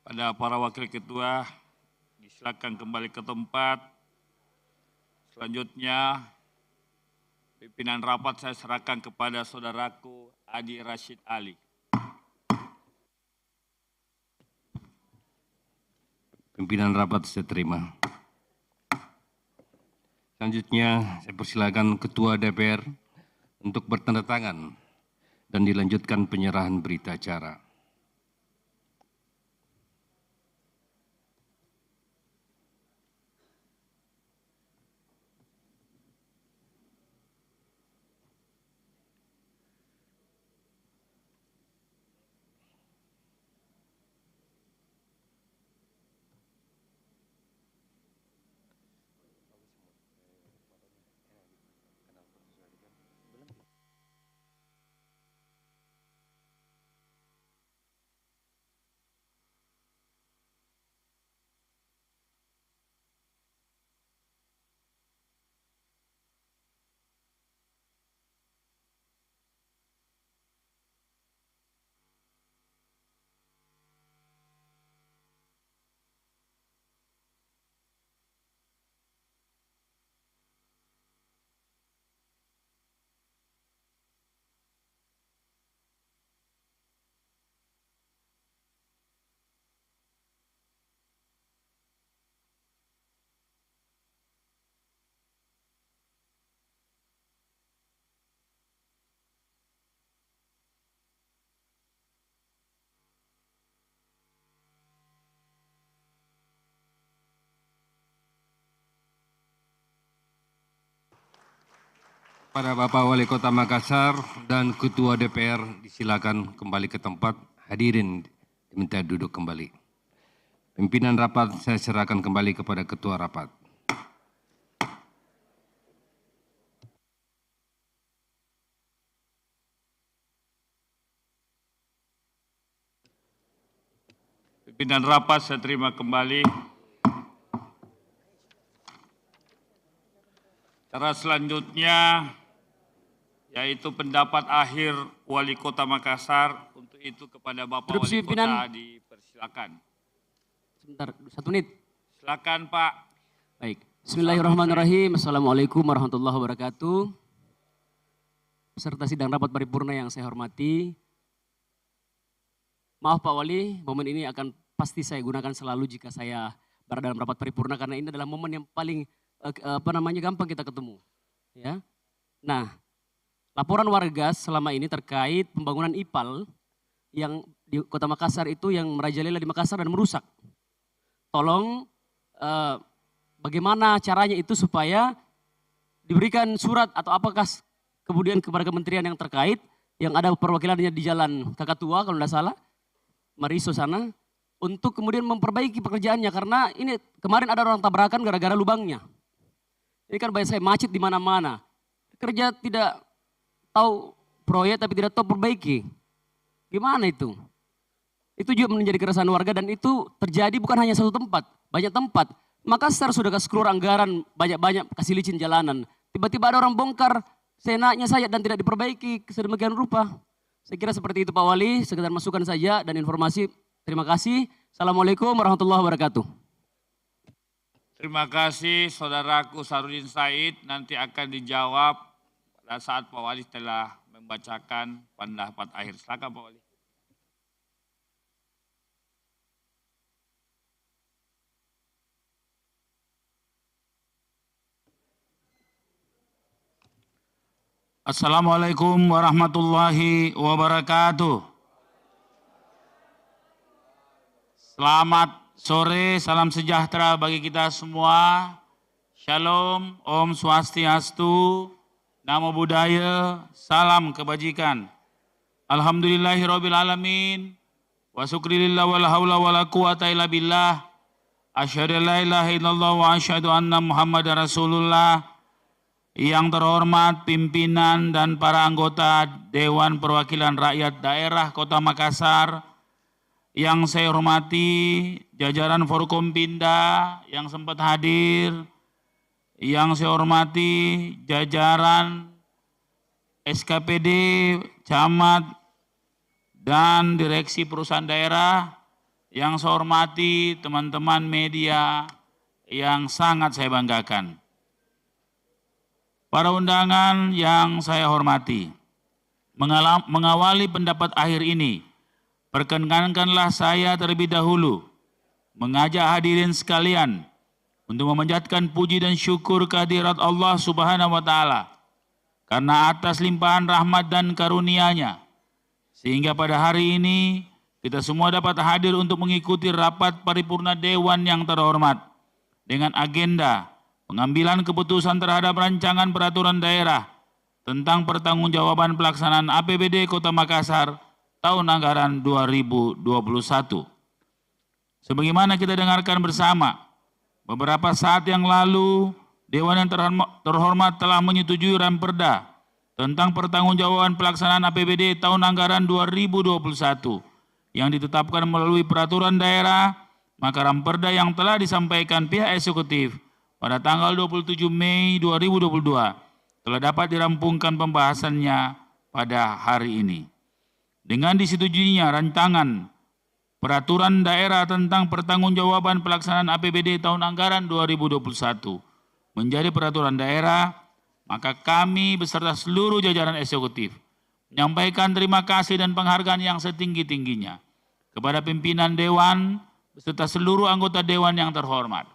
Pada para wakil ketua, disilakan kembali ke tempat. Selanjutnya, pimpinan rapat saya serahkan kepada saudaraku Adi Rashid Ali. Pimpinan rapat saya terima. Selanjutnya, saya persilakan Ketua DPR untuk bertanda tangan dan dilanjutkan penyerahan berita acara. Pada Bapak Wali Kota Makassar dan Ketua DPR disilakan kembali ke tempat. Hadirin diminta duduk kembali. Pimpinan rapat saya serahkan kembali kepada Ketua Rapat. Pimpinan rapat saya terima kembali. Cara selanjutnya yaitu pendapat akhir Wali Kota Makassar. Untuk itu kepada Bapak Wali Kota dipersilakan. Sebentar, 1 menit. Silakan Pak. Baik. Bismillahirrahmanirrahim. Assalamualaikum warahmatullahi wabarakatuh. Peserta sidang rapat paripurna yang saya hormati. Maaf Pak Wali, momen ini akan pasti saya gunakan selalu jika saya berada dalam rapat paripurna karena ini adalah momen yang paling gampang kita ketemu. Ya. Nah, laporan warga selama ini terkait pembangunan IPAL yang di Kota Makassar itu yang merajalela di Makassar dan merusak. Tolong bagaimana caranya itu supaya diberikan surat atau apakah kemudian kepada kementerian yang terkait yang ada perwakilannya di Jalan Kakatua kalau tidak salah, Mariso sana, untuk kemudian memperbaiki pekerjaannya karena ini kemarin ada orang tabrakan gara-gara lubangnya. Ini kan banyak saya macet di mana-mana. Kerja tidak tahu proyek tapi tidak tahu perbaiki. Gimana itu? Itu juga menjadi keresahan warga dan itu terjadi bukan hanya satu tempat, banyak tempat. Makassar sudah kasih keluar anggaran banyak-banyak kasih licin jalanan. Tiba-tiba ada orang bongkar seenaknya saja dan tidak diperbaiki sedemikian rupa. Saya kira seperti itu Pak Wali, sekedar masukan saja dan informasi. Terima kasih. Assalamualaikum warahmatullahi wabarakatuh. Terima kasih Saudaraku Sarudin Said. Nanti akan dijawab pada saat Pak Wali telah membacakan pendapat akhir. Silakan Pak Wali. Assalamualaikum warahmatullahi wabarakatuh. Selamat sore, salam sejahtera bagi kita semua. Shalom, Om Swastiastu, Namo Buddhaya, salam kebajikan. Alhamdulillahirabbil alamin. Wa syukurilillah wala haula wala quwata illa billah. Asyhadu an la ilaha illallah wa asyhadu anna Muhammadar Rasulullah. Yang terhormat pimpinan dan para anggota Dewan Perwakilan Rakyat Daerah Kota Makassar, yang saya hormati jajaran Forkompinda yang sempat hadir, yang saya hormati jajaran SKPD, Camat, dan Direksi Perusahaan Daerah, yang saya hormati teman-teman media yang sangat saya banggakan. Para undangan yang saya hormati, mengawali pendapat akhir ini, perkenankanlah saya terlebih dahulu mengajak hadirin sekalian untuk memanjatkan puji dan syukur kehadirat Allah Subhanahu wa Ta'ala karena atas limpahan rahmat dan karunia-Nya, sehingga pada hari ini kita semua dapat hadir untuk mengikuti rapat paripurna Dewan yang terhormat dengan agenda pengambilan keputusan terhadap rancangan peraturan daerah tentang pertanggungjawaban pelaksanaan APBD Kota Makassar tahun anggaran 2021. Sebagaimana kita dengarkan bersama, beberapa saat yang lalu Dewan yang terhormat telah menyetujui Ramperda tentang pertanggungjawaban pelaksanaan APBD tahun anggaran 2021 yang ditetapkan melalui peraturan daerah. Maka Ramperda yang telah disampaikan pihak eksekutif pada tanggal 27 Mei 2022 telah dapat dirampungkan pembahasannya pada hari ini. Dengan disetujuinya rancangan peraturan daerah tentang pertanggungjawaban pelaksanaan APBD tahun anggaran 2021 menjadi peraturan daerah, maka kami beserta seluruh jajaran eksekutif menyampaikan terima kasih dan penghargaan yang setinggi-tingginya kepada pimpinan Dewan beserta seluruh anggota Dewan yang terhormat.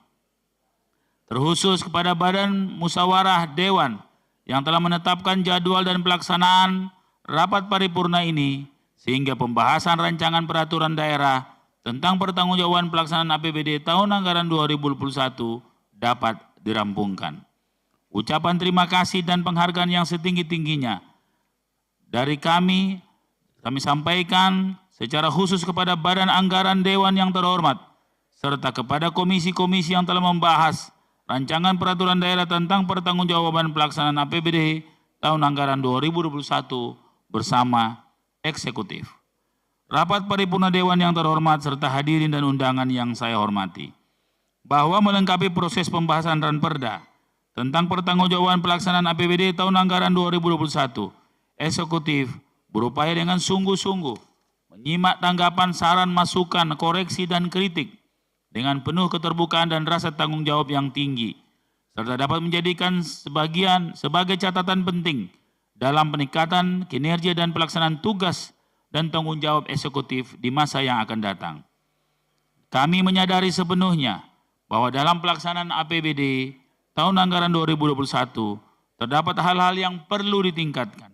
Terkhusus kepada Badan Musyawarah Dewan yang telah menetapkan jadwal dan pelaksanaan rapat paripurna ini sehingga pembahasan rancangan peraturan daerah tentang pertanggungjawaban pelaksanaan APBD tahun anggaran 2021 dapat dirampungkan. Ucapan terima kasih dan penghargaan yang setinggi-tingginya dari kami sampaikan secara khusus kepada Badan Anggaran Dewan yang terhormat serta kepada komisi-komisi yang telah membahas rancangan peraturan daerah tentang pertanggungjawaban pelaksanaan APBD tahun anggaran 2021 bersama eksekutif. Rapat paripurna Dewan yang terhormat serta hadirin dan undangan yang saya hormati, bahwa melengkapi proses pembahasan Ranperda tentang pertanggungjawaban pelaksanaan APBD tahun anggaran 2021, eksekutif berupaya dengan sungguh-sungguh menyimak tanggapan, saran, masukan, koreksi, dan kritik dengan penuh keterbukaan dan rasa tanggung jawab yang tinggi, serta dapat menjadikan sebagai catatan penting dalam peningkatan kinerja dan pelaksanaan tugas dan tanggung jawab eksekutif di masa yang akan datang. Kami menyadari sepenuhnya bahwa dalam pelaksanaan APBD tahun anggaran 2021 terdapat hal-hal yang perlu ditingkatkan,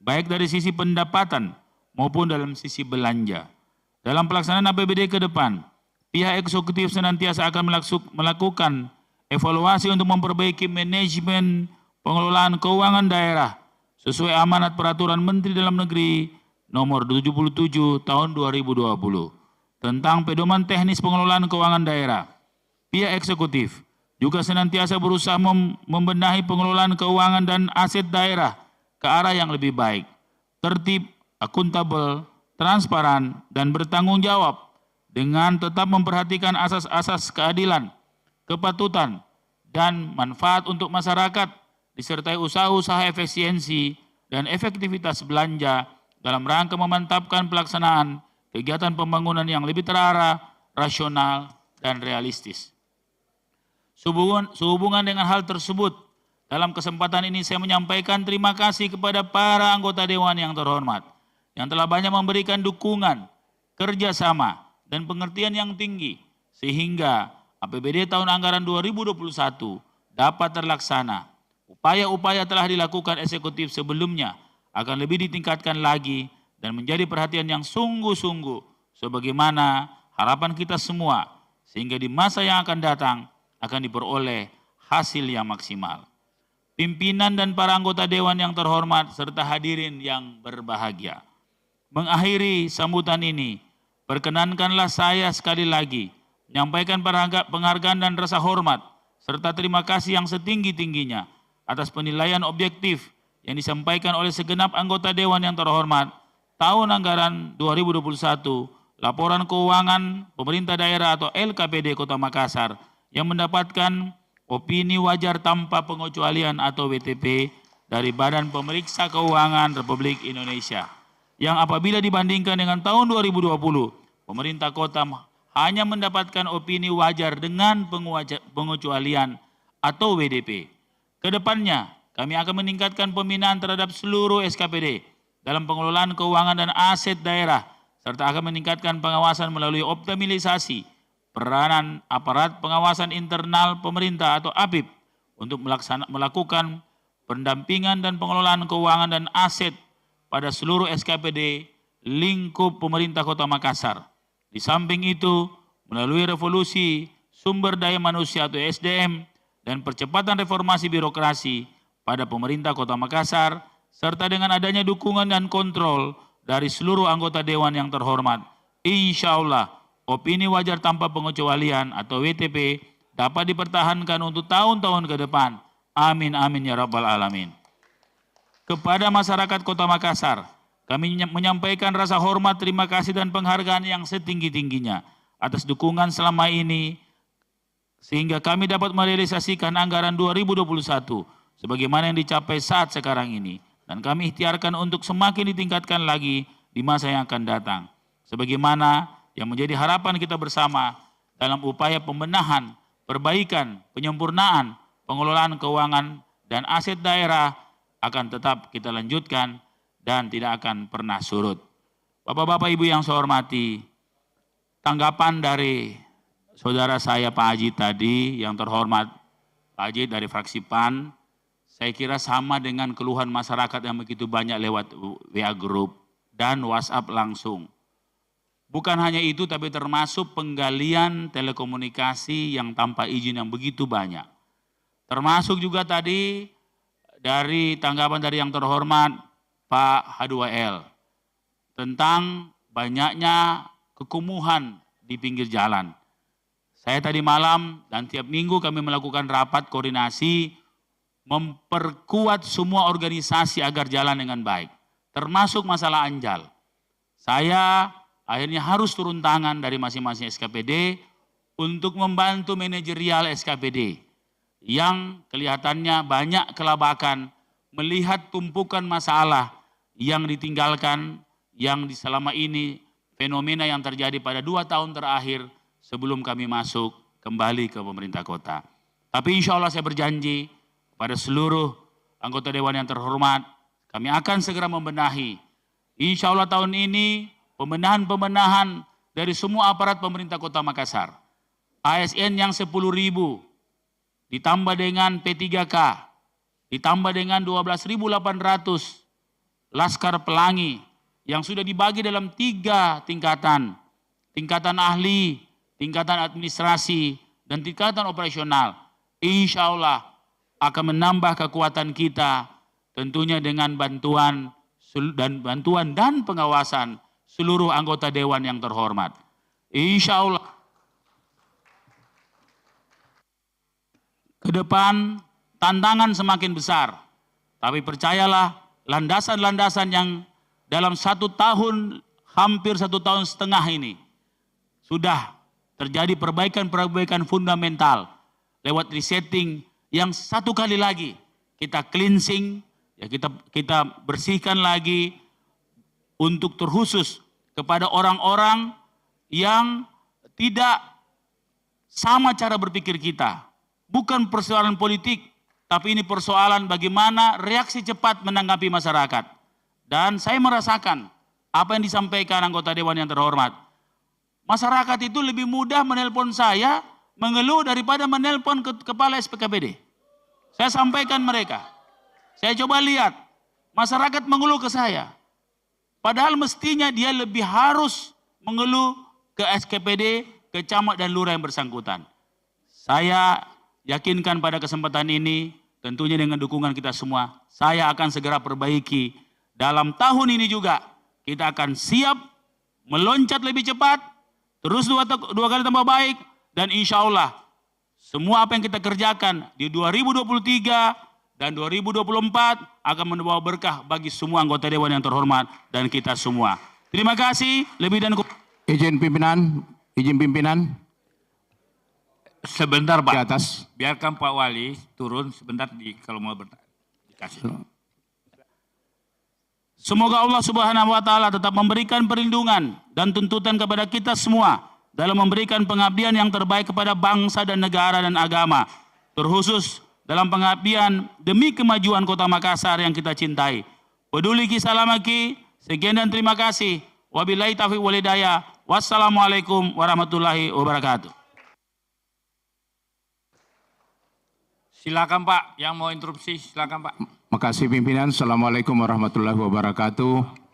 baik dari sisi pendapatan maupun dalam sisi belanja. Dalam pelaksanaan APBD ke depan, pihak eksekutif senantiasa akan melakukan evaluasi untuk memperbaiki manajemen pengelolaan keuangan daerah sesuai amanat Peraturan Menteri Dalam Negeri Nomor 77 Tahun 2020 tentang pedoman teknis pengelolaan keuangan daerah. Pihak eksekutif juga senantiasa berusaha membenahi pengelolaan keuangan dan aset daerah ke arah yang lebih baik, tertib, akuntabel, transparan, dan bertanggung jawab dengan tetap memperhatikan asas-asas keadilan, kepatutan, dan manfaat untuk masyarakat, disertai usaha-usaha efisiensi dan efektivitas belanja dalam rangka memantapkan pelaksanaan kegiatan pembangunan yang lebih terarah, rasional, dan realistis. Sehubungan dengan hal tersebut, dalam kesempatan ini saya menyampaikan terima kasih kepada para anggota Dewan yang terhormat yang telah banyak memberikan dukungan, kerjasama, dan pengertian yang tinggi sehingga APBD tahun anggaran 2021 dapat terlaksana. Upaya-upaya telah dilakukan eksekutif sebelumnya akan lebih ditingkatkan lagi dan menjadi perhatian yang sungguh-sungguh sebagaimana harapan kita semua sehingga di masa yang akan datang akan diperoleh hasil yang maksimal. Pimpinan dan para anggota Dewan yang terhormat serta hadirin yang berbahagia. Mengakhiri sambutan ini, perkenankanlah saya sekali lagi menyampaikan penghargaan dan rasa hormat serta terima kasih yang setinggi-tingginya atas penilaian objektif yang disampaikan oleh segenap anggota Dewan yang terhormat tahun anggaran 2021, laporan keuangan pemerintah daerah atau LKPD Kota Makassar yang mendapatkan opini wajar tanpa pengecualian atau WTP dari Badan Pemeriksa Keuangan Republik Indonesia. Yang apabila dibandingkan dengan tahun 2020, pemerintah kota hanya mendapatkan opini wajar dengan pengecualian atau WDP. Kedepannya, kami akan meningkatkan pembinaan terhadap seluruh SKPD dalam pengelolaan keuangan dan aset daerah, serta akan meningkatkan pengawasan melalui optimalisasi peranan aparat pengawasan internal pemerintah atau APIP untuk melakukan pendampingan dan pengelolaan keuangan dan aset pada seluruh SKPD lingkup pemerintah Kota Makassar. Di samping itu, melalui revolusi sumber daya manusia atau SDM dan percepatan reformasi birokrasi pada pemerintah Kota Makassar, serta dengan adanya dukungan dan kontrol dari seluruh anggota Dewan yang terhormat, insya Allah opini wajar tanpa pengecualian atau WTP dapat dipertahankan untuk tahun-tahun ke depan. Amin, amin ya rabbal alamin. Kepada masyarakat Kota Makassar, kami menyampaikan rasa hormat, terima kasih dan penghargaan yang setinggi-tingginya atas dukungan selama ini sehingga kami dapat merealisasikan anggaran 2021 sebagaimana yang dicapai saat sekarang ini. Dan kami ikhtiarkan untuk semakin ditingkatkan lagi di masa yang akan datang. Sebagaimana yang menjadi harapan kita bersama dalam upaya pembenahan, perbaikan, penyempurnaan, pengelolaan keuangan dan aset daerah akan tetap kita lanjutkan dan tidak akan pernah surut. Bapak-bapak Ibu yang saya hormati, tanggapan dari saudara saya Pak Haji tadi yang terhormat, Pak Haji dari fraksi PAN, saya kira sama dengan keluhan masyarakat yang begitu banyak lewat WA Group dan WhatsApp langsung. Bukan hanya itu, tapi termasuk penggalian telekomunikasi yang tanpa izin yang begitu banyak. Termasuk juga tadi dari tanggapan dari yang terhormat Pak H2L tentang banyaknya kekumuhan di pinggir jalan. Saya tadi malam dan tiap minggu kami melakukan rapat koordinasi memperkuat semua organisasi agar jalan dengan baik, termasuk masalah ANJAL. Saya akhirnya harus turun tangan dari masing-masing SKPD untuk membantu manajerial SKPD yang kelihatannya banyak kelabakan melihat tumpukan masalah yang ditinggalkan yang selama ini fenomena yang terjadi pada 2 tahun terakhir sebelum kami masuk kembali ke pemerintah kota. Tapi insya Allah saya berjanji pada seluruh anggota Dewan yang terhormat, kami akan segera membenahi. Insya Allah tahun ini pembenahan dari semua aparat pemerintah Kota Makassar. ASN yang 10.000, ditambah dengan P3K, ditambah dengan 12.800 Laskar Pelangi yang sudah dibagi dalam 3 tingkatan. Tingkatan ahli, tingkatan administrasi, dan tingkatan operasional. Insya Allah akan menambah kekuatan kita tentunya dengan bantuan dan pengawasan seluruh anggota Dewan yang terhormat. Insya Allah ke depan tantangan semakin besar. Tapi percayalah landasan-landasan yang dalam 1 tahun, hampir 1,5 tahun ini sudah terjadi perbaikan-perbaikan fundamental lewat resetting yang 1 kali lagi kita cleansing, ya kita bersihkan lagi untuk terkhusus kepada orang-orang yang tidak sama cara berpikir kita. bukan persoalan politik, tapi ini persoalan bagaimana reaksi cepat menanggapi masyarakat. Dan saya merasakan apa yang disampaikan anggota Dewan yang terhormat. Masyarakat itu lebih mudah menelpon saya, mengeluh daripada menelpon kepala SPKPD. Saya sampaikan mereka. Saya coba lihat, masyarakat mengeluh ke saya. Padahal mestinya dia lebih harus mengeluh ke SKPD, ke camat dan lurah yang bersangkutan. Saya yakinkan pada kesempatan ini, tentunya dengan dukungan kita semua, saya akan segera perbaiki. Dalam tahun ini juga, kita akan siap meloncat lebih cepat, terus dua kali tambah baik, dan insya Allah semua apa yang kita kerjakan di 2023 dan 2024 akan membawa berkah bagi semua anggota Dewan yang terhormat dan kita semua. Terima kasih, lebih dan kurang. Izin pimpinan. Sebentar Pak, di atas. Biarkan Pak Wali turun sebentar kalau mau bertanya. Dikasih. Semoga Allah Subhanahu wa Ta'ala tetap memberikan perlindungan dan tuntutan kepada kita semua dalam memberikan pengabdian yang terbaik kepada bangsa dan negara dan agama, terkhusus dalam pengabdian demi kemajuan Kota Makassar yang kita cintai. Peduli kisah lamaki, sekian dan terima kasih. Wabillahi taufiq wal hidayah. Wassalamualaikum warahmatullahi wabarakatuh. Silakan Pak, yang mau interupsi silakan Pak. Makasih pimpinan. Assalamualaikum warahmatullahi wabarakatuh.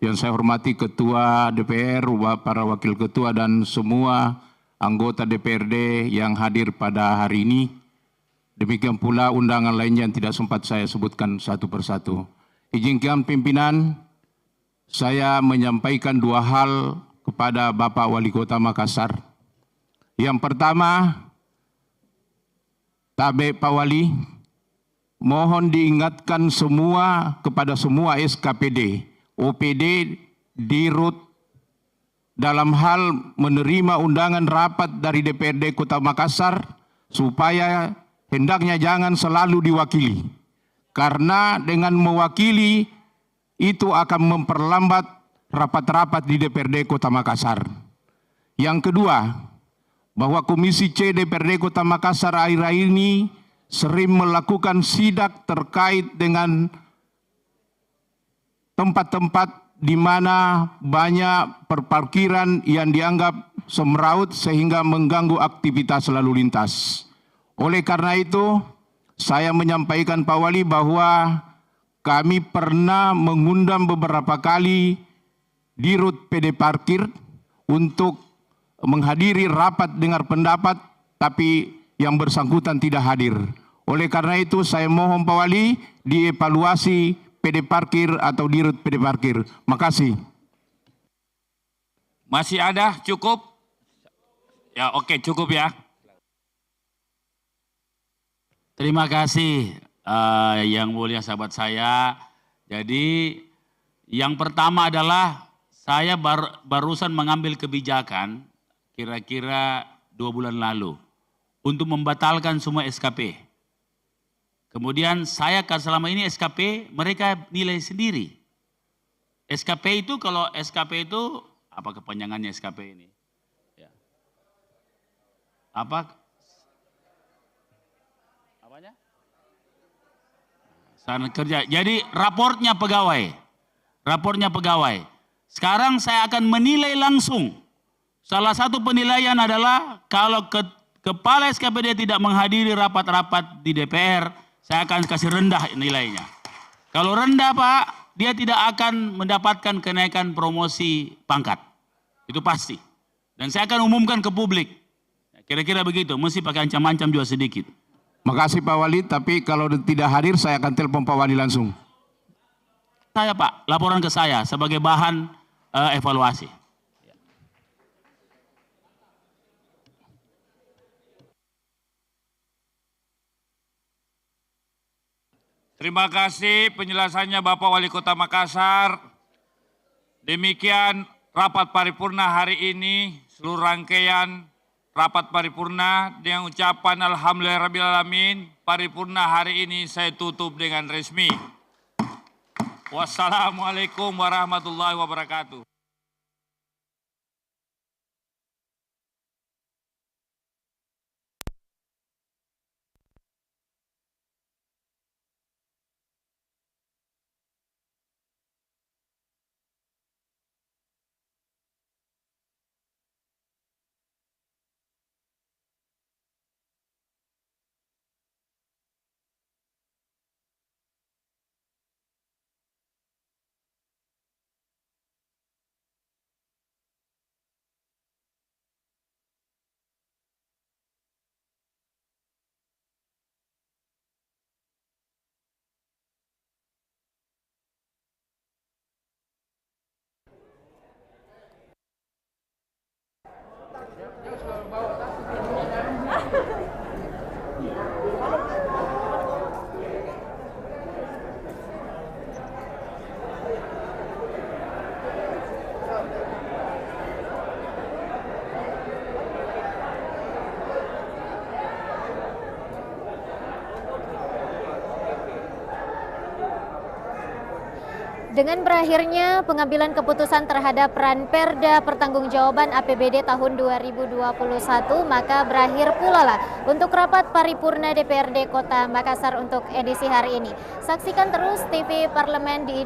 Yang saya hormati Ketua DPR, para Wakil Ketua dan semua anggota DPRD yang hadir pada hari ini. Demikian pula undangan lainnya yang tidak sempat saya sebutkan satu persatu. Izinkan pimpinan, saya menyampaikan dua hal kepada Bapak Wali Kota Makassar. Yang pertama, Tabe Pak Wali, mohon diingatkan semua kepada semua SKPD, OPD, Dirut, dalam hal menerima undangan rapat dari DPRD Kota Makassar, supaya hendaknya jangan selalu diwakili. Karena dengan mewakili, itu akan memperlambat rapat-rapat di DPRD Kota Makassar. Yang kedua, bahwa Komisi C DPRD Kota Makassar akhir-akhir ini sering melakukan sidak terkait dengan tempat-tempat di mana banyak perparkiran yang dianggap semeraut sehingga mengganggu aktivitas lalu lintas. Oleh karena itu, saya menyampaikan Pak Wali bahwa kami pernah mengundang beberapa kali Dirut PD Parkir untuk menghadiri rapat dengar pendapat, tapi yang bersangkutan tidak hadir. Oleh karena itu saya mohon Pak Wali dievaluasi PD Parkir atau Dirut PD Parkir. Makasih. Masih ada? Cukup? Ya oke, cukup ya. Terima kasih yang mulia sahabat saya. Jadi yang pertama adalah saya barusan mengambil kebijakan kira-kira 2 bulan lalu untuk membatalkan semua SKP. Kemudian saya kan selama ini SKP mereka nilai sendiri. SKP itu kalau SKP itu apa kepanjangannya SKP ini? Ya. Apa? Apanya? Sana kerja. Jadi raportnya pegawai. Raportnya pegawai. Sekarang saya akan menilai langsung. Salah satu penilaian adalah kalau kepala SKPD tidak menghadiri rapat-rapat di DPR, saya akan kasih rendah nilainya. Kalau rendah Pak, dia tidak akan mendapatkan kenaikan promosi pangkat. Itu pasti. Dan saya akan umumkan ke publik. Kira-kira begitu, mesti pakai ancam-ancam juga sedikit. Makasih Pak Wali, tapi kalau tidak hadir saya akan telepon Pak Wali langsung. Saya Pak, laporan ke saya sebagai bahan evaluasi. Terima kasih penjelasannya Bapak Wali Kota Makassar. Demikian rapat paripurna hari ini, seluruh rangkaian rapat paripurna dengan ucapan Alhamdulillahirrabbilalamin. Paripurna hari ini saya tutup dengan resmi. Wassalamualaikum warahmatullahi wabarakatuh. Dengan berakhirnya pengambilan keputusan terhadap Ranperda Pertanggungjawaban APBD tahun 2021, maka berakhir pula lah untuk rapat paripurna DPRD Kota Makassar untuk edisi hari ini. Saksikan terus TV Parlemen di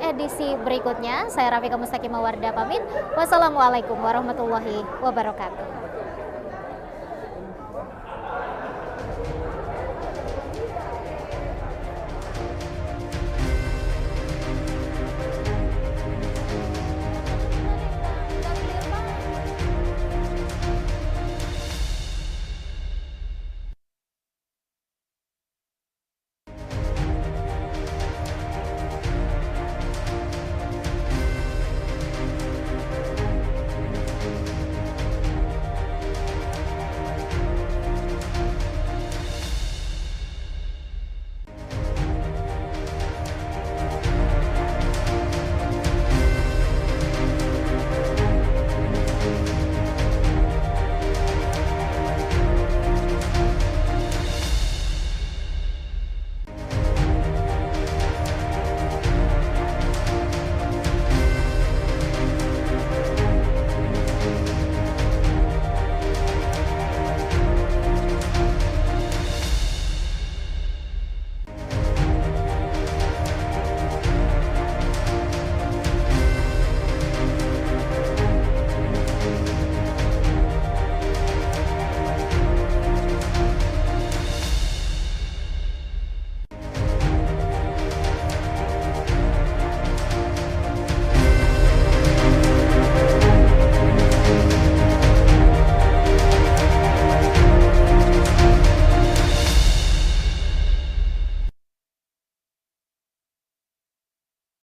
edisi berikutnya. Saya Rafika Mustaqimah Wardah pamit. Wassalamualaikum warahmatullahi wabarakatuh.